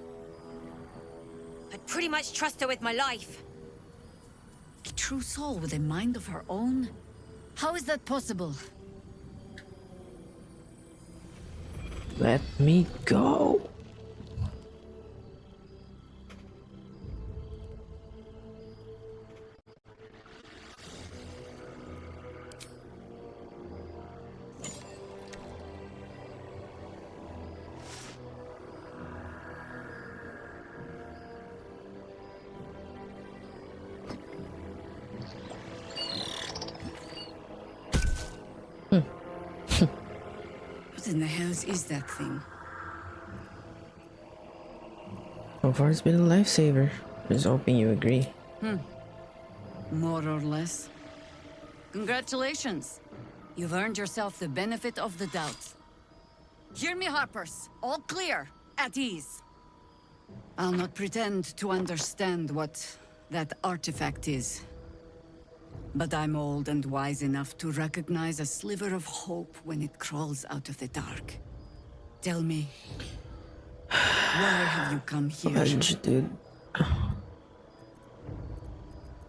I'd pretty much trust her with my life. A true soul with a mind of her own? How is that possible? Let me go. What in the hells is that thing? So far, it's been a lifesaver. Just hoping you agree. More or less. Congratulations. You've earned yourself the benefit of the doubt. Hear me, Harpers. All clear. At ease. I'll not pretend to understand what that artifact is. But I'm old and wise enough to recognize a sliver of hope when it crawls out of the dark. Tell me, why have you come here? Fudge, dude.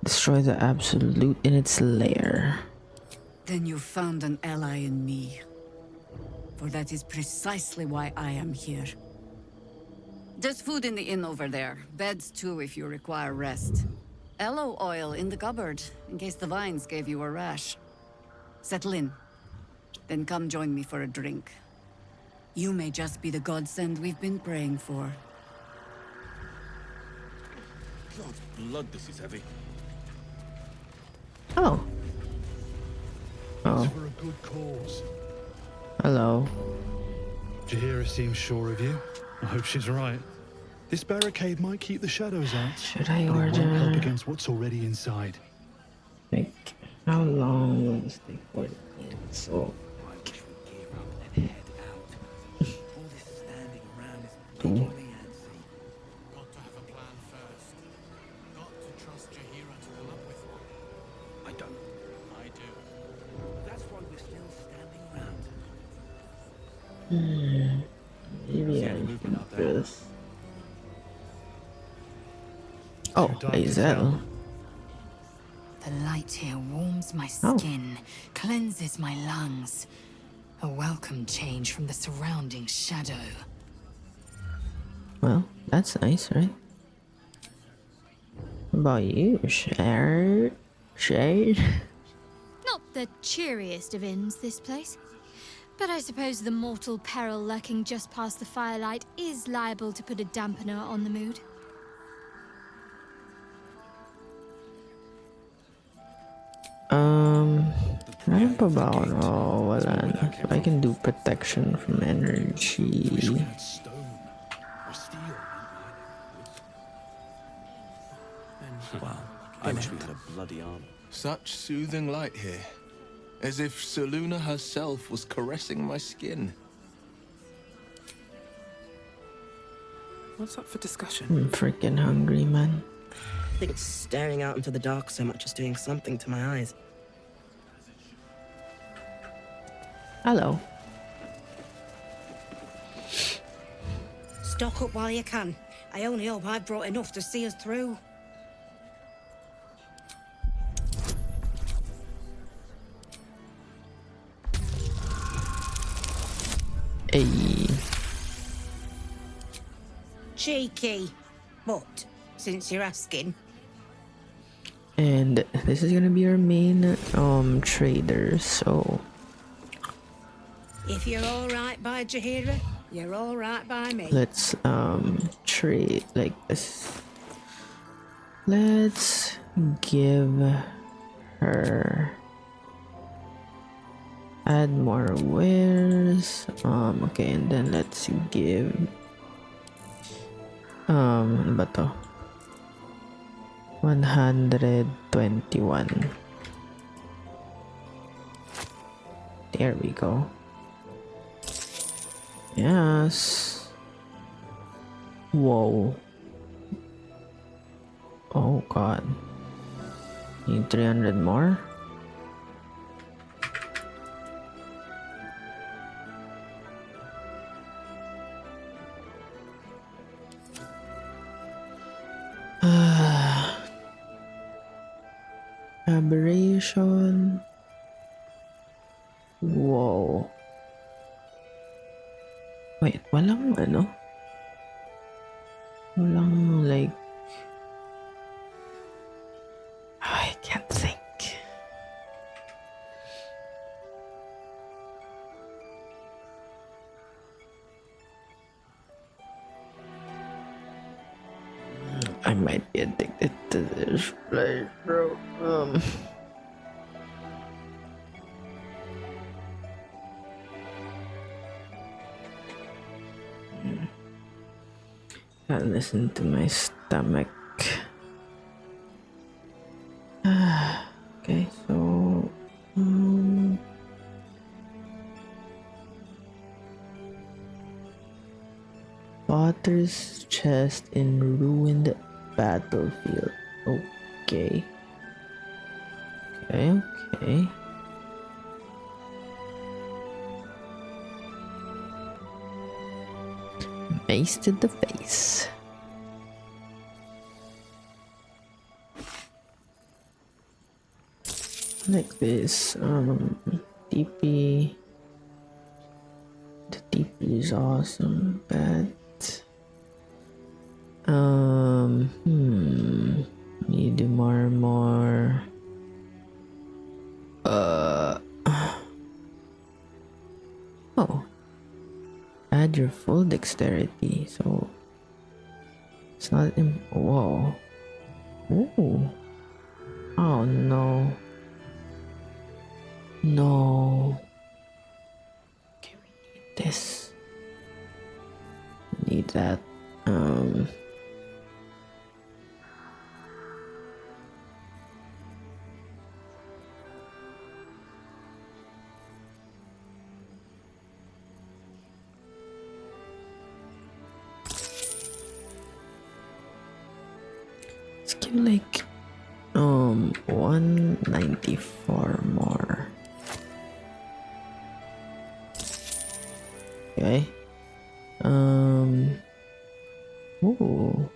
Destroy the absolute in its lair. Then you found an ally in me. For that is precisely why I am here. There's food in the inn over there. Beds too if you require rest. Aloe oil in the cupboard, in case the vines gave you a rash. Settle in. Then come join me for a drink. You may just be the godsend we've been praying for. God's blood, this is heavy. Oh. Oh. It's for a good cause. Hello. Jaheira seems sure of you. I hope she's right. This barricade might keep the shadows out. Should I but it order? won't help against what's already inside. Like, how long will this take for it? So. Cool. Got to have a plan first. Got to trust Jaheira to come up with one. I don't. I do. That's why we're still standing around. Maybe I can do this. Oh, Weeellll. The light here warms my skin, cleanses my lungs. A welcome change from the surrounding shadow. Well, that's nice, right? What about you, Shade? Not the cheeriest of inns, this place. But I suppose the mortal peril lurking just past the firelight is liable to put a dampener on the mood. Ano pa ba ako? Oh, wala na. I can do protection from energy. Well, I wish we had a bloody arm. Such soothing light here. As if Seluna herself was caressing my skin. What's up for discussion? I'm freaking hungry, man. I think staring out into the dark so much is doing something to my eyes. Hello. Stock up while you can. I only hope I've brought enough to see us through. Hey. Cheeky. But, since you're asking. And this is gonna be our main trader, so If you're alright by Jaheira, you're alright by me. let's trade like this. Let's give her add more wares. Okay, and then let's give ano ba to? 121. There we go. Yes. Whoa. Oh god. Need 300 more? Aberration. Whoa. Wait, walang ano? Walang like... I can't think. I might be addicted to this place, bro. Gotta listen to my stomach. Okay, so Potter's chest in ruined battlefield. Okay. Okay. Mace to the face. Like this. DP. The DP is awesome, but need to do more. Oh. Add your full dexterity, so it's not whoa. Ooh. Oh no. No. Okay, we need this. We need that. Let's give like 194 more. Okay. Ooh.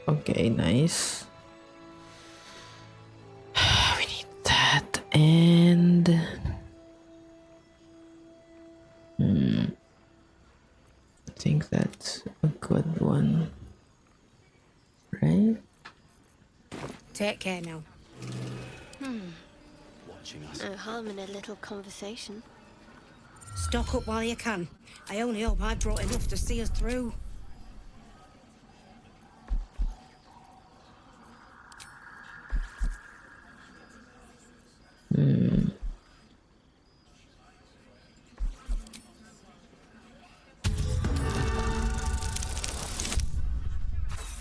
Okay, nice. We need that and I think that's a good one. Right? Take care now. Watching us. No harm in a little conversation. Stock up while you can. I only hope I've brought enough to see us through.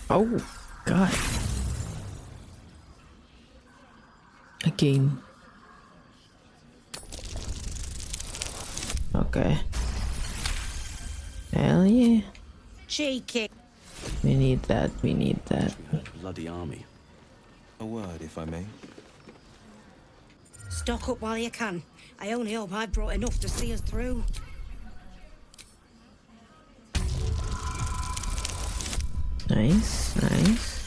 Oh. God. A game. Okay. Hell yeah. Cheeky. We need that. We need that. Bloody army. A word, if I may. Stock up while you can. I only hope I've brought enough to see us through. Nice, nice.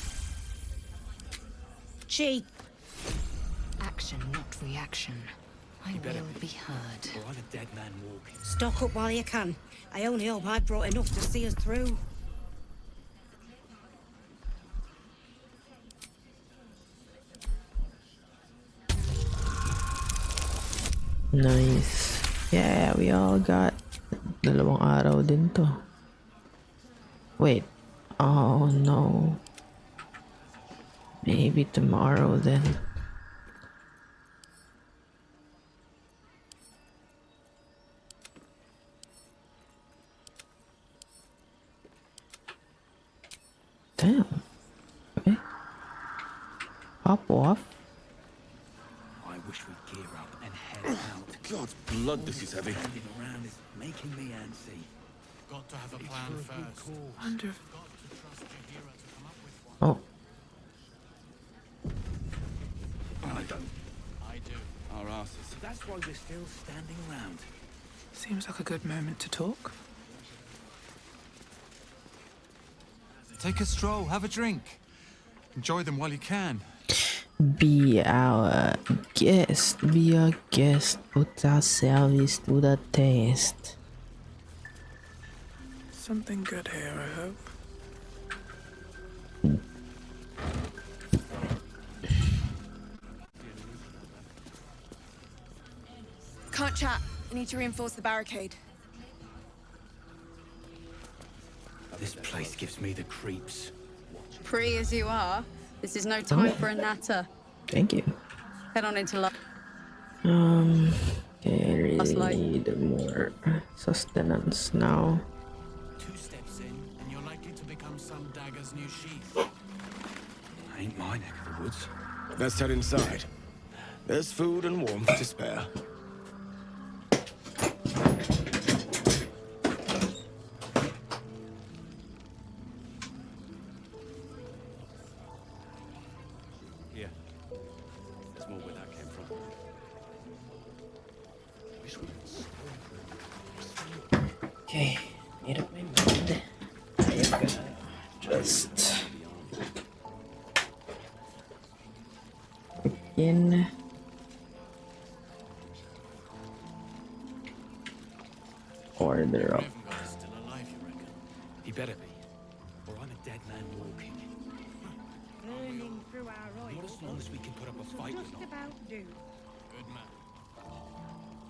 Cheek. Action, not reaction. I will be heard. Or I'm a dead man walking. Stock up while you can. I only hope I've brought enough to see us through. Nice. Yeah, we all got dalawang araw din to. Wait. Oh no. Maybe tomorrow then. Damn. Okay. Hop off. I wish we'd gear up and head out. God's blood, this is heavy. Standing around is making me antsy. Got to have a plan first. Wonder. Got to trust Jaheira to come up with one. Oh. I don't. I do. Our asses. That's why we're still standing around. Seems like a good moment to talk. Take a stroll, have a drink. Enjoy them while you can. Be our guest. Be our guest. Put our service to the test. Something good here, I hope. Can't chat. I need to reinforce the barricade. This place gives me the creeps. Pre as you are, this is no time Oh. for a natter. Thank you. Head on into London. Okay, I really Light. need more sustenance now. 2 steps in, and you're likely to become some dagger's new sheath. Ain't my neck of the woods. Let's head inside. There's food and warmth to spare. Here. There's more where that came from. Wish we could Okay, made up my mind. I'm gonna just begin. Order up. Still alive, you reckon? He better be. Or I'm a dead man walking. Burning through our oil. Not as long as we can put up a fight Just or not. about do. Good man.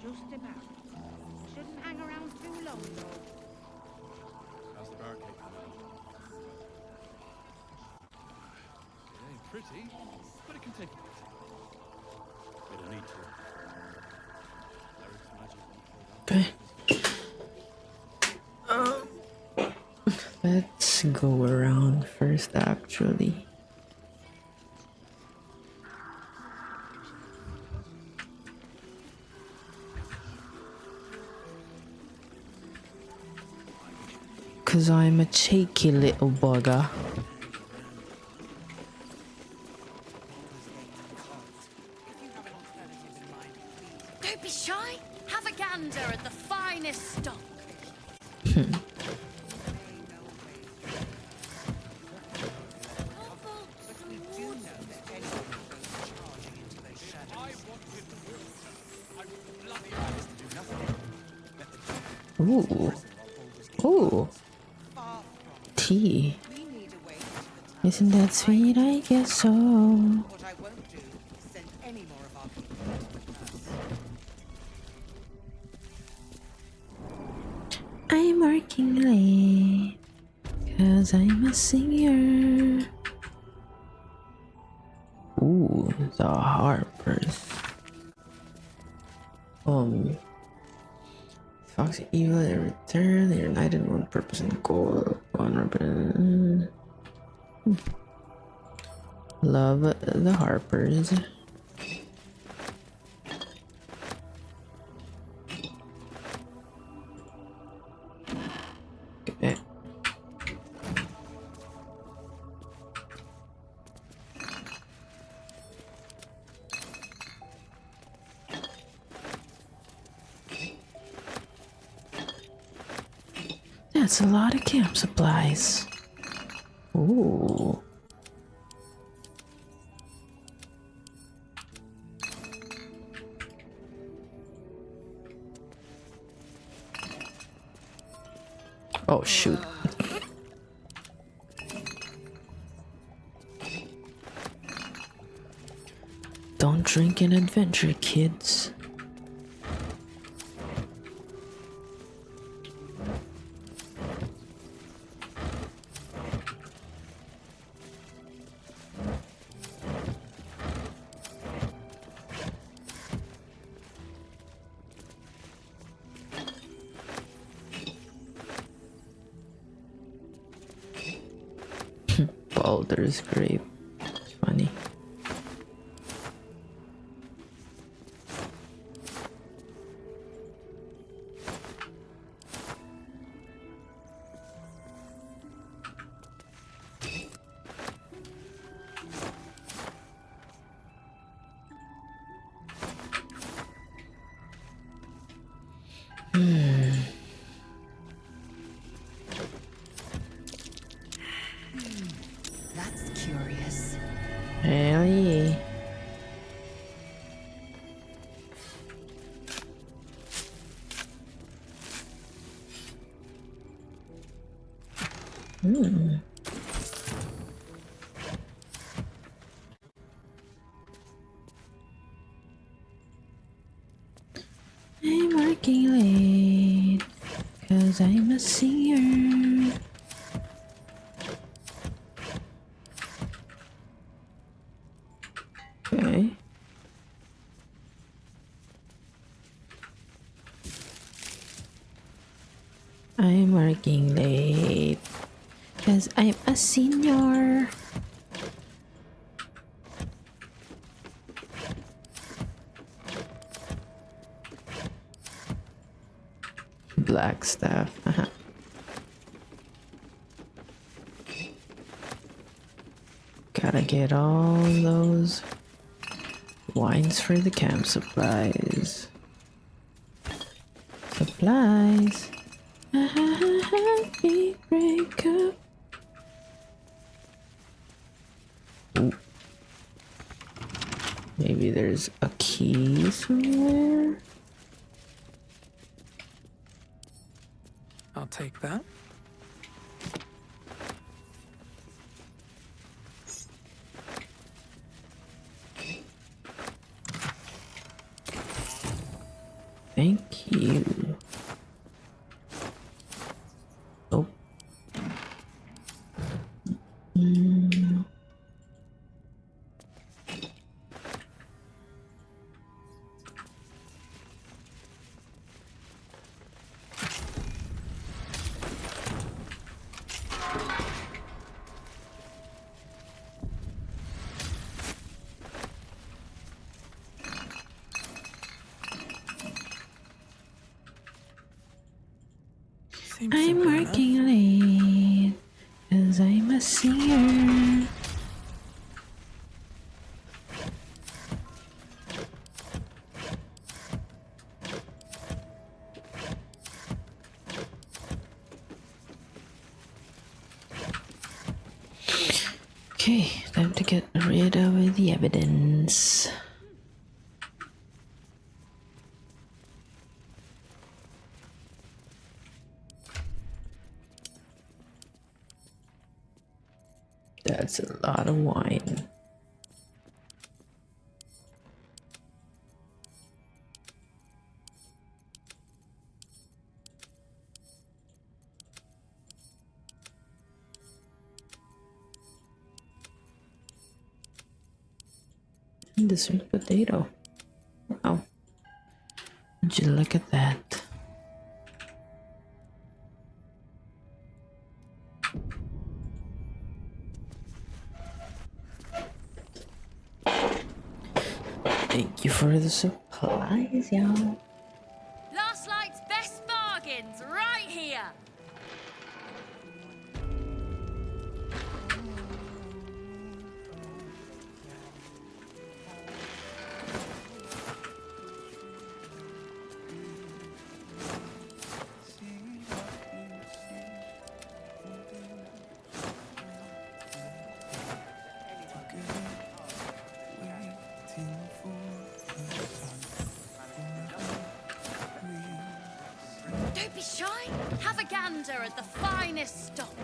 Just about. Shouldn't hang around too long, though. How's the barricade coming? It ain't pretty, but it can take a bit. It'll need to. Eric's magic won't hold up. Okay. Let's go around first, actually. Cause I'm a cheeky little bugger. Don't be shy. Have a gander at the finest stock. Ooh. Ooh. Tea. Isn't that sweet? I guess so. What I won't do is send any more of our people to the I'm working late. Cause I'm a singer. Ooh, the Harpers. Fox Evil, they return, they're united in one purpose and goal. One Love the Harpers. Okay. That's a lot of camp supplies. Ooh. Oh shoot. Don't drink and adventure, kids. Baldur's Grave. Funny. That's curious. Hell yeah. I'm working late, 'cause I'm a singer. Okay. I'm working late, 'cause I'm a senior. Black staff. Gotta get all those wines for the camp supplies. Supplies. Happy breakup. Ooh. Maybe there's a key somewhere. I'll take that. Thank you. Oh. I'm working late, 'cause I'm a singer. Okay, time to get rid of the evidence. That's a lot of wine. And the sweet potato. Wow. Would you look at that? Thank you for the supplies, y'all. Last night's best bargains right here. Don't be shy. Have a gander at the finest stock.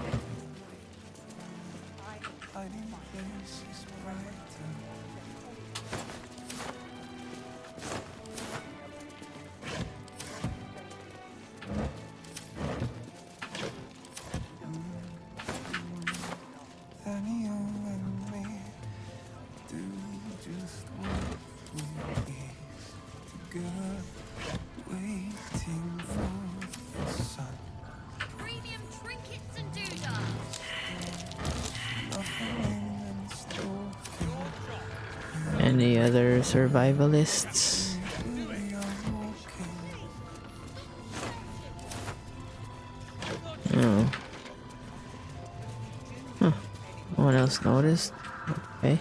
Premium trinkets and doodads. Any other survivalists? No. Huh. No one else noticed? Okay.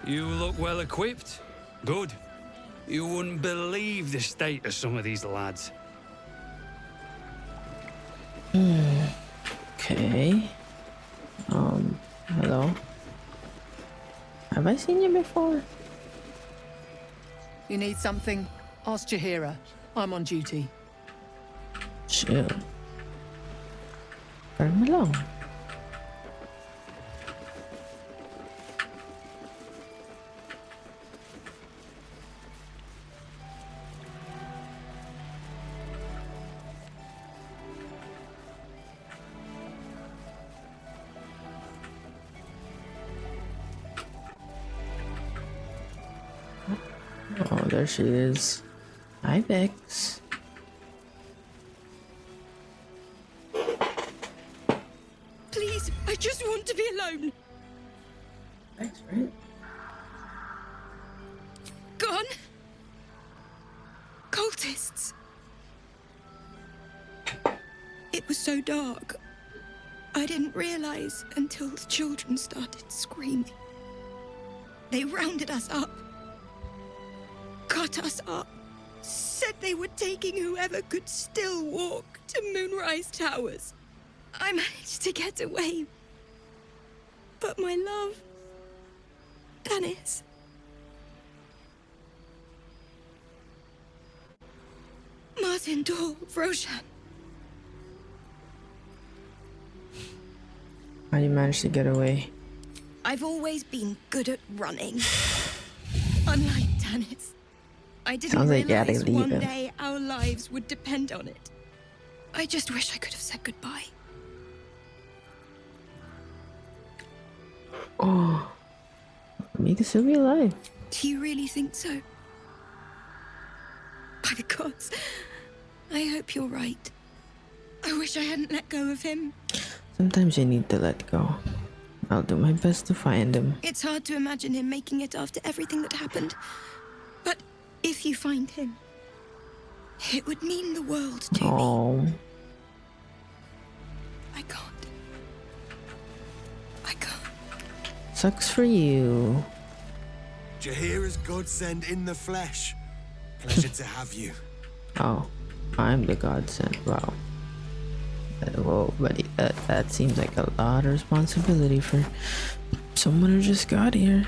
You look well equipped. Good. You wouldn't believe the state of some of these lads. Okay. Hello. Have I seen you before? You need something? Ask Jaheira. I'm on duty. Chill. Parang lang. Oh, there she is. Hi, Vex. Please, I just want to be alone. Vex, right? Gone? Cultists. It was so dark. I didn't realize until the children started screaming. They rounded us up. Cut us up. Said they were taking whoever could still walk to Moonrise Towers. I managed to get away. But my love, Dennis. Martin Dor, Roshan. How do you manage to get away? I've always been good at running. Unlike Dennis. I didn't Sounds like you had to realize leave one him. day our lives would depend on it. I just wish I could have said goodbye. Oh, me could still be alive. Do you really think so? By the gods, I hope you're right. I wish I hadn't let go of him. Sometimes you need to let go. I'll do my best to find him. It's hard to imagine him making it after everything that happened. But if you find him, it would mean the world to Oh. me. I can't. I can't. Sucks for you. Jaheira's godsend in the flesh. Pleasure to have you. Oh, I'm the godsend. Wow. Whoa, buddy, that seems like a lot of responsibility for someone who just got here.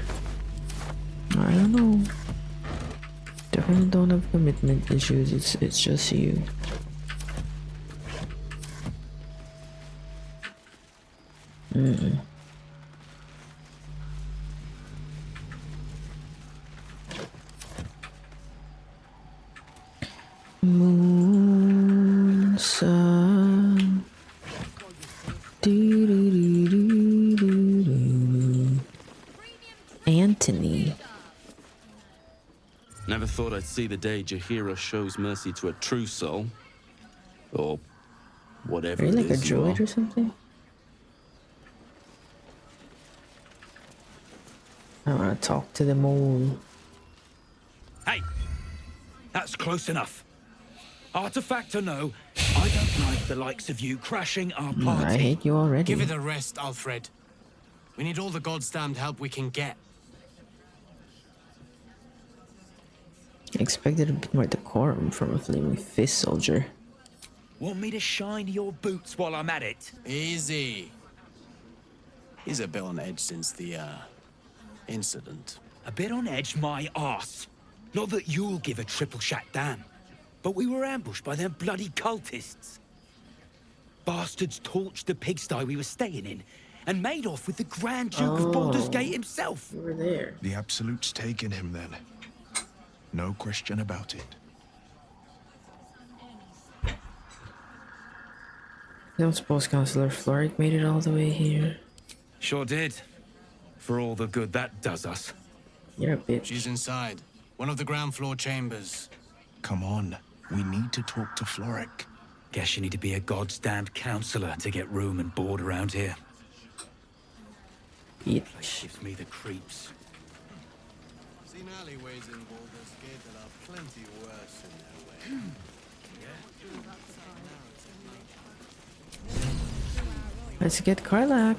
I don't know. Definitely don't have commitment issues. It's just you. Mm-mm. Moon, sun. Anthony. Never thought I'd see the day Jaheira shows mercy to a true soul. Or whatever Are you it like a is you druid are. or something? I wanna talk to the mole. Hey! That's close enough. Artifact or no, I don't like the likes of you crashing our party. I hate you already. Give it a rest, Alfred. We need all the goddamned help we can get. I expected a bit more decorum from a flaming fist soldier. Want me to shine your boots while I'm at it? Easy. He's a bit on edge since the, incident. A bit on edge my arse. Not that you'll give a triple shot damn. But we were ambushed by them bloody cultists. Bastards torched the pigsty we were staying in and made off with the Grand Duke of Baldur's Gate himself. You were there. The Absolute's taken him then. No question about it. I don't suppose Councillor Floric made it all the way here. Sure did. For all the good that does us. You're a bitch. She's inside. One of the ground floor chambers. Come on. We need to talk to Floric. Guess you need to be a goddamned councillor to get room and board around here. Place gives me the creeps. Seen alleyways in Baldur's Gate that are plenty worse in their way. Let's get Karlak.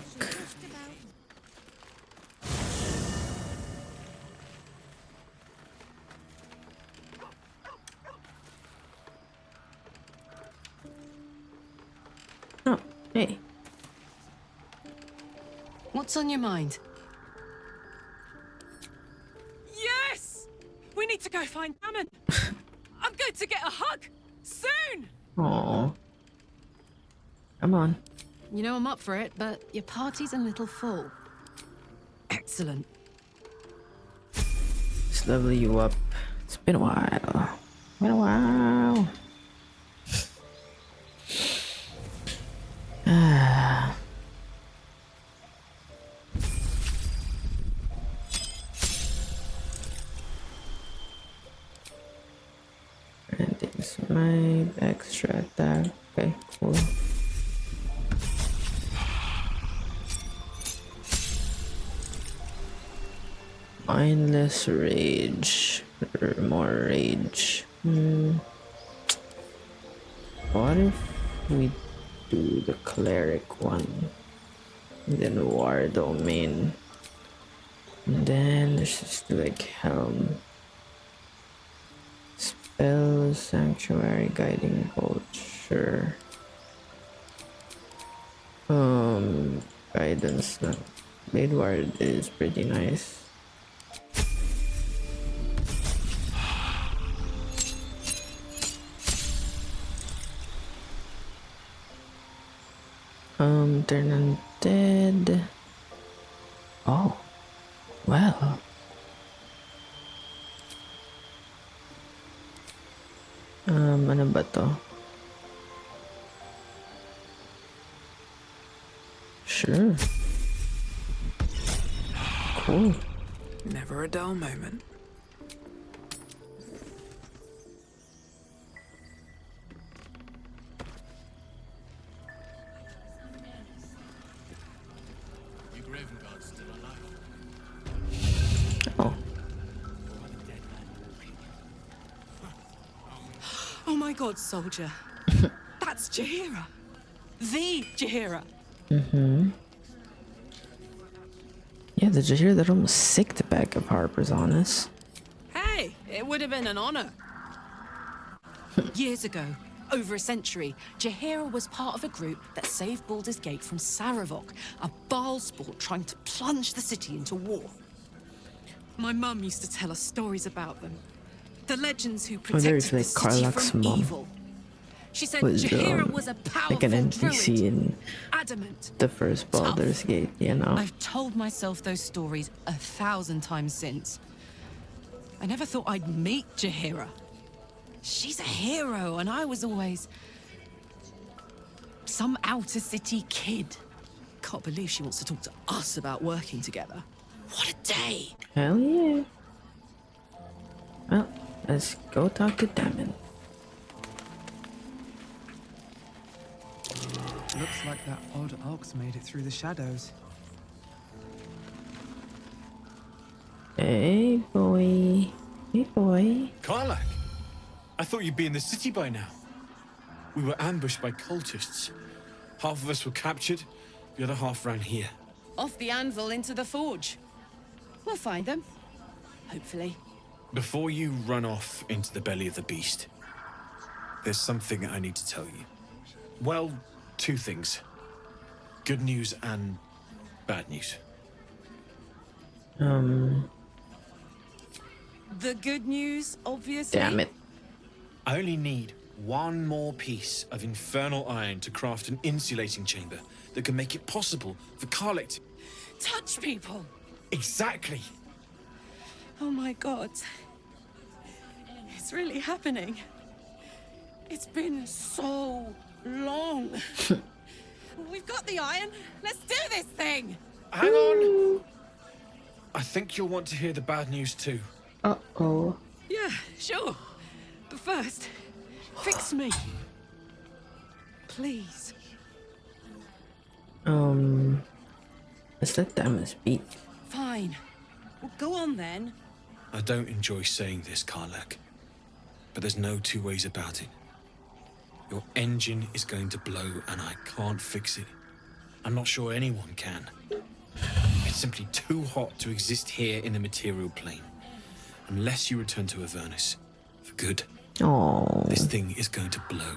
Oh, hey. What's on your mind? Yes! We need to go find Ammon. I'm going to get a hug soon. Aww. Come on. You know I'm up for it, but your party's a little full. Excellent. Let's level you up. It's been a while. Been a while. Granting's my extra attack. Okay, cool. Mindless rage. Or more rage. What if we do the cleric one? And then war domain. And then let's just do like helm. Spell, sanctuary, guiding bolt, sure. Guidance. Blade ward is pretty nice. Turn undead. Oh, well. Ano ba to? Sure. Cool. Never a dull moment. Oh my god, soldier. That's Jaheira. The Jaheira. Yeah, the Jaheira that almost sicked the back of Harpers on us. Hey, it would have been an honor. Years ago, over a century, Jaheira was part of a group that saved Baldur's Gate from Saravok, a Baal sport trying to plunge the city into war. My mum used to tell us stories about them. The legends who protected the like city Karlak's from mom evil. She said was Jaheira was a powerful like an NPC druid, in adamant. the first Baldur's Gate, you know. I've told myself those stories 1,000 times since. I never thought I'd meet Jaheira. She's a hero, and I was always some outer city kid. Can't believe she wants to talk to us about working together. What a day! Hell yeah. Well, let's go talk to Damon. Looks like that odd ox made it through the shadows. Hey, boy. Hey, boy. Karlak! I thought you'd be in the city by now. We were ambushed by cultists. Half of us were captured, the other half ran here. Off the anvil into the forge. We'll find them. Hopefully. Before you run off into the belly of the beast, there's something I need to tell you. Well, two things. Good news and bad news. The good news, obviously. Damn it. I only need one more piece of infernal iron to craft an insulating chamber that can make it possible for Karlak to... Touch people! Exactly! Oh my god. It's really happening. It's been so long. We've got the iron. Let's do this thing! Hang on! I think you'll want to hear the bad news too. Uh-oh. Yeah, sure. But first, fix me. Please. Let's let Damon speak. Fine. Well, go on then. I don't enjoy saying this, Karlak, but there's no two ways about it. Your engine is going to blow and I can't fix it. I'm not sure anyone can. It's simply too hot to exist here in the material plane. Unless you return to Avernus. For good. Oh. This thing is going to blow.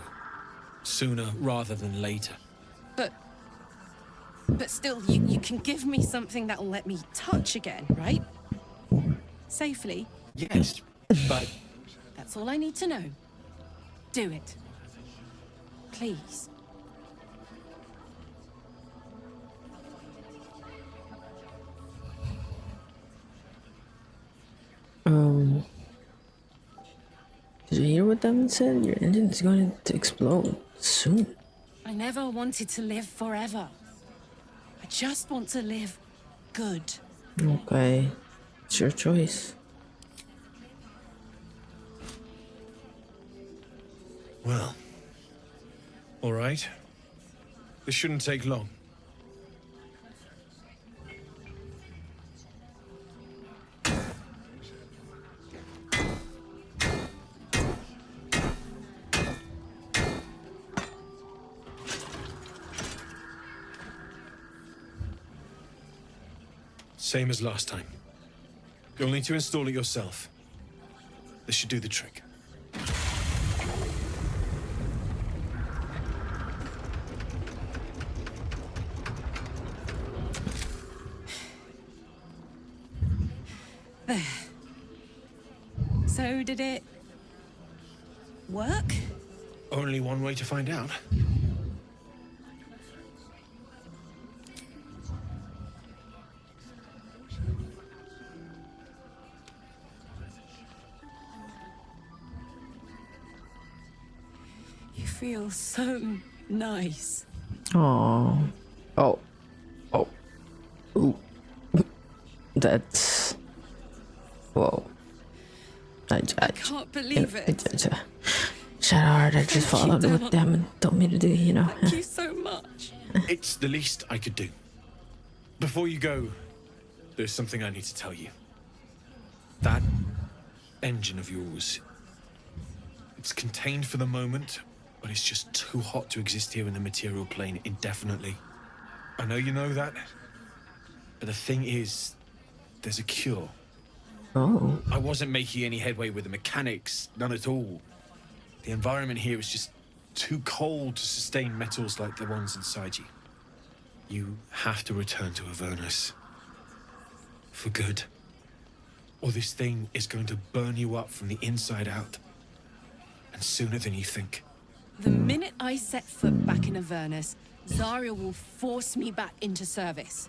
Sooner rather than later. But still, you can give me something that'll let me touch again, right? Safely. Yes, but... That's all I need to know. Do it. Please. Did you hear what Damon said? Your engine is going to explode soon. I never wanted to live forever. I just want to live good. Okay. It's your choice. Well. All right. This shouldn't take long. Same as last time. You'll need to install it yourself. This should do the trick. There. So did it work? Only one way to find out. You feel so nice. Oh. Oh. Oh. Ooh. That's... Whoa. I can't believe it. Shadowheart, I just followed what Damon told me to do, you know. Thank you so much. It's the least I could do. Before you go, there's something I need to tell you. That engine of yours, it's contained for the moment, but it's just too hot to exist here in the material plane indefinitely. I know you know that, but the thing is, there's a cure. Oh. I wasn't making any headway with the mechanics, none at all. The environment here is just too cold to sustain metals like the ones inside you. You have to return to Avernus. For good. Or this thing is going to burn you up from the inside out. And sooner than you think. The minute I set foot back in Avernus, Zarya will force me back into service.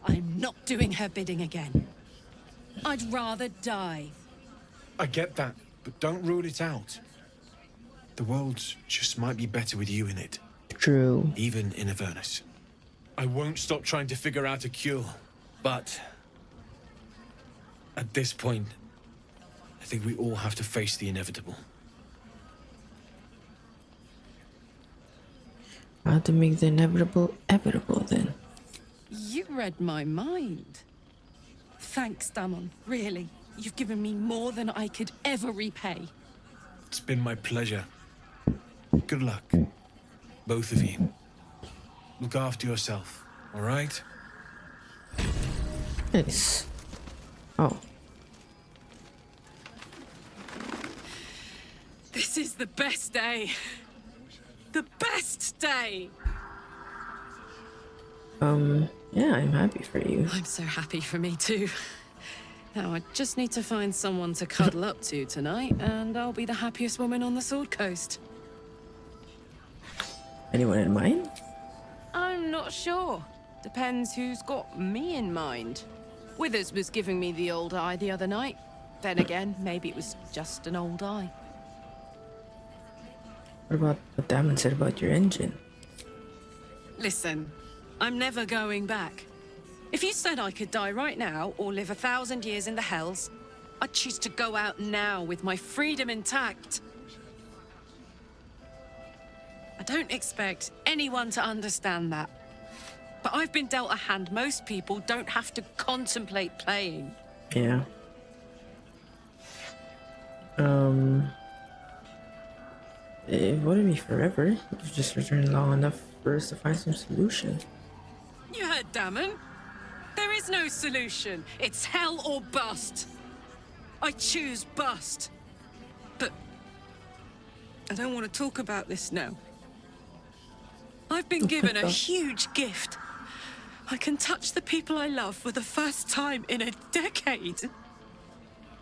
I'm not doing her bidding again. I'd rather die. I get that, but don't rule it out. The world just might be better with you in it. True. Even in Avernus. I won't stop trying to figure out a cure, but... at this point, I think we all have to face the inevitable. How to make the inevitable evitable then? You read my mind. Thanks, Damon. Really. You've given me more than I could ever repay. It's been my pleasure. Good luck, both of you. Look after yourself, all right? Nice. Oh. This is the best day. The best day! Yeah, I'm happy for you. I'm so happy for me too. Now I just need to find someone to cuddle up to tonight, and I'll be the happiest woman on the Sword Coast. Anyone in mind? I'm not sure. Depends who's got me in mind. Withers was giving me the old eye the other night. Then again, maybe it was just an old eye. What about what Damon said about your engine? Listen, I'm never going back. If you said I could die right now or live 1,000 years in the Hells, I'd choose to go out now with my freedom intact. I don't expect anyone to understand that. But I've been dealt a hand most people don't have to contemplate playing. Yeah. It wouldn't be forever. You've just returned long enough for us to find some solution. You heard Damon. There is no solution. It's hell or bust. I choose bust. But I don't want to talk about this now. I've been given a huge gift. I can touch the people I love for the first time in a decade.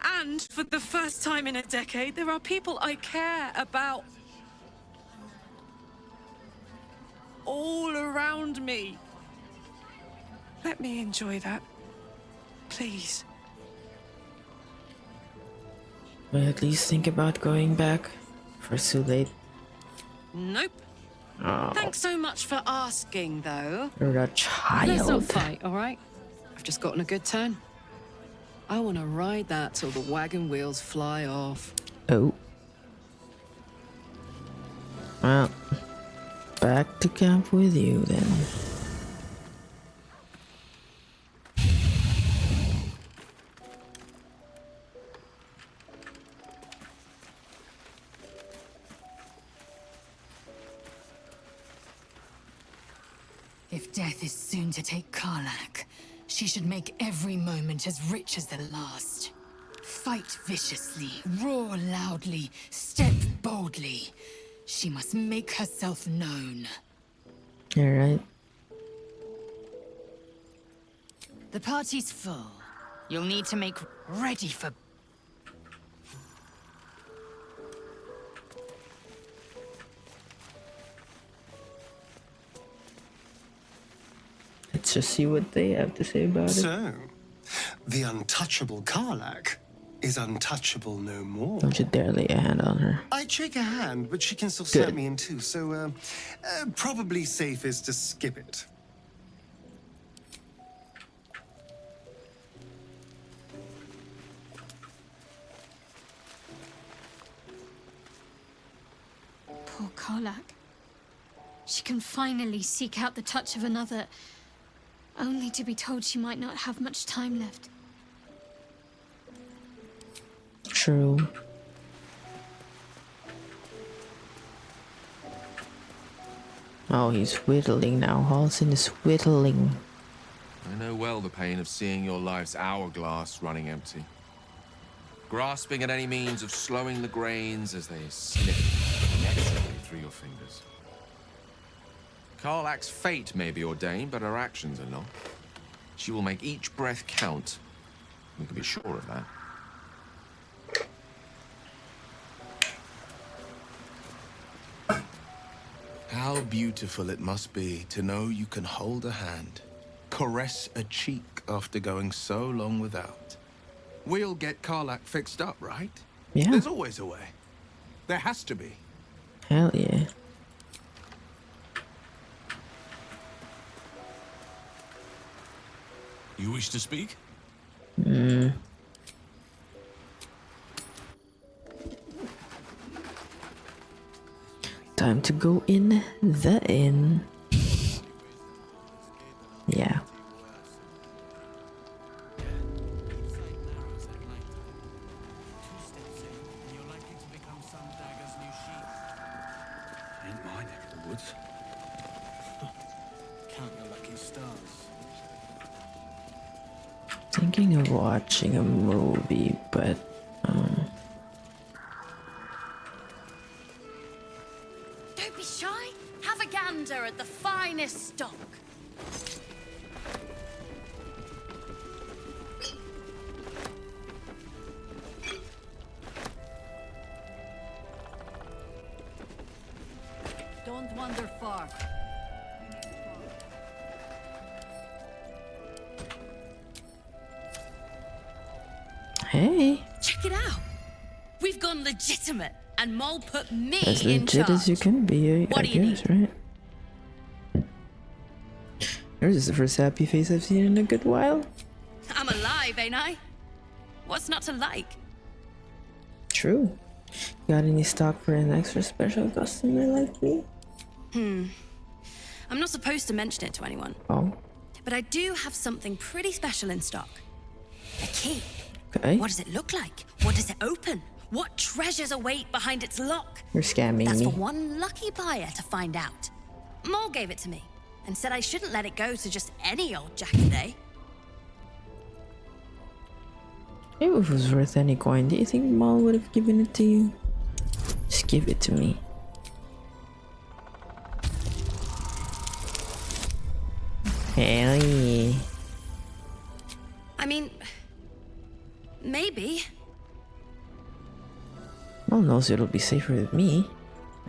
And for the first time in a decade, there are people I care about all around me. Let me enjoy that. Please. Will you at least think about going back? Before it's too late. Nope. Oh. Thanks so much for asking, though. You're a child. Let's not fight, all right? I've just gotten a good turn. I want to ride that till the wagon wheels fly off. Oh. Well, back to camp with you then. If death is soon to take Karlach, she should make every moment as rich as the last. Fight viciously, roar loudly, step boldly. She must make herself known. You're right. The party's full. You'll need to make ready for... Let's just see what they have to say about it. So, the untouchable Karlach is untouchable no more. Don't you dare lay a hand on her. I'd shake a hand, but she can still snap me in two, so probably safest to skip it. Poor Karlach. She can finally seek out the touch of another, only to be told she might not have much time left. True. Oh, he's whittling now. Halsin is whittling. I know well the pain of seeing your life's hourglass running empty. Grasping at any means of slowing the grains as they slip inexorably through your fingers. Karlach's fate may be ordained, but her actions are not. She will make each breath count. We can be sure of that. How beautiful it must be to know you can hold a hand, caress a cheek after going so long without. We'll get Karlach fixed up, right? Yeah. There's always a way. There has to be. Hell yeah. You wish to speak? Time to go in the inn. Yeah. Ain't my neck of the woods. Count your lucky stars. Thinking of watching a movie, but Don't be shy. Have a gander at the finest stock. Don't wander far. hey, Check it out. We've gone legitimate, and Mole put me as in legit charge. as you can be, What I do you guess, right? Yours is the first happy face I've seen in a good while. I'm alive, ain't I? What's not to like? True. Got any stock for an extra special customer like me? I'm not supposed to mention it to anyone, Oh, but I do have something pretty special in stock. A key. okay. What does it look like? What does it open? What treasures await behind its lock? You're scamming That's me. for one lucky buyer to find out. Mole gave it to me and said I shouldn't let it go to just any old Jackaday. If it was worth any coin, do you think Maul would have given it to you? Just give it to me. Hell yeah. I mean, maybe. Maul knows it'll be safer with me,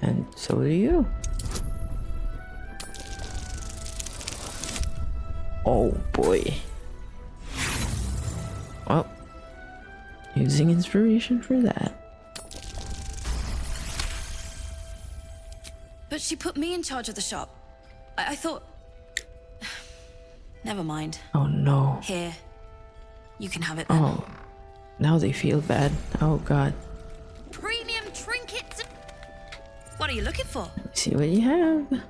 and so do you. Oh boy. Well, using inspiration for that. But she put me in charge of the shop. I thought... Never mind. Oh no. Here. You can have it then. Oh. Now they feel bad. Oh god. Premium trinkets. What are you looking for? See what you have.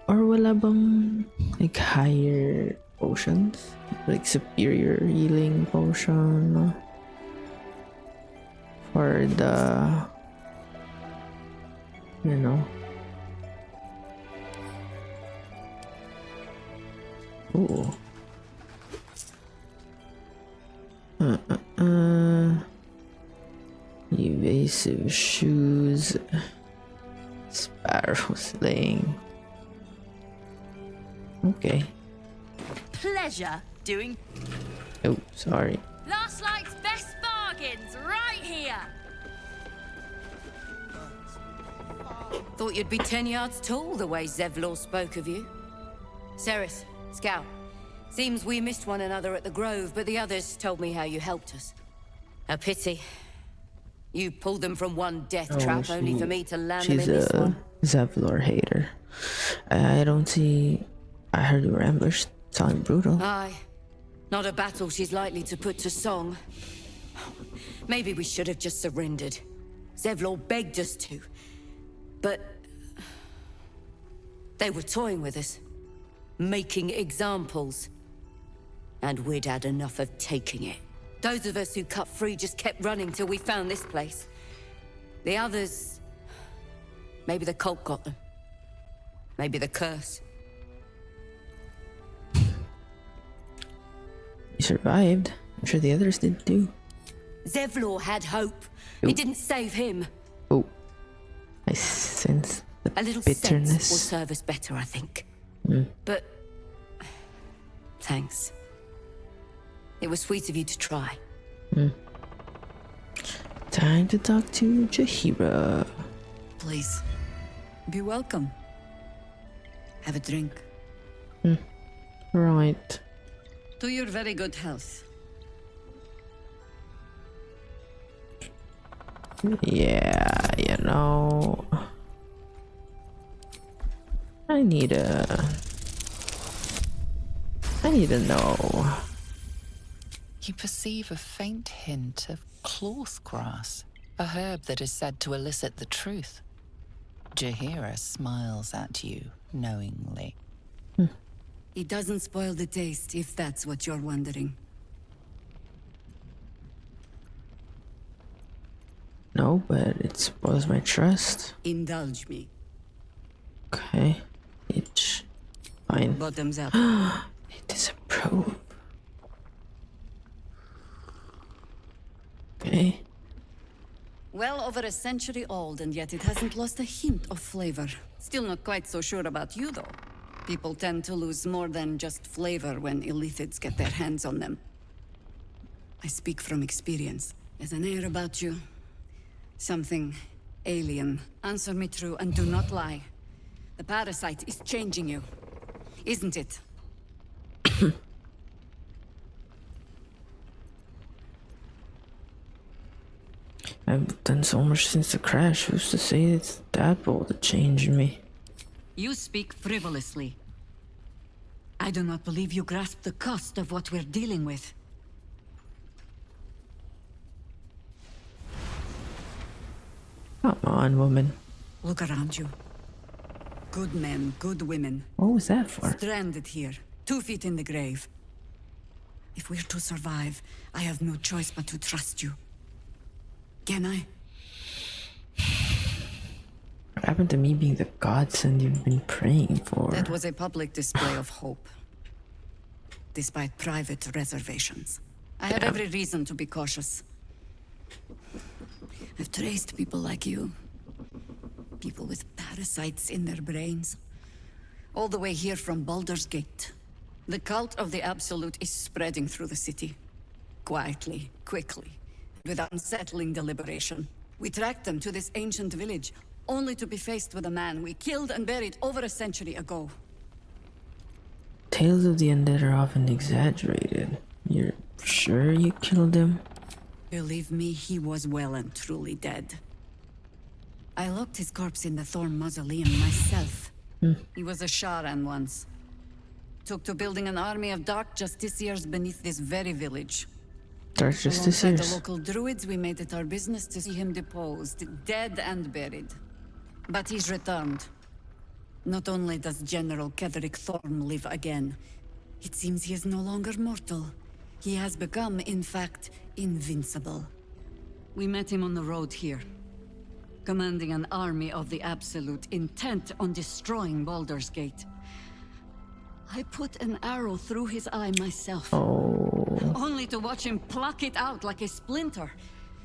Or wala bang like higher potions? Like superior healing potion for the, you know. Ooh. Evasive shoes. Sparrow slaying. Okay. Pleasure doing... Oh, sorry. Last night's best bargains right here. Thought you'd be 10 yards tall the way Zevlor spoke of you. Ceres, Scout. Seems we missed one another at the Grove, but the others told me how you helped us. A pity. You pulled them from one death trap, only for me to land them in this one. She's a Zevlor hater. I don't see... I heard you were ambushed. Sounded brutal. Aye. Not a battle she's likely to put to song. Maybe we should have just surrendered. Zevlor begged us to. But... they were toying with us. Making examples. And we'd had enough of taking it. Those of us who cut free just kept running till we found this place. The others... maybe the cult got them. Maybe the curse. You survived. I'm sure the others did too. Zevlor had hope. Ooh. It didn't save him. Oh. I sense the A little bitterness. sense will serve us better, I think. But... thanks. It was sweet of you to try. Time to talk to Jaheira. Please, be welcome. Have a drink. Right. To your very good health. Yeah, you know... I need to know. You perceive a faint hint of cloth grass, a herb that is said to elicit the truth. Jaheira smiles at you knowingly. It doesn't spoil the taste, if that's what you're wondering. No, but it spoils my trust. Indulge me. Okay. It's fine. Bottoms up. It is a probe. Okay. Well over a century old, and yet it hasn't lost a hint of flavor. Still not quite so sure about you, though. People tend to lose more than just flavor when illithids get their hands on them. I speak from experience. There's an air about you. Something alien. Answer me true and do not lie. The parasite is changing you, isn't it? I've done so much since the crash. Who's to say it's that bold to change me? You speak frivolously. I do not believe you grasp the cost of what we're dealing with. Come on, woman. Look around you. Good men, good women. What was that for? Stranded here, 2 feet in the grave. If we're to survive, I have no choice but to trust you. Can I? What happened to me being the godsend you've been praying for? That was a public display of hope. Despite private reservations. I had every reason to be cautious. I've traced people like you. People with parasites in their brains. All the way here from Baldur's Gate. The cult of the Absolute is spreading through the city. Quietly, quickly, with unsettling deliberation. We tracked them to this ancient village, only to be faced with a man we killed and buried over a century ago. Tales of the undead are often exaggerated. You're sure you killed him? Believe me, he was well and truly dead. I locked his corpse in the Thorn Mausoleum myself. He was a Sharan once. Took to building an army of dark justiciars beneath this very village. Dark Alongside the justiciars? local druids, we made it our business to see him deposed, dead and buried. But he's returned. Not only does General Ketheric Thorn live again, it seems he is no longer mortal. He has become, in fact, invincible. We met him on the road here, commanding an army of the Absolute, intent on destroying Baldur's Gate. I put an arrow through his eye myself. Only to watch him pluck it out like a splinter.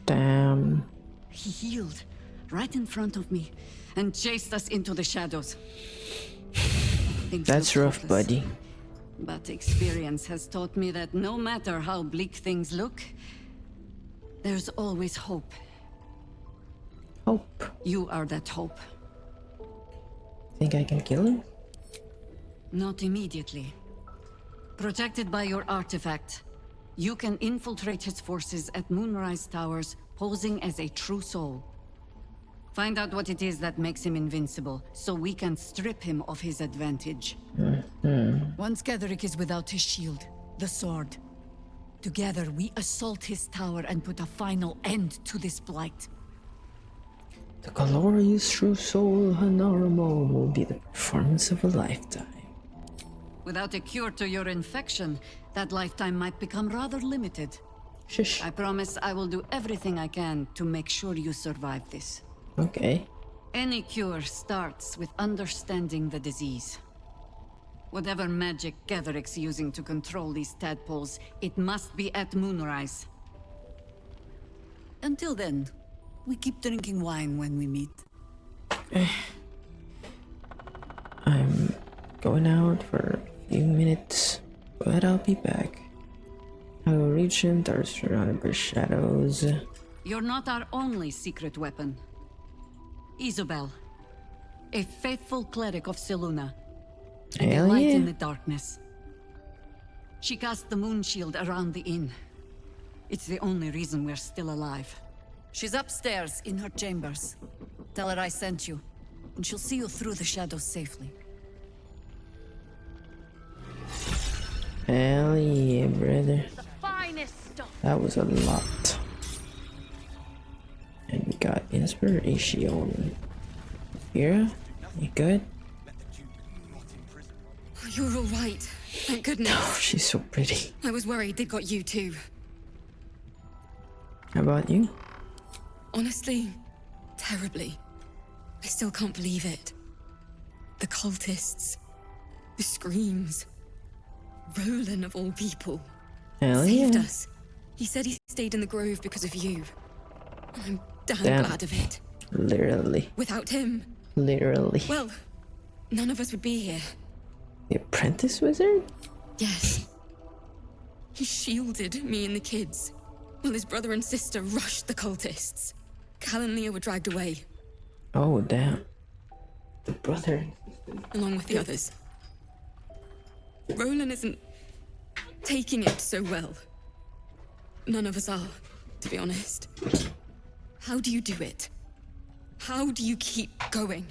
Damn. He healed, right in front of me, and chased us into the shadows. That's rough, buddy. But experience has taught me that no matter how bleak things look, there's always hope. Hope? You are that hope. Think I can kill him? Not immediately. Protected by your artifact, you can infiltrate his forces at Moonrise Towers, posing as a true soul. Find out what it is that makes him invincible, so we can strip him of his advantage. Once Ketheric is without his shield, the sword. Together, we assault his tower and put a final end to this blight. The glorious true soul Hanaramo will be the performance of a lifetime. Without a cure to your infection, that lifetime might become rather limited. Shush. I promise I will do everything I can to make sure you survive this. Okay. Any cure starts with understanding the disease. Whatever magic Ketheric's using to control these tadpoles, it must be at Moonrise. Until then, we keep drinking wine when we meet. I'm going out for a few minutes, but I'll be back. I will reach him, are surrounded by shadows. You're not our only secret weapon. Isobel, a faithful cleric of Selûne, and a light in the darkness. She cast the moon shield around the inn. It's the only reason we're still alive. She's upstairs in her chambers. Tell her I sent you, and she'll see you through the shadows safely. Hell yeah, brother. The finest stuff. That was a lot. And we got inspiration. Jaheira, you good? You're all right. Thank goodness. Oh, she's so pretty. I was worried they'd got you too. How about you? Honestly, terribly. I still can't believe it. The cultists, the screams. Roland of all people. Hell saved yeah. us. He said he stayed in the grove because of you. I'm damn Damn. glad of it. Literally. Without him, Literally. well, none of us would be here. The apprentice wizard? Yes. He shielded me and the kids, while his brother and sister rushed the cultists. Cal and Leah were dragged away, Oh, damn. The brother. along with the others. Roland isn't taking it so well. None of us are, to be honest. How do you do it? How do you keep going?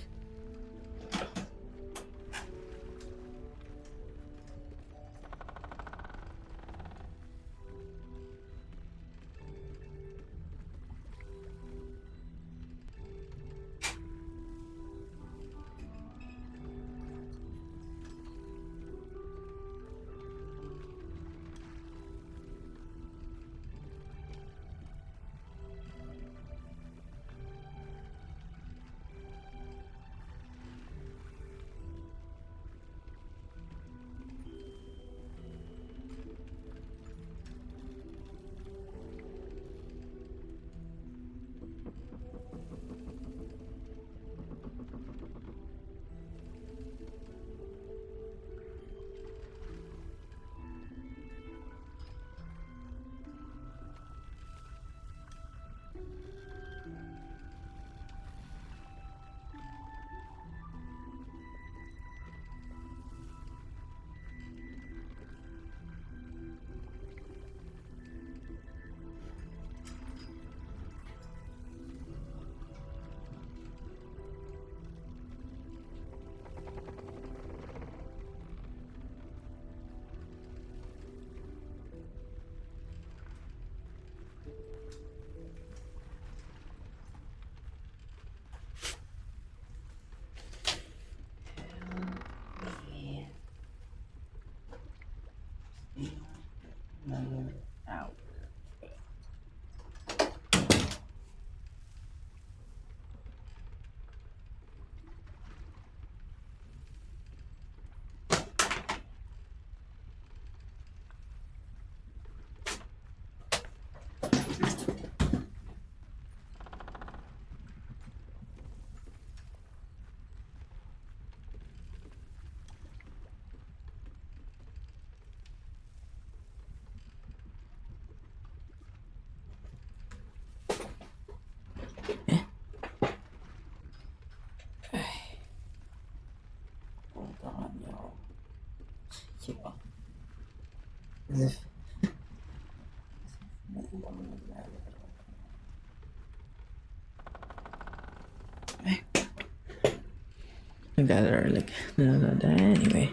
I got her like that anyway.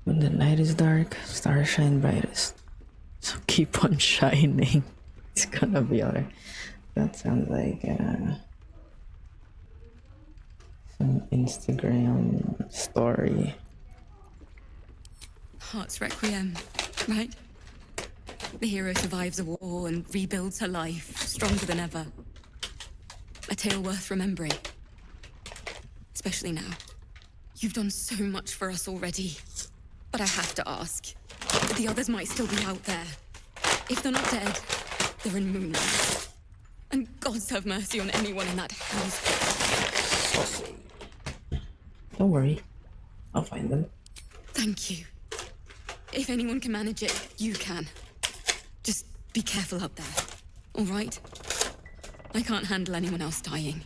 When the night is dark, stars shine brightest. So keep on shining. It's gonna be alright. That sounds like some Instagram story. Heart's Requiem, right? The hero survives a war and rebuilds her life, stronger than ever. A tale worth remembering. Especially now. You've done so much for us already. But I have to ask. The others might still be out there. If they're not dead, they're in Moonrise. And gods have mercy on anyone in that hell's pit. Don't worry. I'll find them. Thank you. If anyone can manage it, you can. Just be careful up there, all right? I can't handle anyone else dying.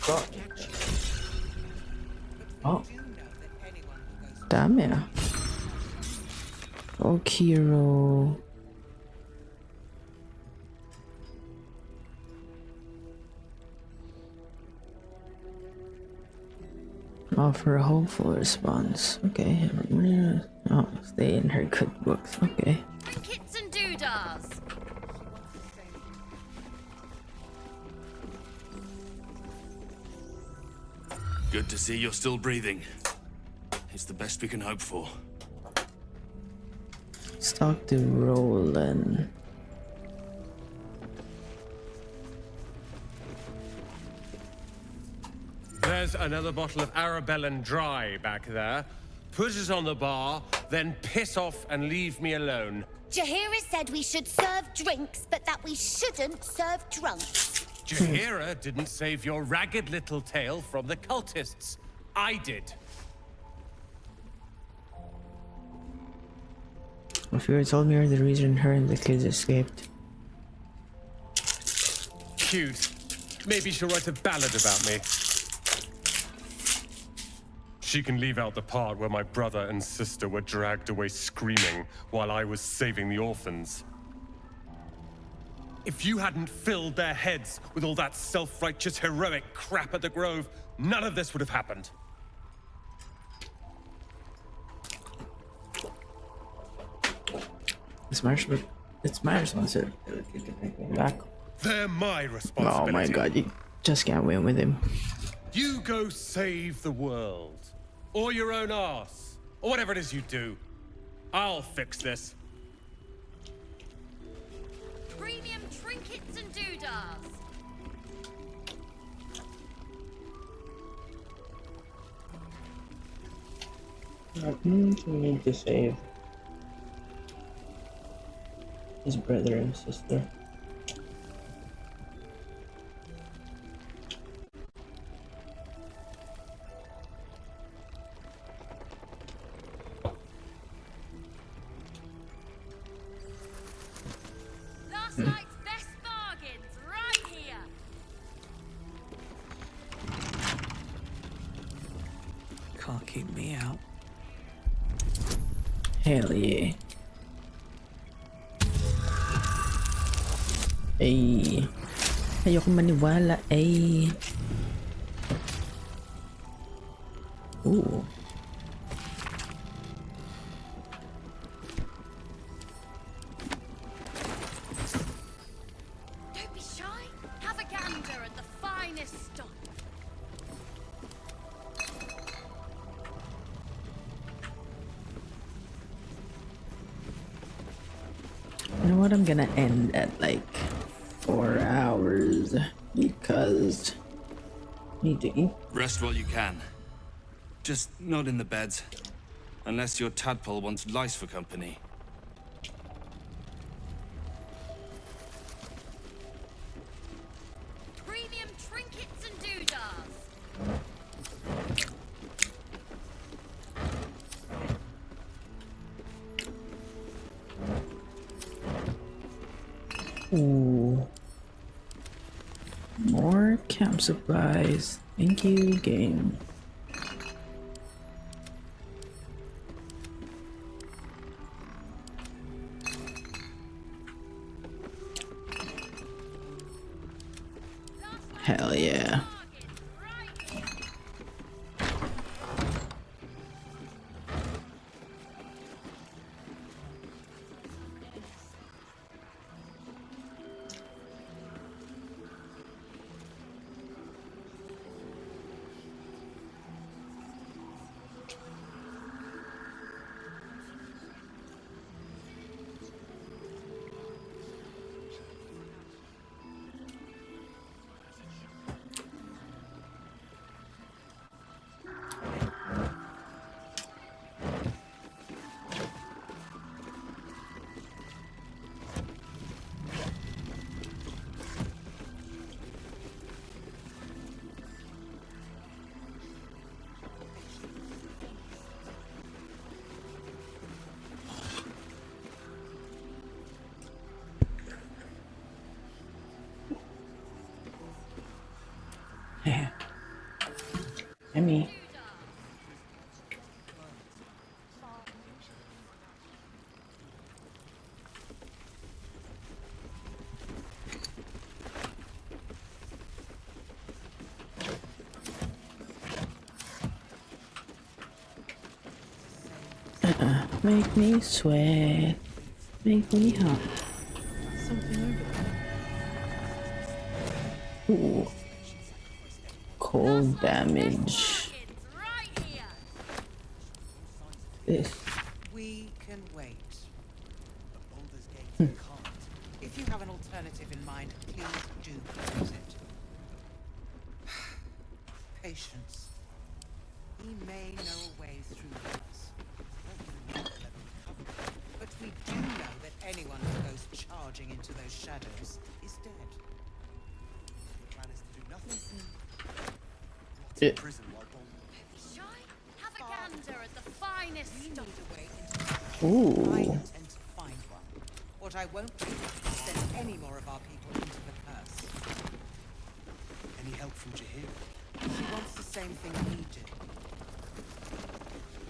God. Oh. Damn yeah. Oh, Kiro. Offer a hopeful response. Okay. Oh, stay in her cookbooks. Okay. Trinkets and doodahs. Good to see you're still breathing. It's the best we can hope for. Let's talk to Roland. There's another bottle of Arabellan Dry back there. Put it on the bar, then piss off and leave me alone. Jaheira said we should serve drinks, but that we shouldn't serve drunks. Jaheira didn't save your ragged little tail from the cultists. I did. If you told me you're the reason her and the kids escaped. Cute. Maybe she'll write a ballad about me. She can leave out the part where my brother and sister were dragged away screaming while I was saving the orphans. If you hadn't filled their heads with all that self-righteous heroic crap at the Grove, none of this would have happened. It's my responsibility. Back. They're my responsibility. Oh my god, you just can't win with him. You go save the world. Or your own arse. Or whatever it is you do. I'll fix this. Premium trinkets and doodahs. We need to save his brother and sister. Last night's best bargains right here. Can't keep me out. Hell yeah. Ay. Ayoko maniwala. Ay. Ooh. Don't be shy. Have a gander at the finest stock. You know what? I'm gonna end at like 4 hours because I need to eat. Rest while you can. Just not in the beds. Unless your tadpole wants lice for company. Premium trinkets and doodahs. Ooh. More camp supplies. Thank you, game. Hell yeah. Yeah. Emmy. Make me sweat. Make me hot. Something over there. Ooh. Cold damage. This. We can wait. Baldur's Gate can't. If you have an alternative in mind, please do use it. Patience. We may know a way through this. But we do know that anyone who goes charging into those shadows is dead. The plan is to do nothing. Prison have a gander at the finest stuff. Ooh. I intend to find one. What I won't do is send any more of our people into the curse. Any help from Jaheira? She wants the same thing we do.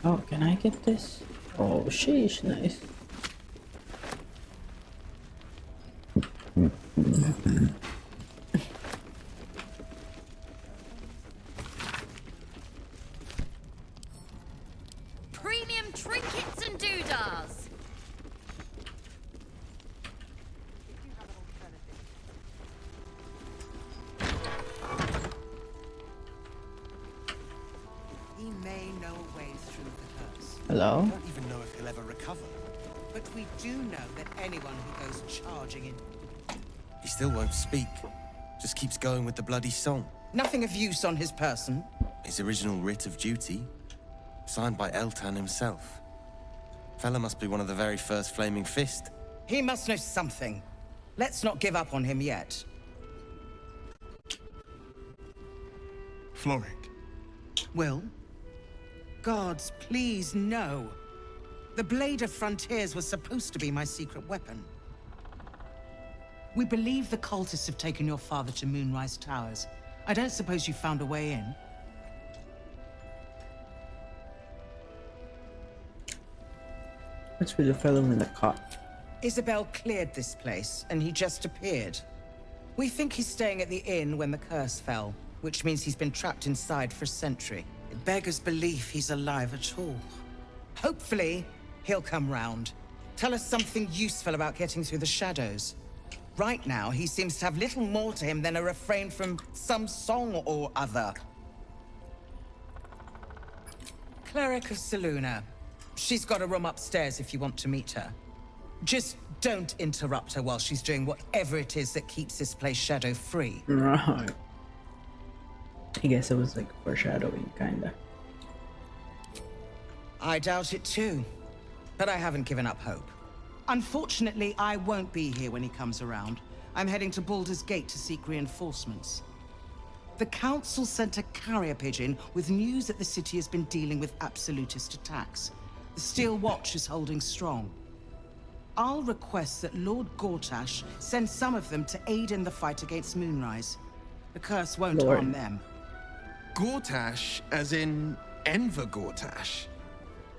Oh, can I get this? Oh, sheesh, nice. Premium trinkets and doodahs. He may know a way through the curse. Hello? I don't even know if he'll ever recover. But we do know that anyone who goes charging in... He still won't speak. Just keeps going with the bloody song. Nothing of use on his person. His original writ of duty, signed by Eltan himself. Fella must be one of the very first Flaming Fist. He must know something. Let's not give up on him yet. Floric. Will? Gods, please, no. The Blade of Frontiers was supposed to be my secret weapon. We believe the cultists have taken your father to Moonrise Towers. I don't suppose you found a way in? What's with the fellow in the cot? Isabel cleared this place, and he just appeared. We think he's staying at the inn when the curse fell, which means he's been trapped inside for a century. It beggars belief he's alive at all. Hopefully, he'll come round. Tell us something useful about getting through the shadows. Right now, he seems to have little more to him than a refrain from some song or other. Cleric of Selûne. She's got a room upstairs if you want to meet her. Just don't interrupt her while she's doing whatever it is that keeps this place shadow-free. Right. I guess it was like foreshadowing, kinda. I doubt it too, but I haven't given up hope. Unfortunately, I won't be here when he comes around. I'm heading to Baldur's Gate to seek reinforcements. The Council sent a carrier pigeon with news that the city has been dealing with absolutist attacks. The Steel Watch is holding strong. I'll request that Lord Gortash send some of them to aid in the fight against Moonrise. The curse won't harm them. Gortash, as in Enver Gortash.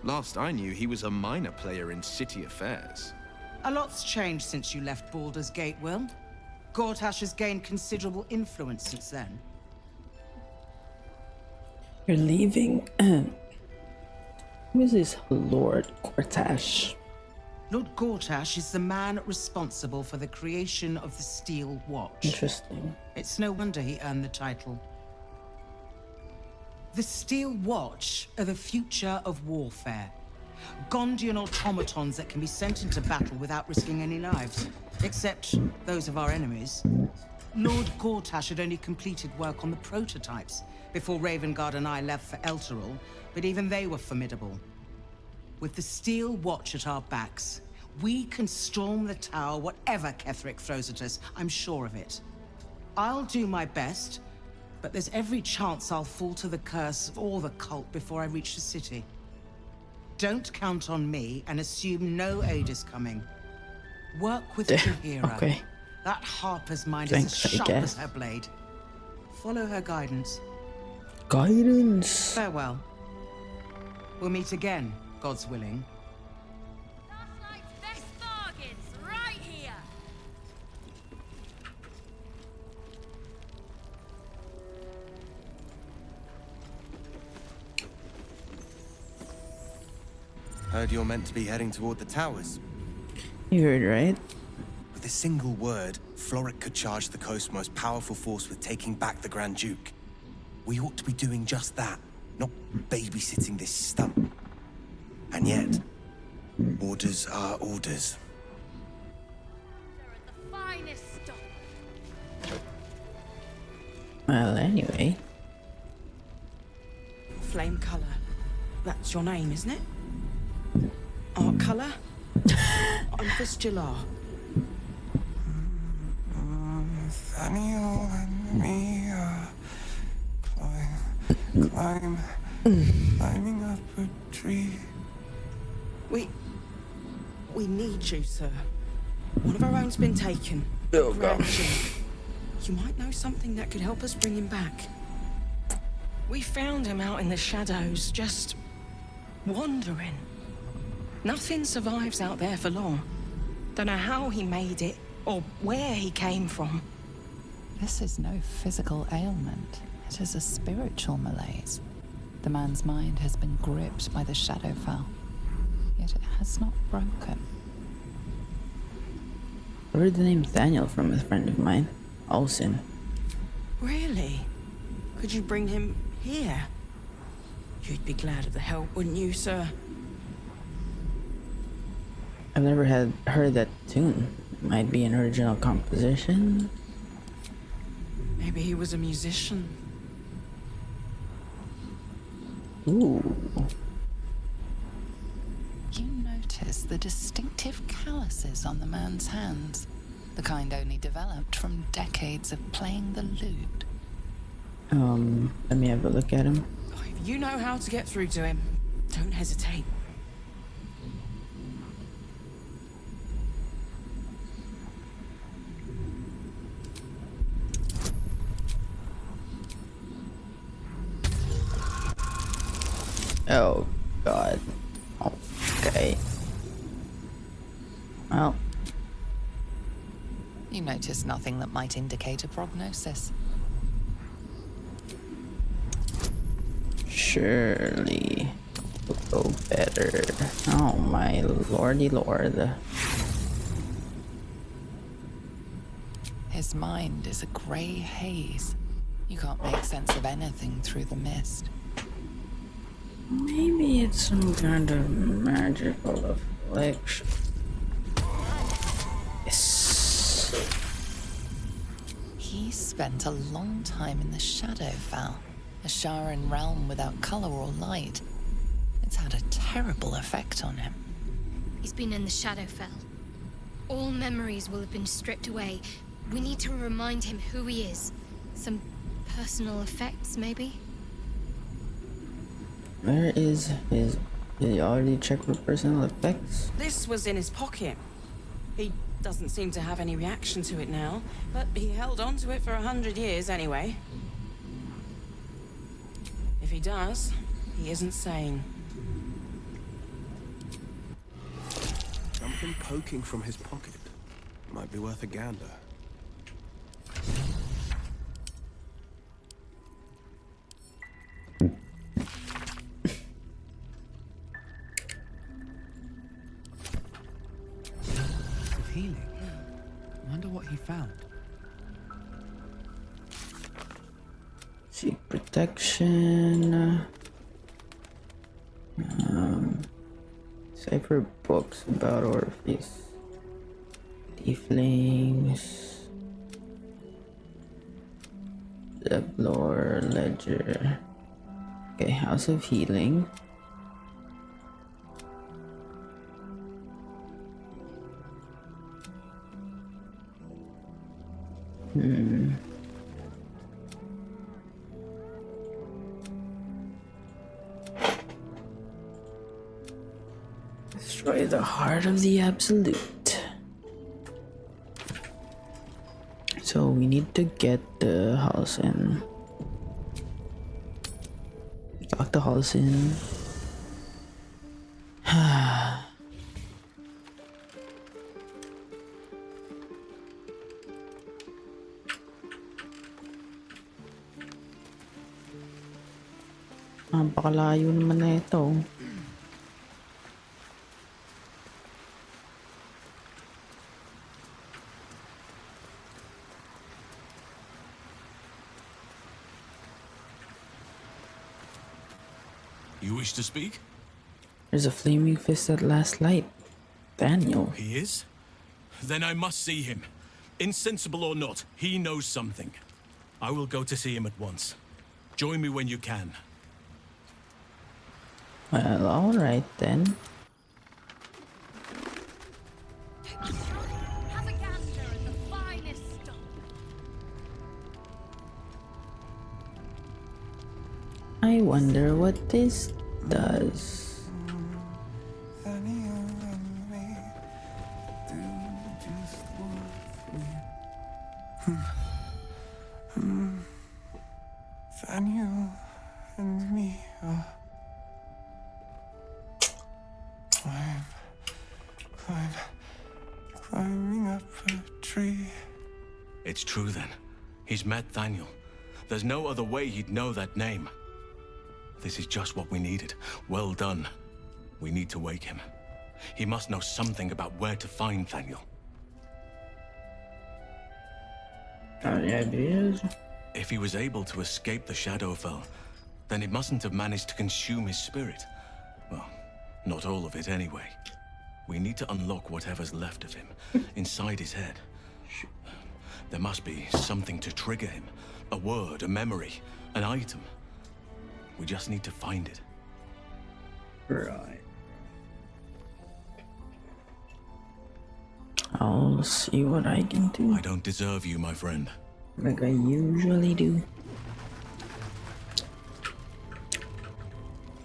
Last I knew, he was a minor player in city affairs. A lot's changed since you left Baldur's Gate, Will. Gortash has gained considerable influence since then. You're leaving? Who is this Lord Gortash? Lord Gortash is the man responsible for the creation of the Steel Watch. Interesting. It's no wonder he earned the title. The Steel Watch are the future of warfare. Gondian automatons that can be sent into battle without risking any lives, except those of our enemies. Lord Gortash had only completed work on the prototypes before Ravengard and I left for Elturel, but even they were formidable. With the Steel Watch at our backs, we can storm the tower whatever Ketheric throws at us, I'm sure of it. I'll do my best, but there's every chance I'll fall to the curse or the cult before I reach the city. Don't count on me and assume no aid is coming. Work with Jaheira. Okay. That Harper's mind Thanks, is as I sharp guess. as her blade. Follow her guidance. Guidance. Farewell. We'll meet again, God's willing. Best bargains right here. Heard you're meant to be heading toward the towers. You heard right. With a single word, Floric could charge the coast's most powerful force with taking back the Grand Duke. We ought to be doing just that, not babysitting this stump. And yet, orders are orders. Well, anyway. Flame color. That's your name, isn't it? Art color? I'm Fistula. Nathaniel and me climbing up a tree. We need you, sir. One of our own's been taken. Oh, Grand gosh. Duke. You might know something that could help us bring him back. We found him out in the shadows, just wandering. Nothing survives out there for long. Don't know how he made it, or where he came from. This is no physical ailment. It is a spiritual malaise. The man's mind has been gripped by the Shadowfell, yet it has not broken. I heard the name Daniel from a friend of mine, Olsen. Really? Could you bring him here? You'd be glad of the help, wouldn't you, sir? I've never heard that tune. Might be an original composition. Maybe he was a musician. Ooh. You notice the distinctive calluses on the man's hands, the kind only developed from decades of playing the lute. Let me have a look at him. If you know how to get through to him, don't hesitate. Oh, God. Okay. Well. You notice nothing that might indicate a prognosis. Surely will go better. Oh my lordy lord. His mind is a grey haze. You can't make sense of anything through the mist. Maybe it's some kind of magical affliction. Yes. He spent a long time in the Shadowfell, a Sharan realm without color or light. It's had a terrible effect on him. He's been in the Shadowfell. All memories will have been stripped away. We need to remind him who he is. Some personal effects, maybe? Where is his... Did he already check for personal effects? This was in his pocket. He doesn't seem to have any reaction to it now, but he held on to it for 100 years anyway. If he does, he isn't sane. Something poking from his pocket. Might be worth a gander. Of healing. Wonder what he found. Seek protection. Cipher books about Orpheus. Tieflings. Zeblor Ledger. Okay, House of Healing. Destroy the heart of the Absolute. So we need to get the house in. Lock the house in. Napakalayo naman na ito. You wish to speak? There's a flaming fist at last light. Daniel. He is? Then I must see him. Insensible or not, he knows something. I will go to see him at once. Join me when you can. Well, alright then. Have a gander at the finest stuff. I wonder what this does. Daniel and me are climbing up a tree. It's true then. He's met Daniel. There's no other way he'd know that name. This is just what we needed. Well done. We need to wake him. He must know something about where to find Daniel. Any ideas? If he was able to escape the Shadowfell, then it mustn't have managed to consume his spirit. Well, not all of it anyway. We need to unlock whatever's left of him, inside his head. There must be something to trigger him. A word, a memory, an item. We just need to find it. Right. I'll see what I can do. I don't deserve you, my friend. Like I usually do.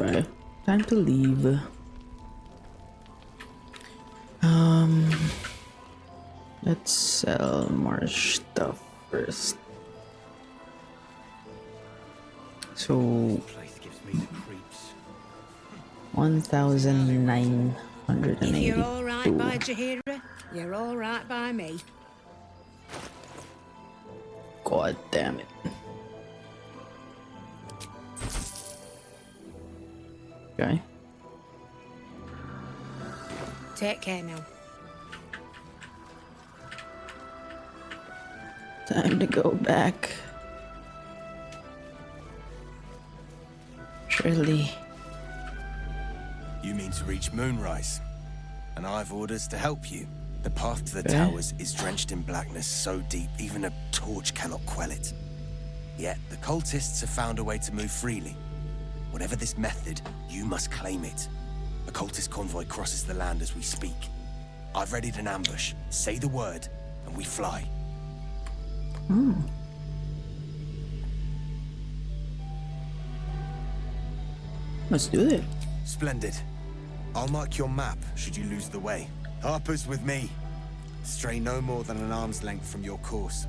Alright, time to leave. Let's sell more stuff first. So 1,982. If you're all right by Jaheira, you're all right by me. God damn it. Okay. Take care now. Time to go back. Surely. You mean to reach Moonrise? And I've orders to help you. The path to the Okay. towers is drenched in blackness so deep even a torch cannot quell it. Yet the cultists have found a way to move freely. Whatever this method, you must claim it. A cultist convoy crosses the land as we speak. I've readied an ambush. Say the word, and we fly. Let's do it. Splendid. I'll mark your map should you lose the way. Harpers with me. Stray no more than an arm's length from your course.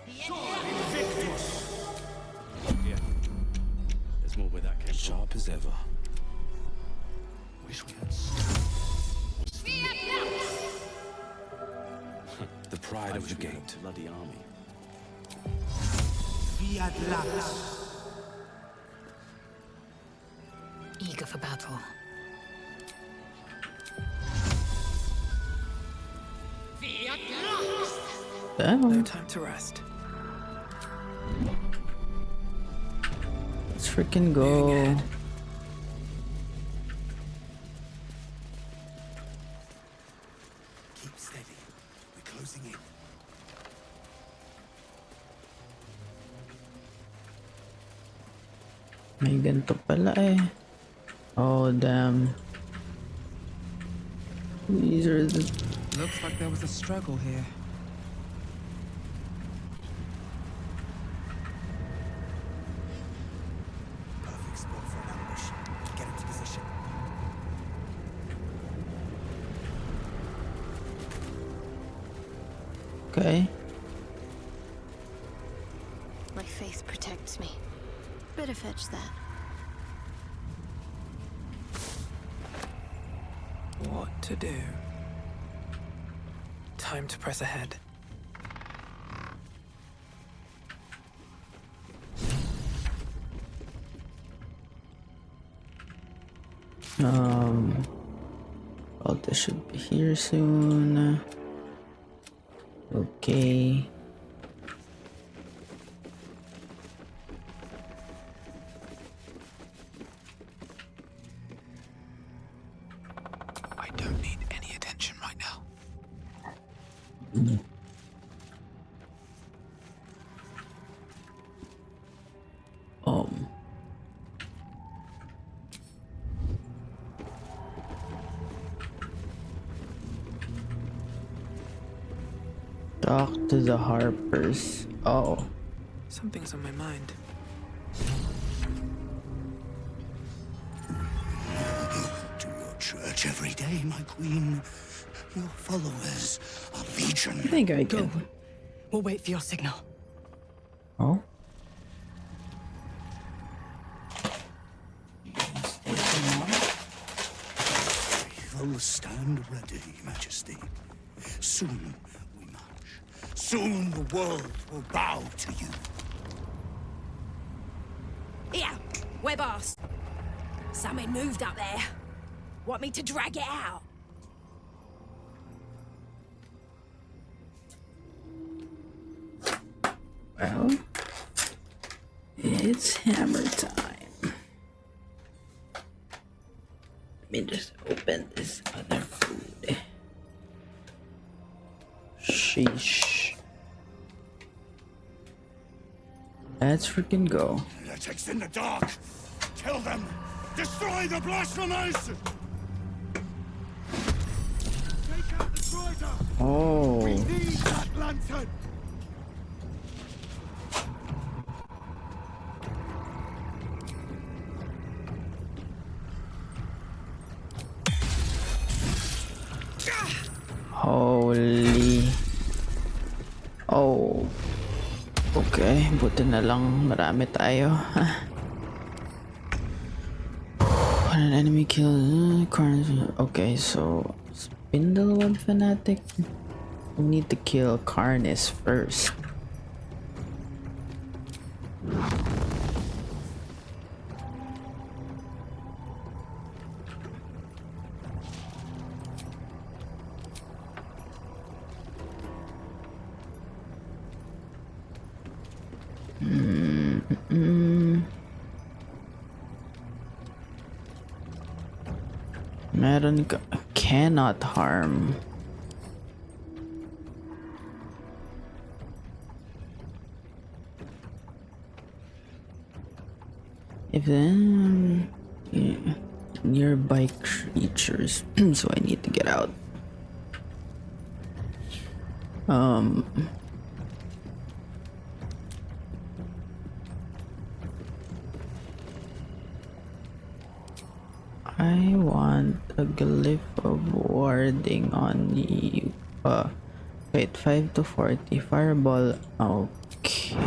Yeah. There's more where that came sharp as ever. Wish we had the pride of the gate. Bloody army. Eager for battle. No time to rest. Let's freaking go. Keep steady. We're closing in. May ganito pala eh. Oh damn. These are the... Looks like there was a struggle here. Perfect spot for an ambush. Get into position. Okay. My faith protects me. Better fetch that. What to do? Time to press ahead. Well, this should be here soon. Okay. Talk to the Harpers. Oh. Something's on my mind. To your church every day, my queen. Your followers are legion. I think I can. Go. We'll wait for your signal. Oh? We'll stand ready, Majesty. Soon we march. Soon the world will bow to you. Here, we're boss. Something moved up there. Want me to drag it out? Well, it's hammer time. Let me just open this other food. Sheesh. Let's freaking go. Heretics in the dark! Kill them! Destroy the blasphemers! Take out the traitor! Oh. We need that lantern! Holy. Oh. Okay, buti na lang marami tayo. When an enemy kills okay, so Spindleweb fanatic. We need to kill Carnis first. Meron ka cannot harm. If then nearby creatures, so I need to get out. I want a glyph of warding on the wait, 5 to 40 fireball. Okay.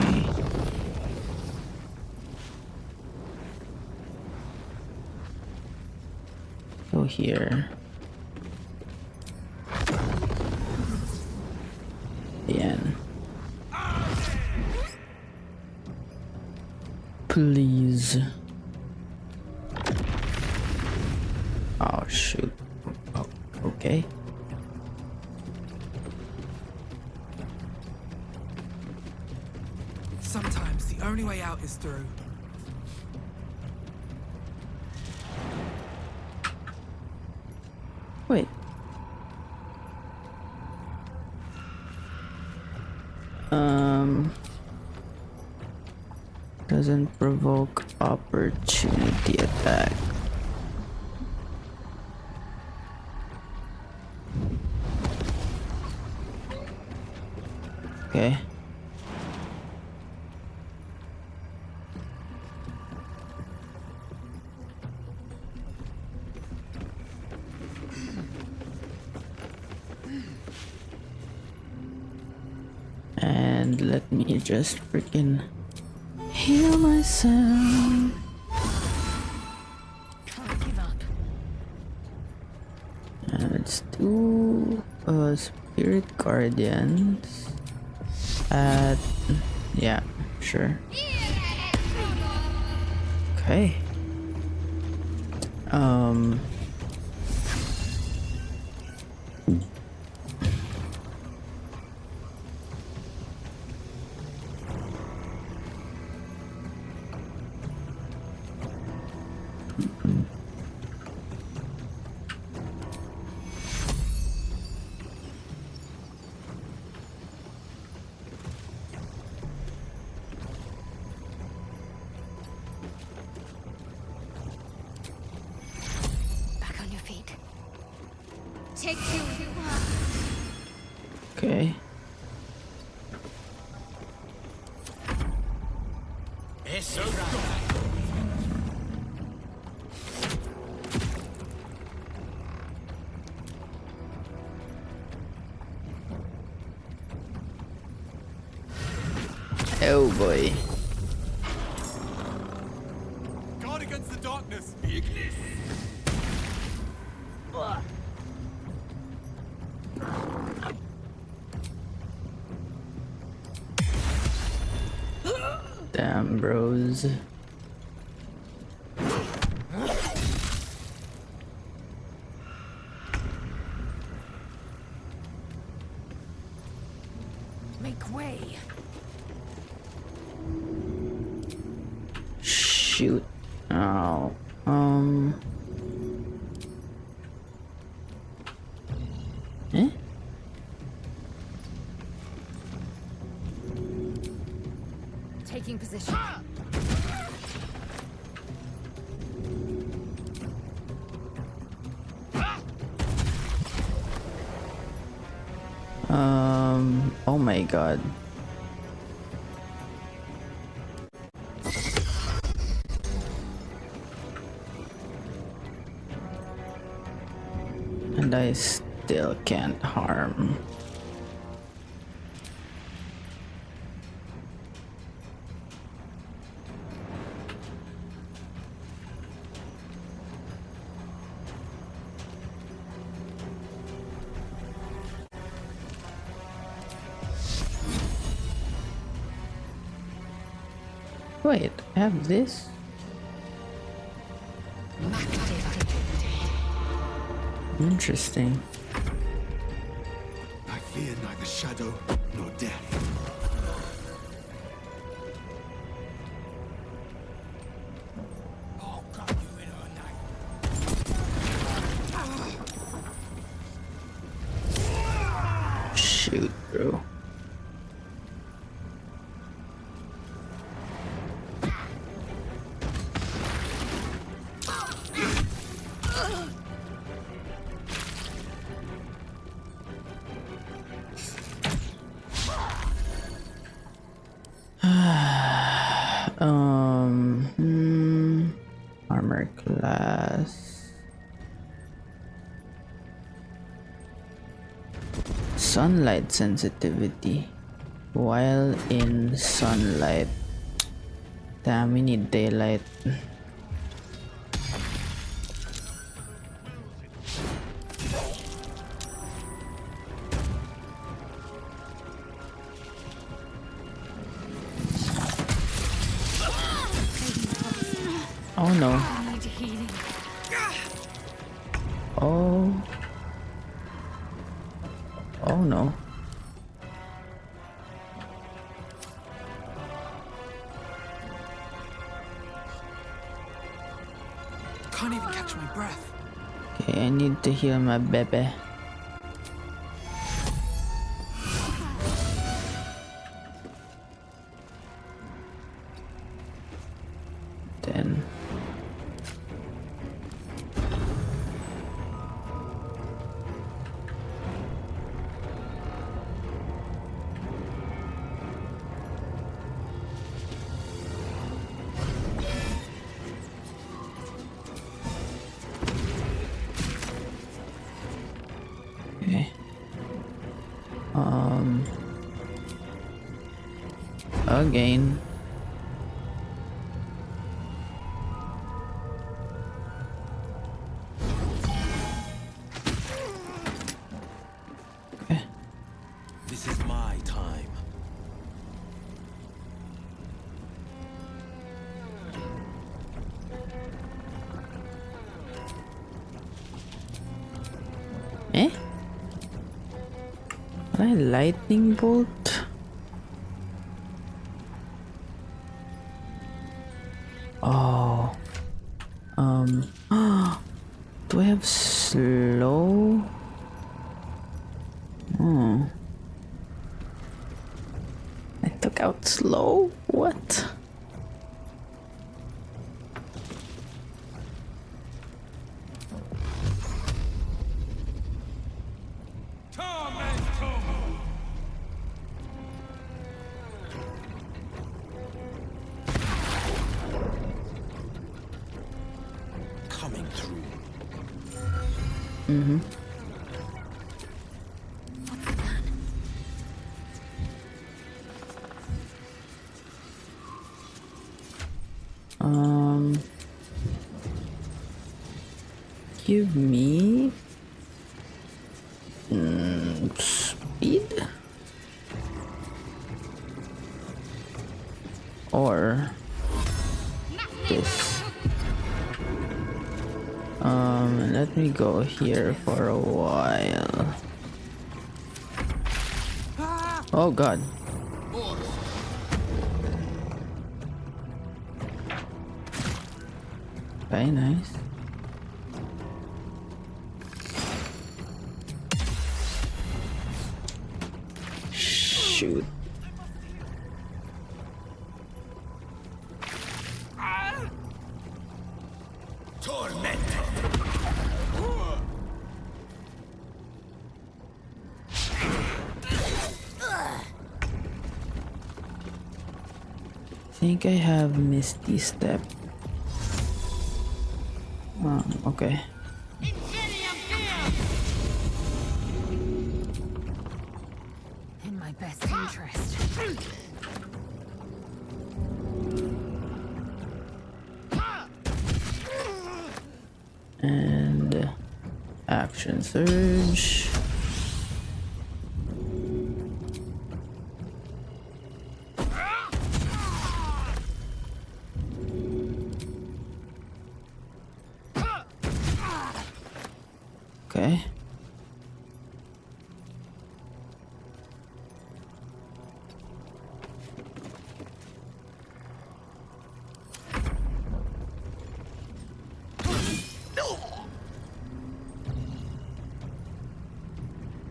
So here. Yan. Please. Oh shoot. Oh, okay. Sometimes the only way out is through. Wait. Doesn't provoke opportunity attack. Okay. And let me just freaking heal myself. Can't give up. Let's do Spirit Guardians at yeah, sure. Okay. take you. Okay. Oh boy. Guard against the darkness. Damn, bros. Make way. Shoot. Oh. Eh? Taking position. Oh my god. And I still can't harm. Wait, I have this? Interesting. I fear neither shadow nor death. Shoot, bro. Armor class. Sunlight sensitivity. While in sunlight. Damn, we need daylight. Oh no. I need healing. Oh. Oh no. Can't even catch my breath. Okay, I need to heal my baby. Then okay. Again. This is my time. Eh? What a lightning bolt? Oh. Do I have slow? Oh. I took out slow? What? Mm-hmm. Give me speed or this. Let me go here for a while. Oh god. Very nice. Shoot. I think I have Misty Step. Okay. In my best interest. And action surge. Okay.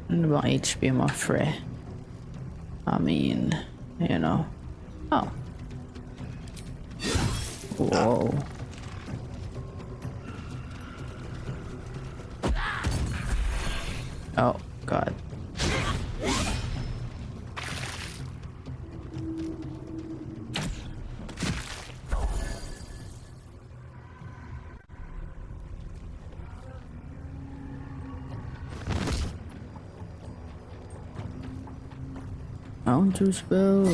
Ano bang HP mo, Frey? I mean, you know. Oh. Whoa. Oh, God. Counter spell.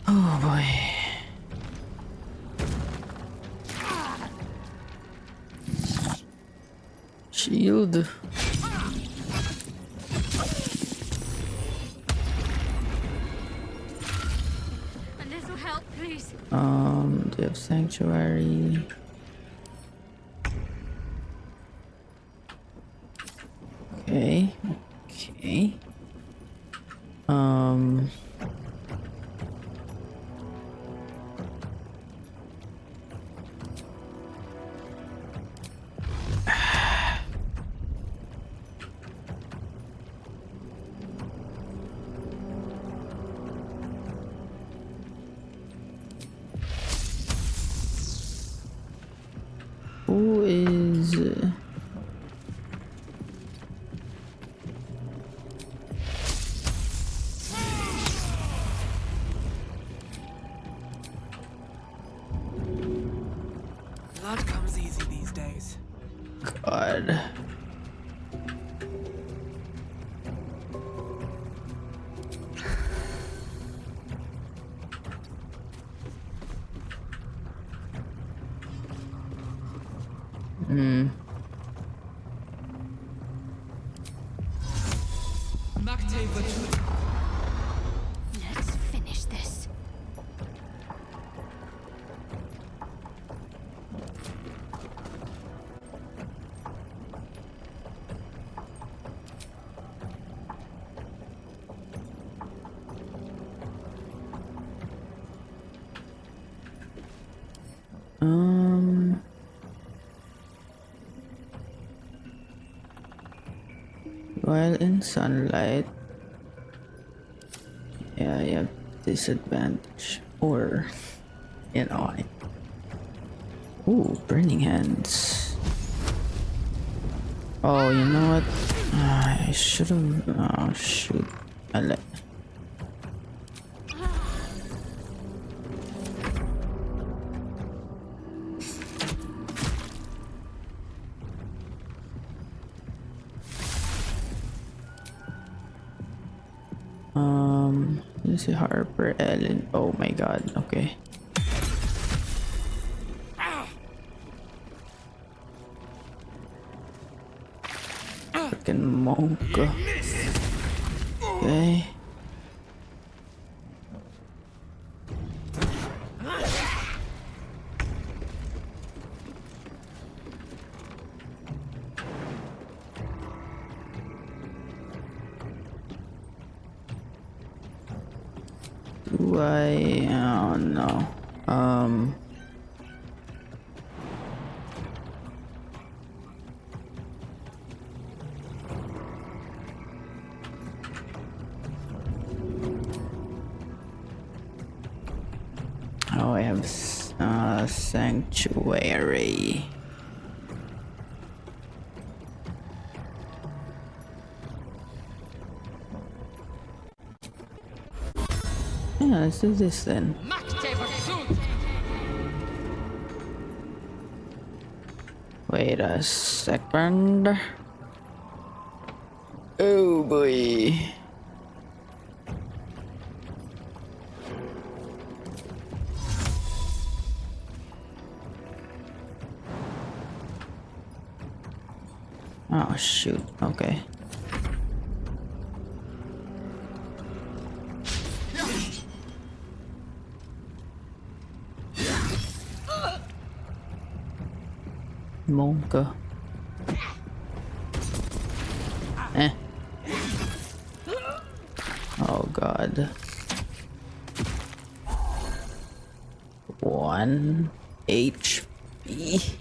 Oh boy. Shield. A little help, please. Do you have sanctuary? Okay. Okay. Who is Blood comes easy these days. God. Let's finish this. While in sunlight, yeah, you have disadvantage, or you know, ooh, burning hands. Oh, you know what? I should have. Oh shoot! I let. Let's see, Harper, Ellen. Oh my god, okay. Freaking monk. Okay. I don't know. Oh, I have sanctuary. Yeah, let's do this then. Wait a second. Oh boy. Oh shoot, okay. Monka. Oh god. 1 HP.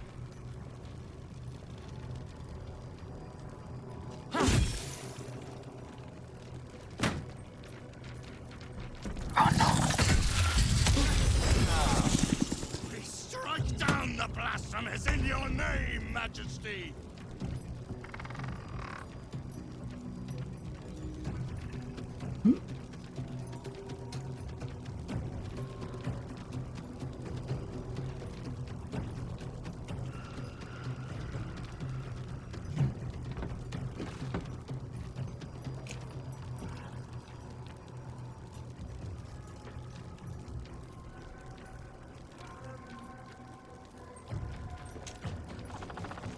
Oh no. We strike down the blasphemers in your name, Majesty!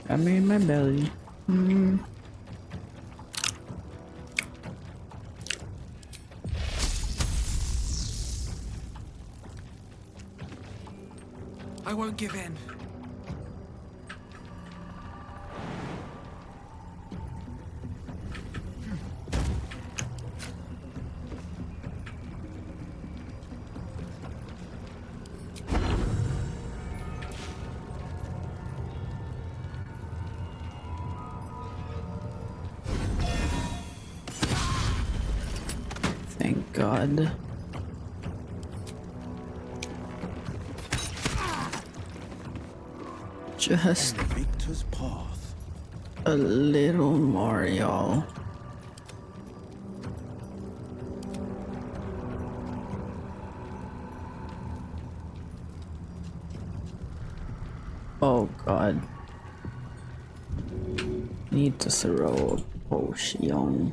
I'm in my belly. I won't give in. Thank God. Just Victor's path. a little more, y'all. Oh God. Need to throw a potion.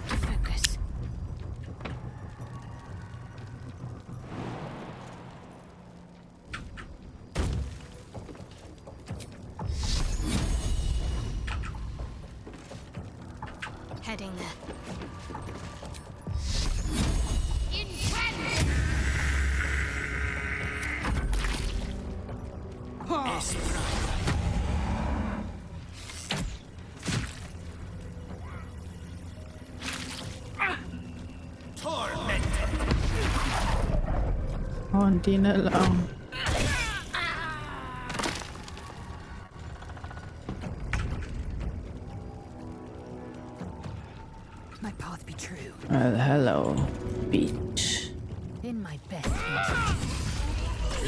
Focus. Heading there. Oh, hindi na lang. My path be true. Hello, beach. In my best interest.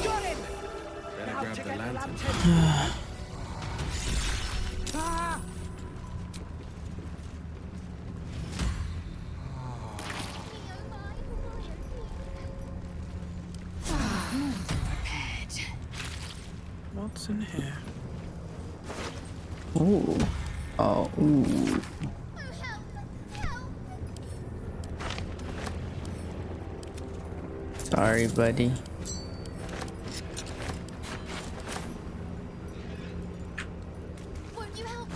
Got him! Better Now grab to the get the lantern. lantern. Ah! Prepared. What's in here? Ooh. Oh, ooh. Sorry, buddy. Won't you help me?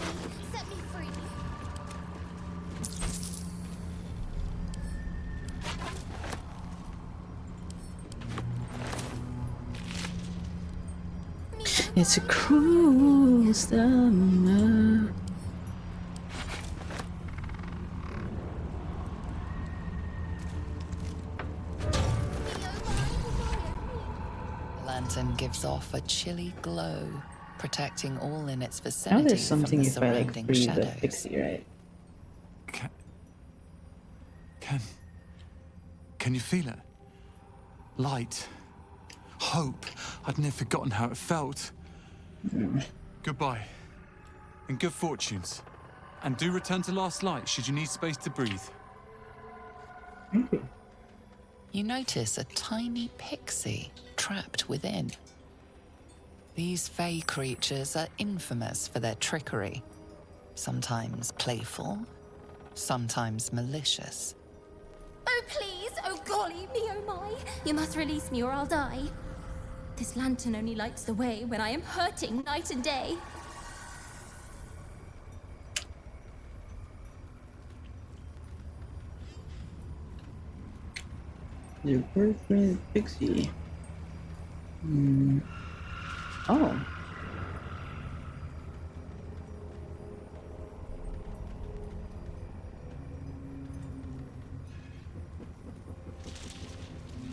Set me free. It's a cruel summer. The lantern gives off a chilly glow, protecting all in its Now vicinity there's from something the if I like surrounding free the shadows. pixie, right? Can you feel it? Light. Hope. I'd never forgotten how it felt. Goodbye. And good fortunes. And do return to Last Light should you need space to breathe. You notice a tiny pixie trapped within. These fey creatures are infamous for their trickery. Sometimes playful, sometimes malicious. Oh, please! Oh, golly, me oh my! You must release me or I'll die. This lantern only lights the way when I am hurting night and day. Your boyfriend pixie. Oh.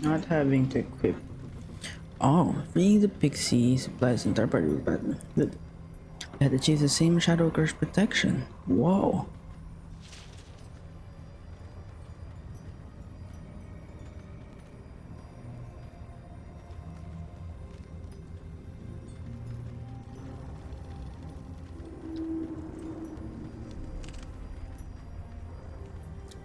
Not having to equip. Oh, freeing the pixie supplies the entire party with Batman. Good. They had achieved the same Shadow Curse protection. Whoa.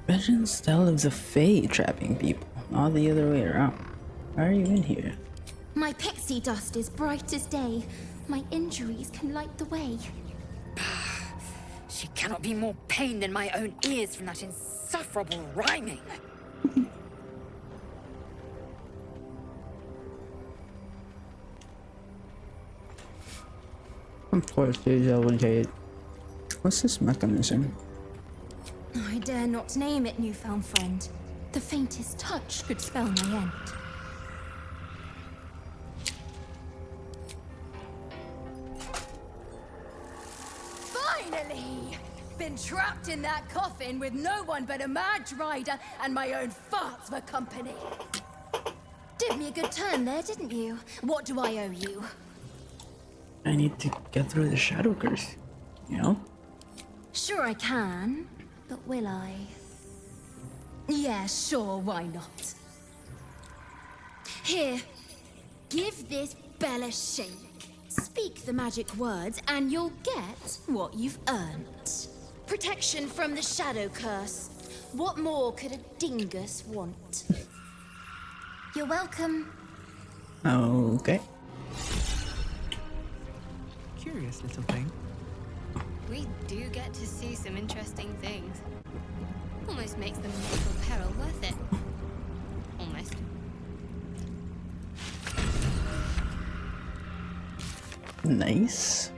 Legends tell of the Fae trapping people, not the other way around. Why are you in here? My pixie dust is bright as day. My injuries can light the way. She cannot be more pain than my own ears from that insufferable rhyming. Of course, I will hate. What's this mechanism? I dare not name it, newfound friend. The faintest touch could spell my end. Finally! Been trapped in that coffin with no one but a mad rider and my own farts for company. Did me a good turn there, didn't you? What do I owe you? I need to get through the Shadow Curse, you know? Sure I can, but will I? Yeah, sure, why not? Here, give this bell a shake. Speak the magic words and you'll get what you've earned. Protection from the Shadow Curse. What more could a dingus want? You're welcome. Okay. Curious little thing. We do get to see some interesting things. Almost makes the mortal peril worth it. Almost. Nice.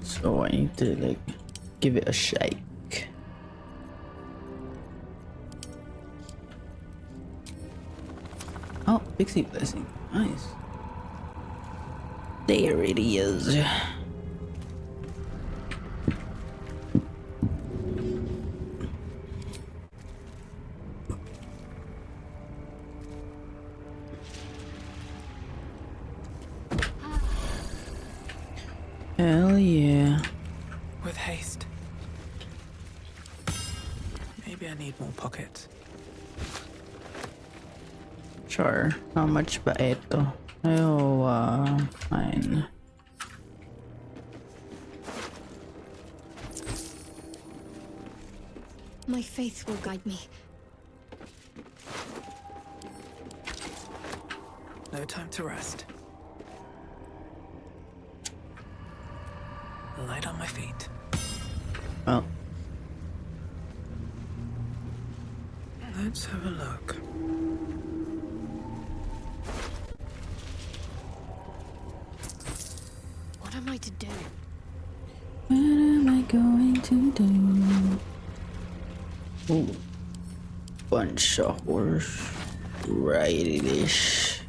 So I need to like give it a shake. Oh, Pixie Blessing. Nice. There it is. Hell yeah. With haste. Maybe I need more pockets. Sure. How much ba ito? Fine. My faith will guide me. No time to rest. Light on my feet. Well. Let's have a look. What am I to do? What am I going to do? Ooh. Bunch of horse riding-ish.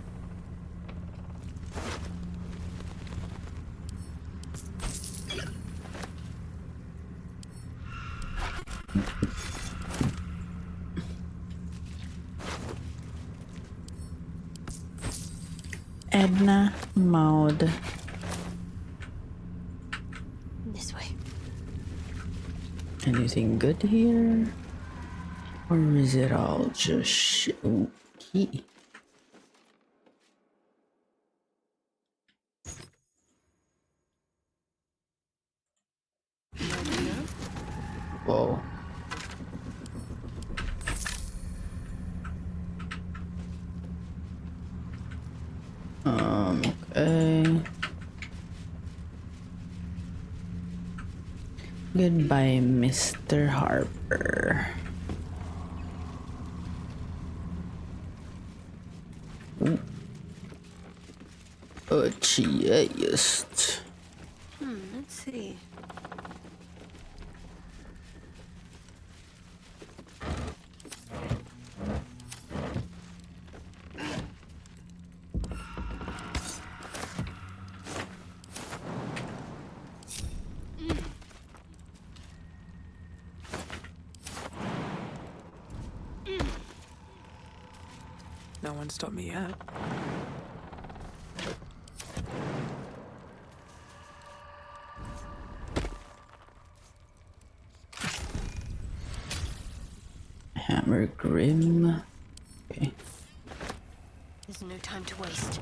Edna Maud. This way. Anything good here? Or is it all just shaky? Whoa. Okay. Goodbye, Mr. Harper. Cheest. Let's see. No one stopped me yet. Hammer Grim. Okay. There's no time to waste.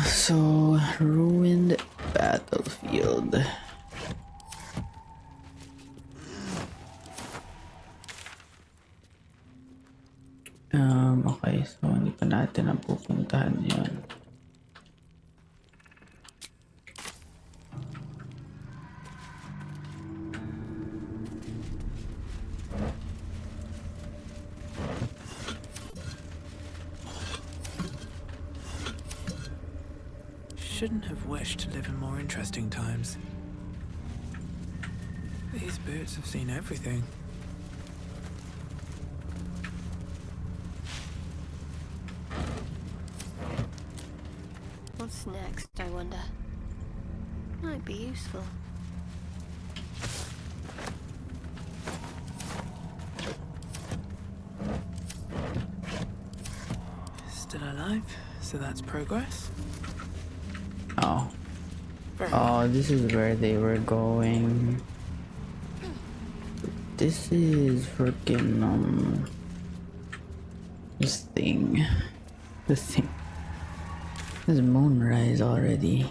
So ruined battlefield. Okay, so hindi pa natin napupuntahan yun. Shouldn't have wished to live in more interesting times. These boots have seen everything. What's next, I wonder? Might be useful. Still alive, so that's progress. Oh. Oh, this is where they were going. This is freaking this thing. This thing. It's moonrise already.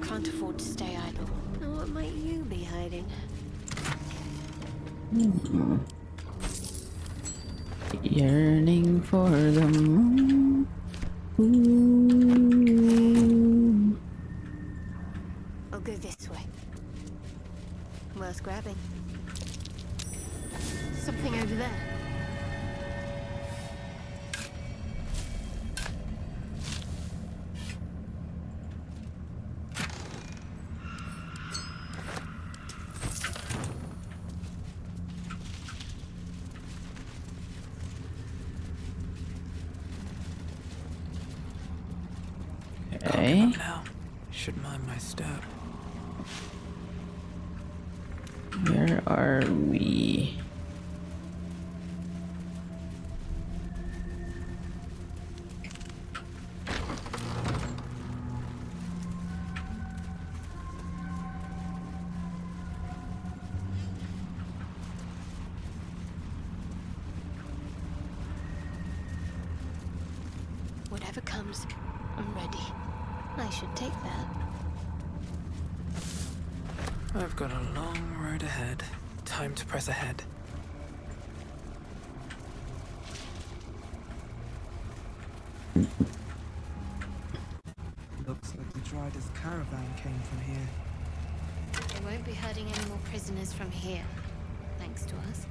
Can't afford to stay idle. Now, what might you be hiding? Yearning for the moon. Ooh. I'll go this way. Worth grabbing. Something over there. give up now. Should mind my step. Where are we? Whatever comes, I'm ready. I should take that. I've got a long road ahead. Time to press ahead. Looks like the Dryder's caravan came from here. They won't be herding any more prisoners from here, thanks to us.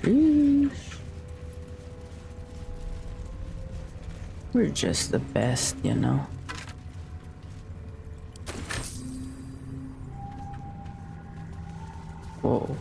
Sheesh. We're just the best, you know. Whoa.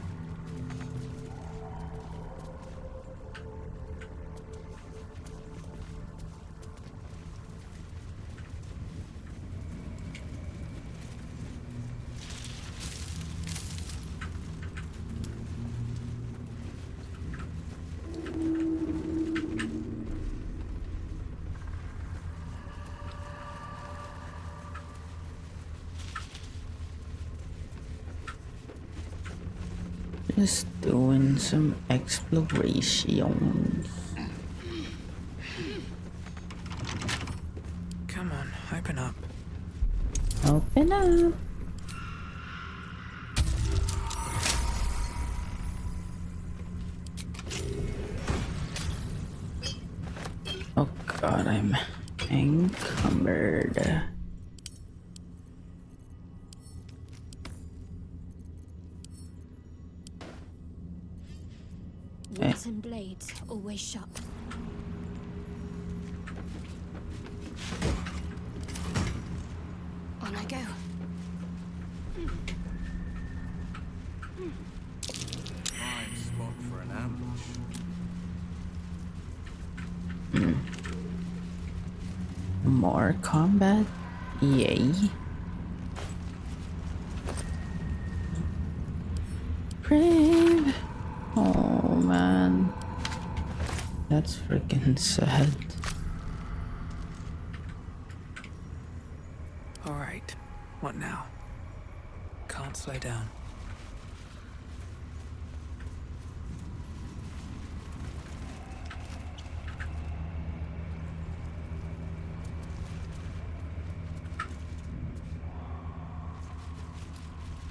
Just doing some explorations. Come on, open up. Open up. Oh god, I'm encumbered. Walls and blades always sharp. On I go. Prime spot for an ambush. More combat? Yay. Brave. Oh man. That's freaking sad. Alright, what now? Can't slow down.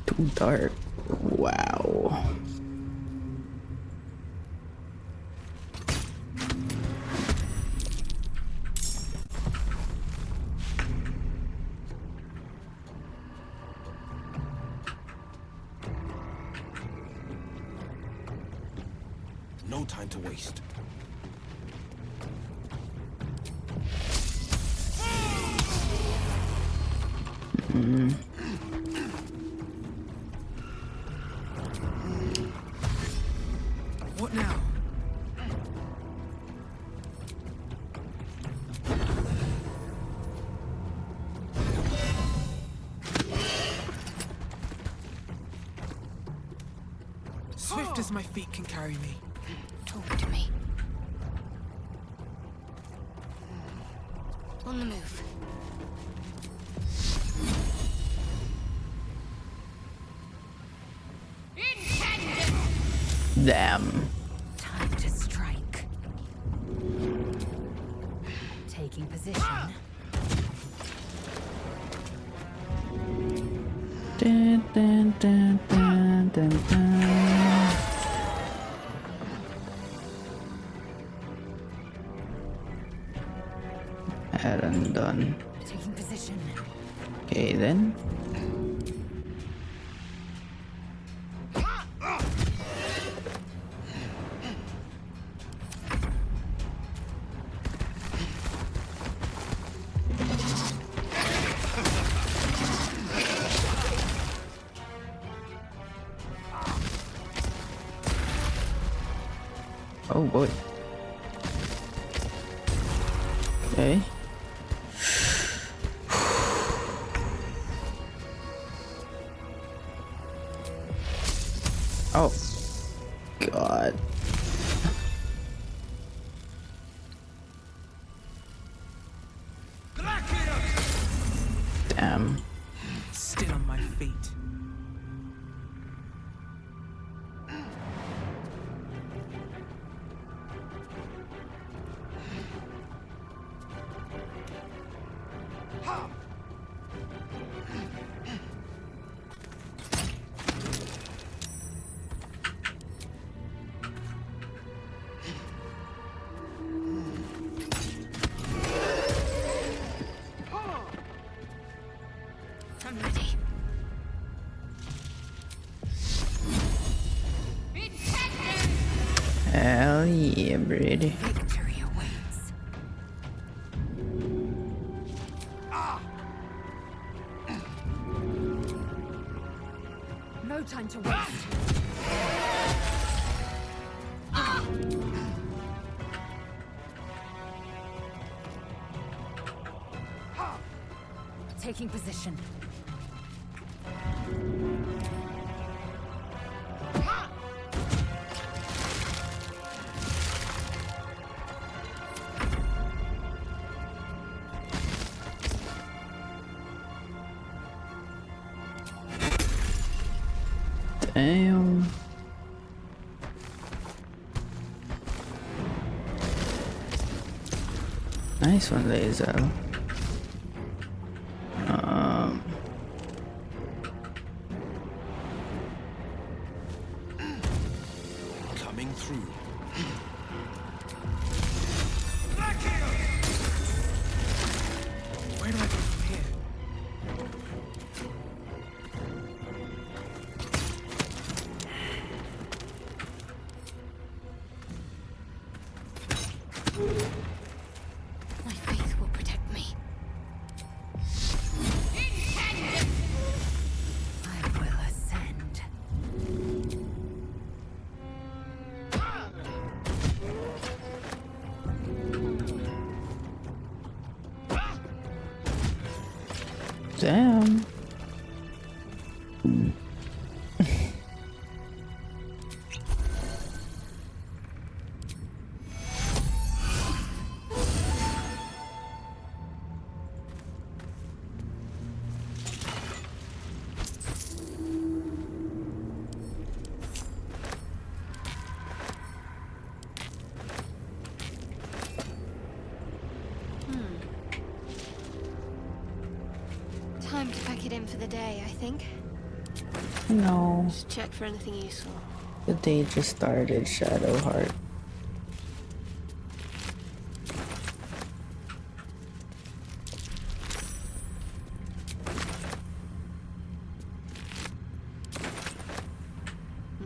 Too dark. Wow. No time to waste. What now? Swift as my feet can carry me. Talk to me. On the move. Damn. Time to strike. Taking position. Dun, dun, dun, dun, dun, dun. Aaron done. Taking position. Okay then. Oh boy. Okay. Oh, God. Damn. Still on my feet. I'm ready. Hell yeah, Brady. Victory awaits. No time to waste. Taking position. Damn. Nice one, Weeellll. Coming through. Where do I go from here? My faith will protect me. I will ascend. Damn. Time to pack it in for the day, I think. No. Just check for anything useful. The day just started, Shadowheart.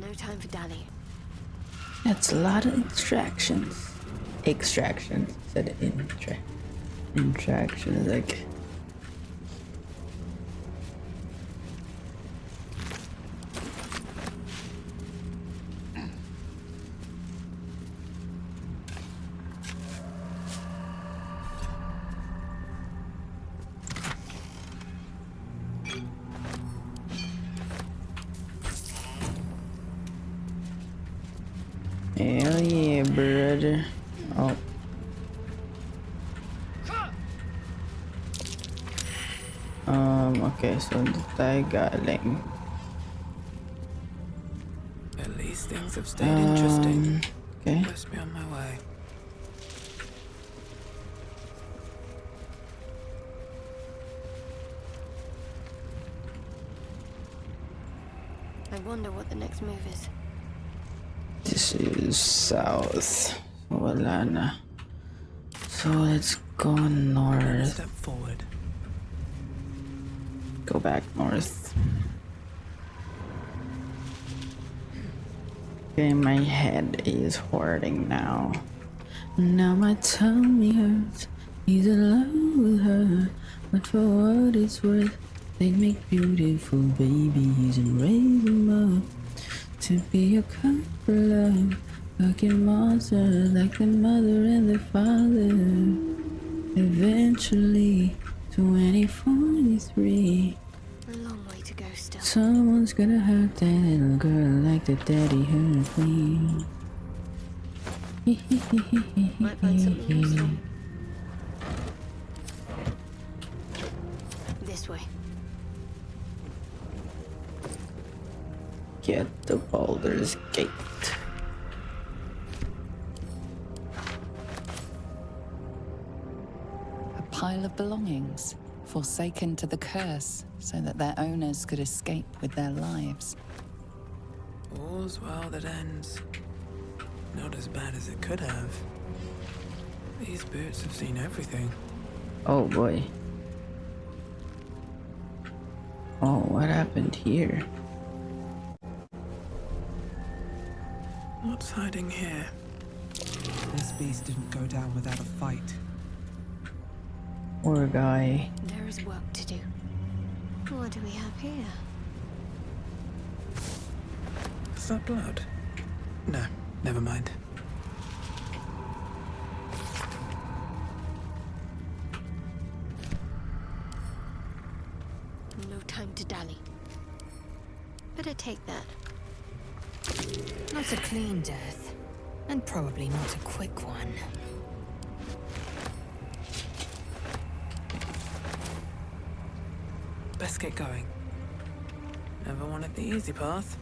No time for dally. That's a lot of extractions. Said intractions, like. Hell yeah, brother. Oh. Okay, so tayo galing. At least things have stayed interesting. Okay. Must be on my way. I wonder what the next move is. This is south. Wala na. So let's go north. Step forward. Go back north. Okay, my head is hurting now. Now my tummy hurts. He's in love with her, but for what it's worth, they make beautiful babies and raise them up to be a couple of fucking monsters like the mother and the father. Eventually, 2043. A long way to go still. Someone's gonna hurt that little girl like the daddy hurt me. Might find something useful. This way. Get the Baldur's Gate. A pile of belongings, forsaken to the curse, so that their owners could escape with their lives. All's well that ends. Not as bad as it could have. These boots have seen everything. Oh boy. Oh, what happened here? What's hiding here? This beast didn't go down without a fight. Poor guy. There is work to do. What do we have here? Is that blood? No, never mind. No time to dally. Better take that. Not a clean death, and probably not a quick one. Best get going. Never wanted the easy path.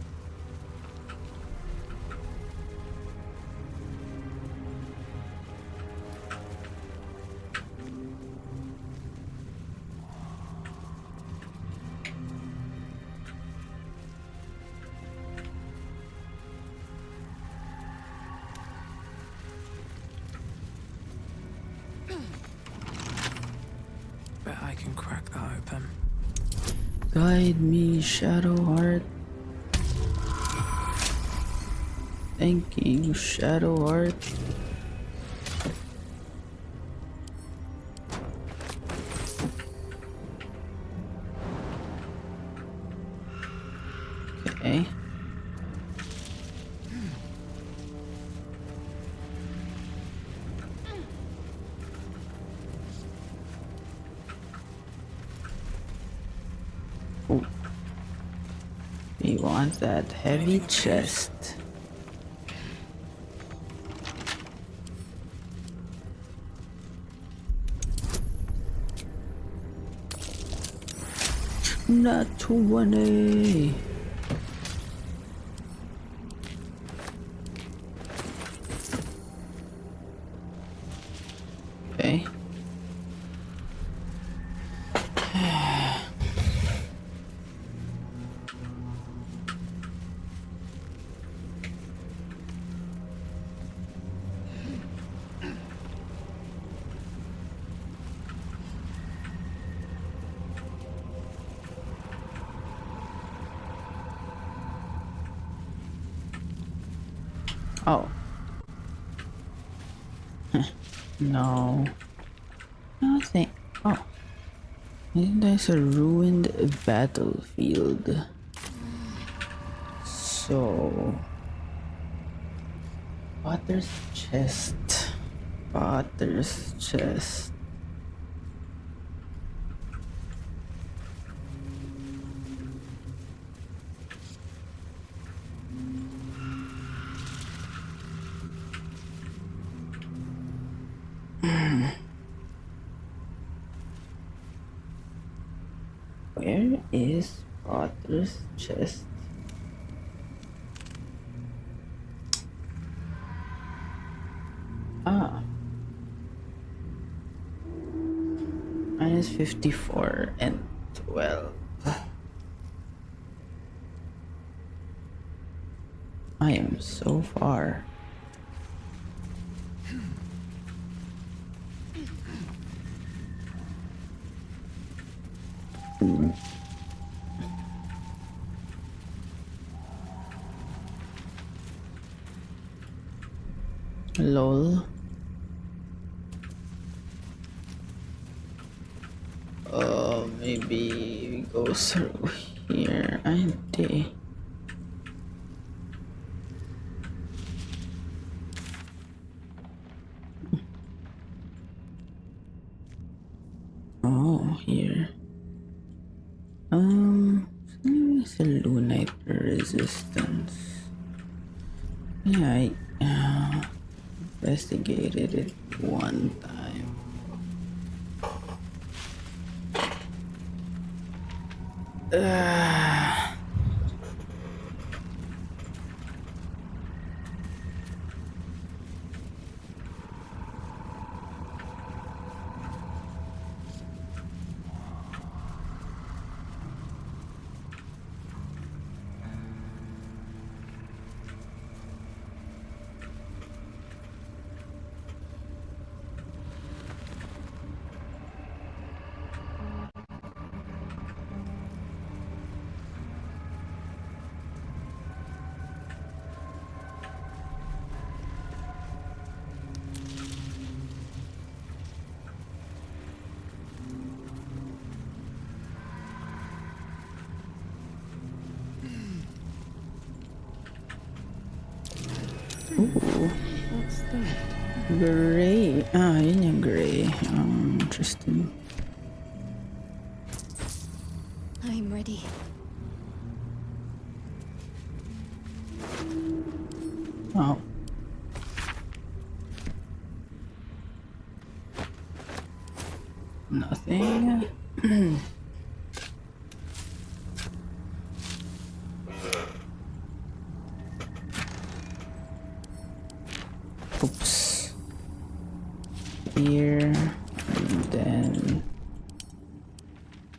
Bet I can crack that open. Guide me, Shadowheart. Thank you, Shadowheart. Okay. Oh. We want that heavy chest. Not 20. Okay. Oh. No. Nothing. Oh. I think there's a ruined battlefield. So. Potter's chest. Potter's chest. Where is Potter's chest? Ah. Minus 54 and 12. I am so far. Lol. Maybe we go through here, aren't they? Oh, here. distance. Yeah, I investigated it one time. Ooh. What's that? Gray. Ah, yun yung gray. Interesting. I'm ready. Oh. Nothing. Oops. Here, and then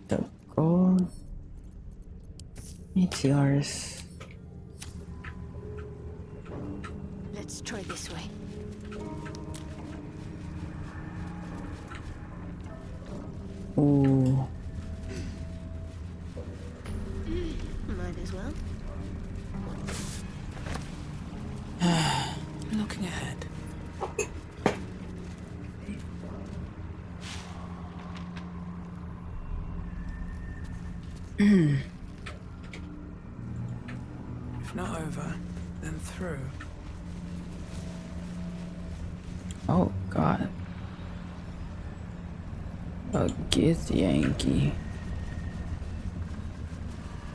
the gold. It's yours. Let's try this way. Ooh. Might as well. Looking ahead. If not over, then through. Oh God. A Githyanki.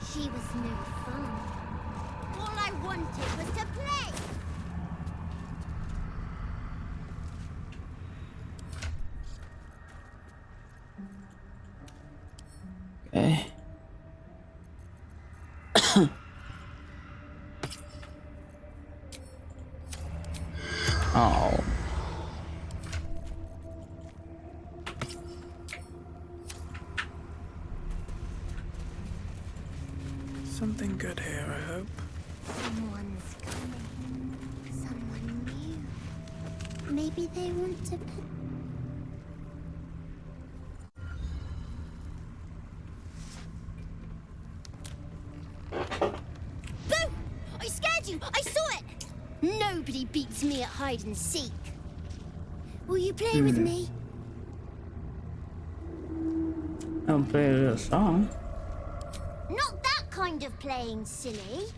She was no fun. All I wanted was to play. Okay. Oh. Something good here, I hope. Someone's coming. Someone new. Maybe they want to put... Boo! I scared you! I saw it! Nobody beats me at hide and seek. Will you play with me? I'll play a song. Not that kind of playing, silly.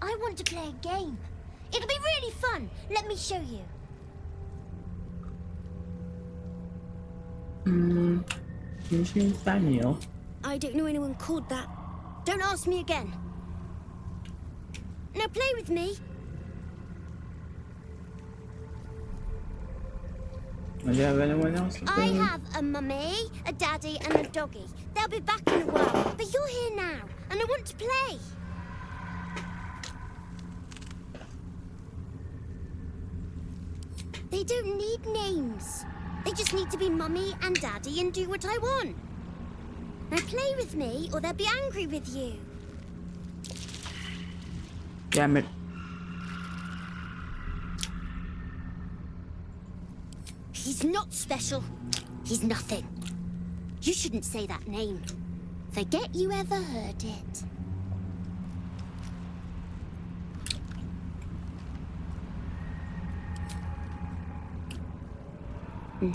I want to play a game. It'll be really fun. Let me show you. Using Daniel. I don't know anyone called that. Don't ask me again. Now play with me. Do you have anyone else to I play with? have a mummy, a daddy, and a doggy. They'll be back in a while, but you're here now, and I want to play. They don't need names. They just need to be mummy and daddy and do what I want. Now play with me, or they'll be angry with you. Damn it. He's not special. He's nothing. You shouldn't say that name. Forget you ever heard it. No.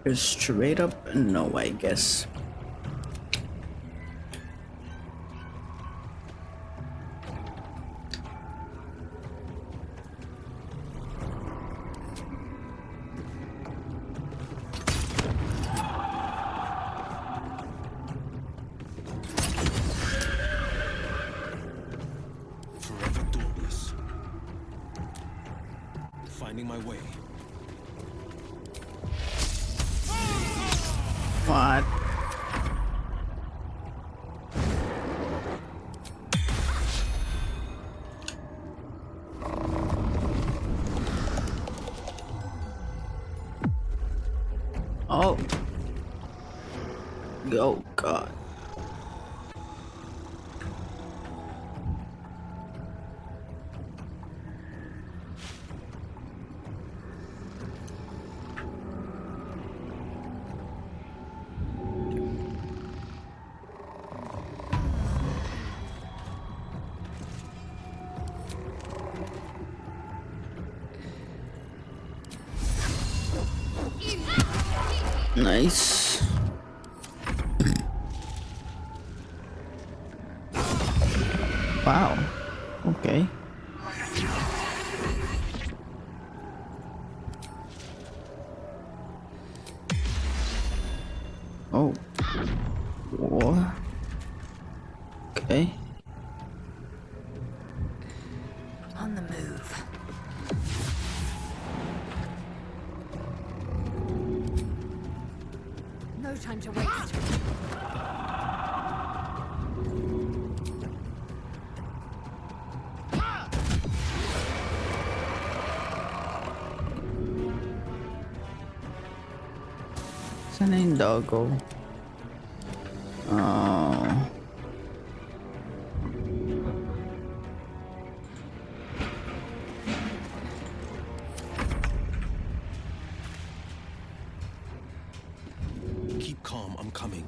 Just straight up no, I guess. What? Oh. Oh God. Nice. Wow. Okay. Oh. What? Okay. On the move. No time to waste. Saan na yung doggo? Oh. Keep calm, I'm coming.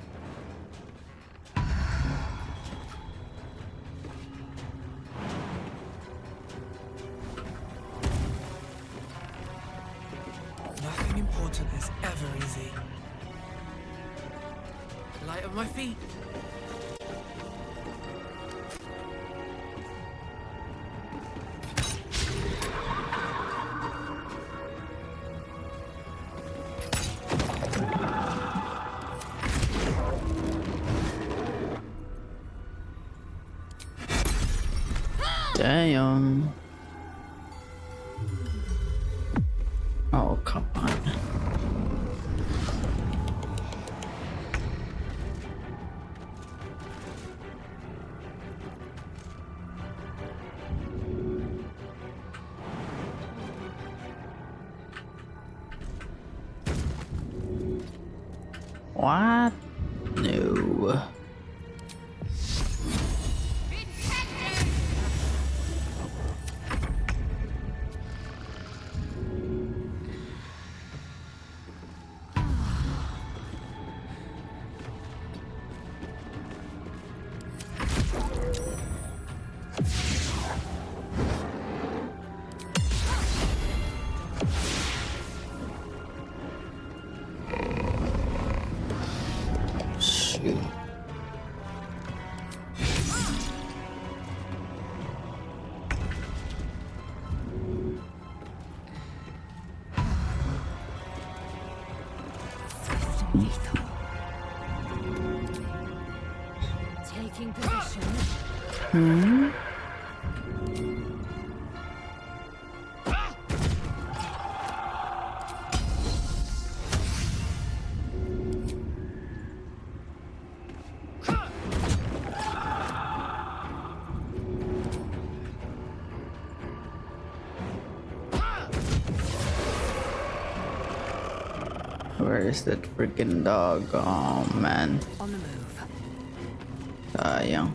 Nothing important is ever easy. Light on my feet. Damn. Oh, come on. What? No. Shoot. Taking position. Hmm? Where is that freaking dog? Oh man. On the move. Sayang.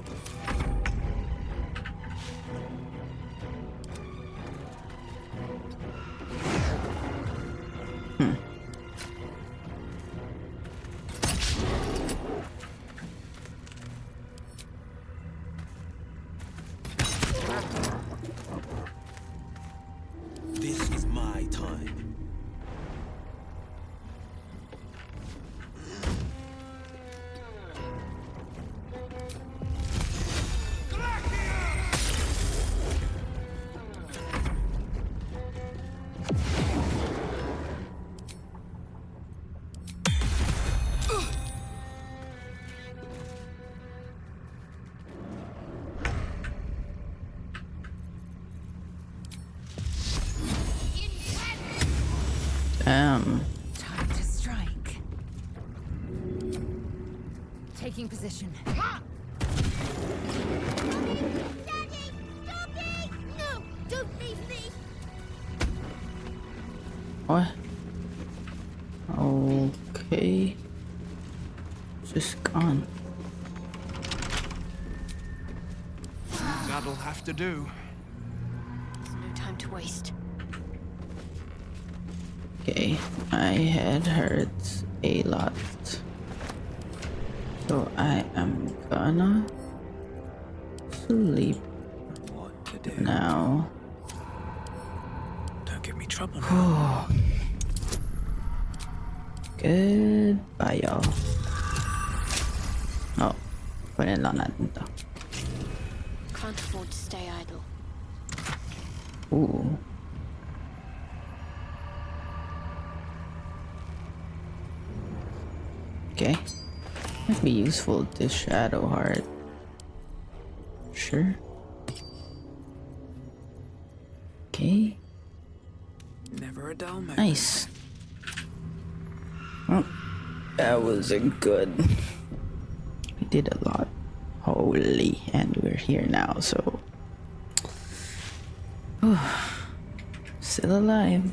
This is my time. Damn. Time to strike. Taking position. No, don't leave me. What? Okay. Just gone. That'll have to do. There's no time to waste. Okay, my head hurts a lot. So I am gonna sleep now. Don't give me trouble now. Goodbye, y'all. Oh, kunin lang natin to. Can't afford to stay idle. Ooh. Okay. Might be useful, this shadow heart. Sure. Okay. Never a dull moment. Nice. Well, that was a good. We did a lot. Holy, and we're here now, so. Still alive.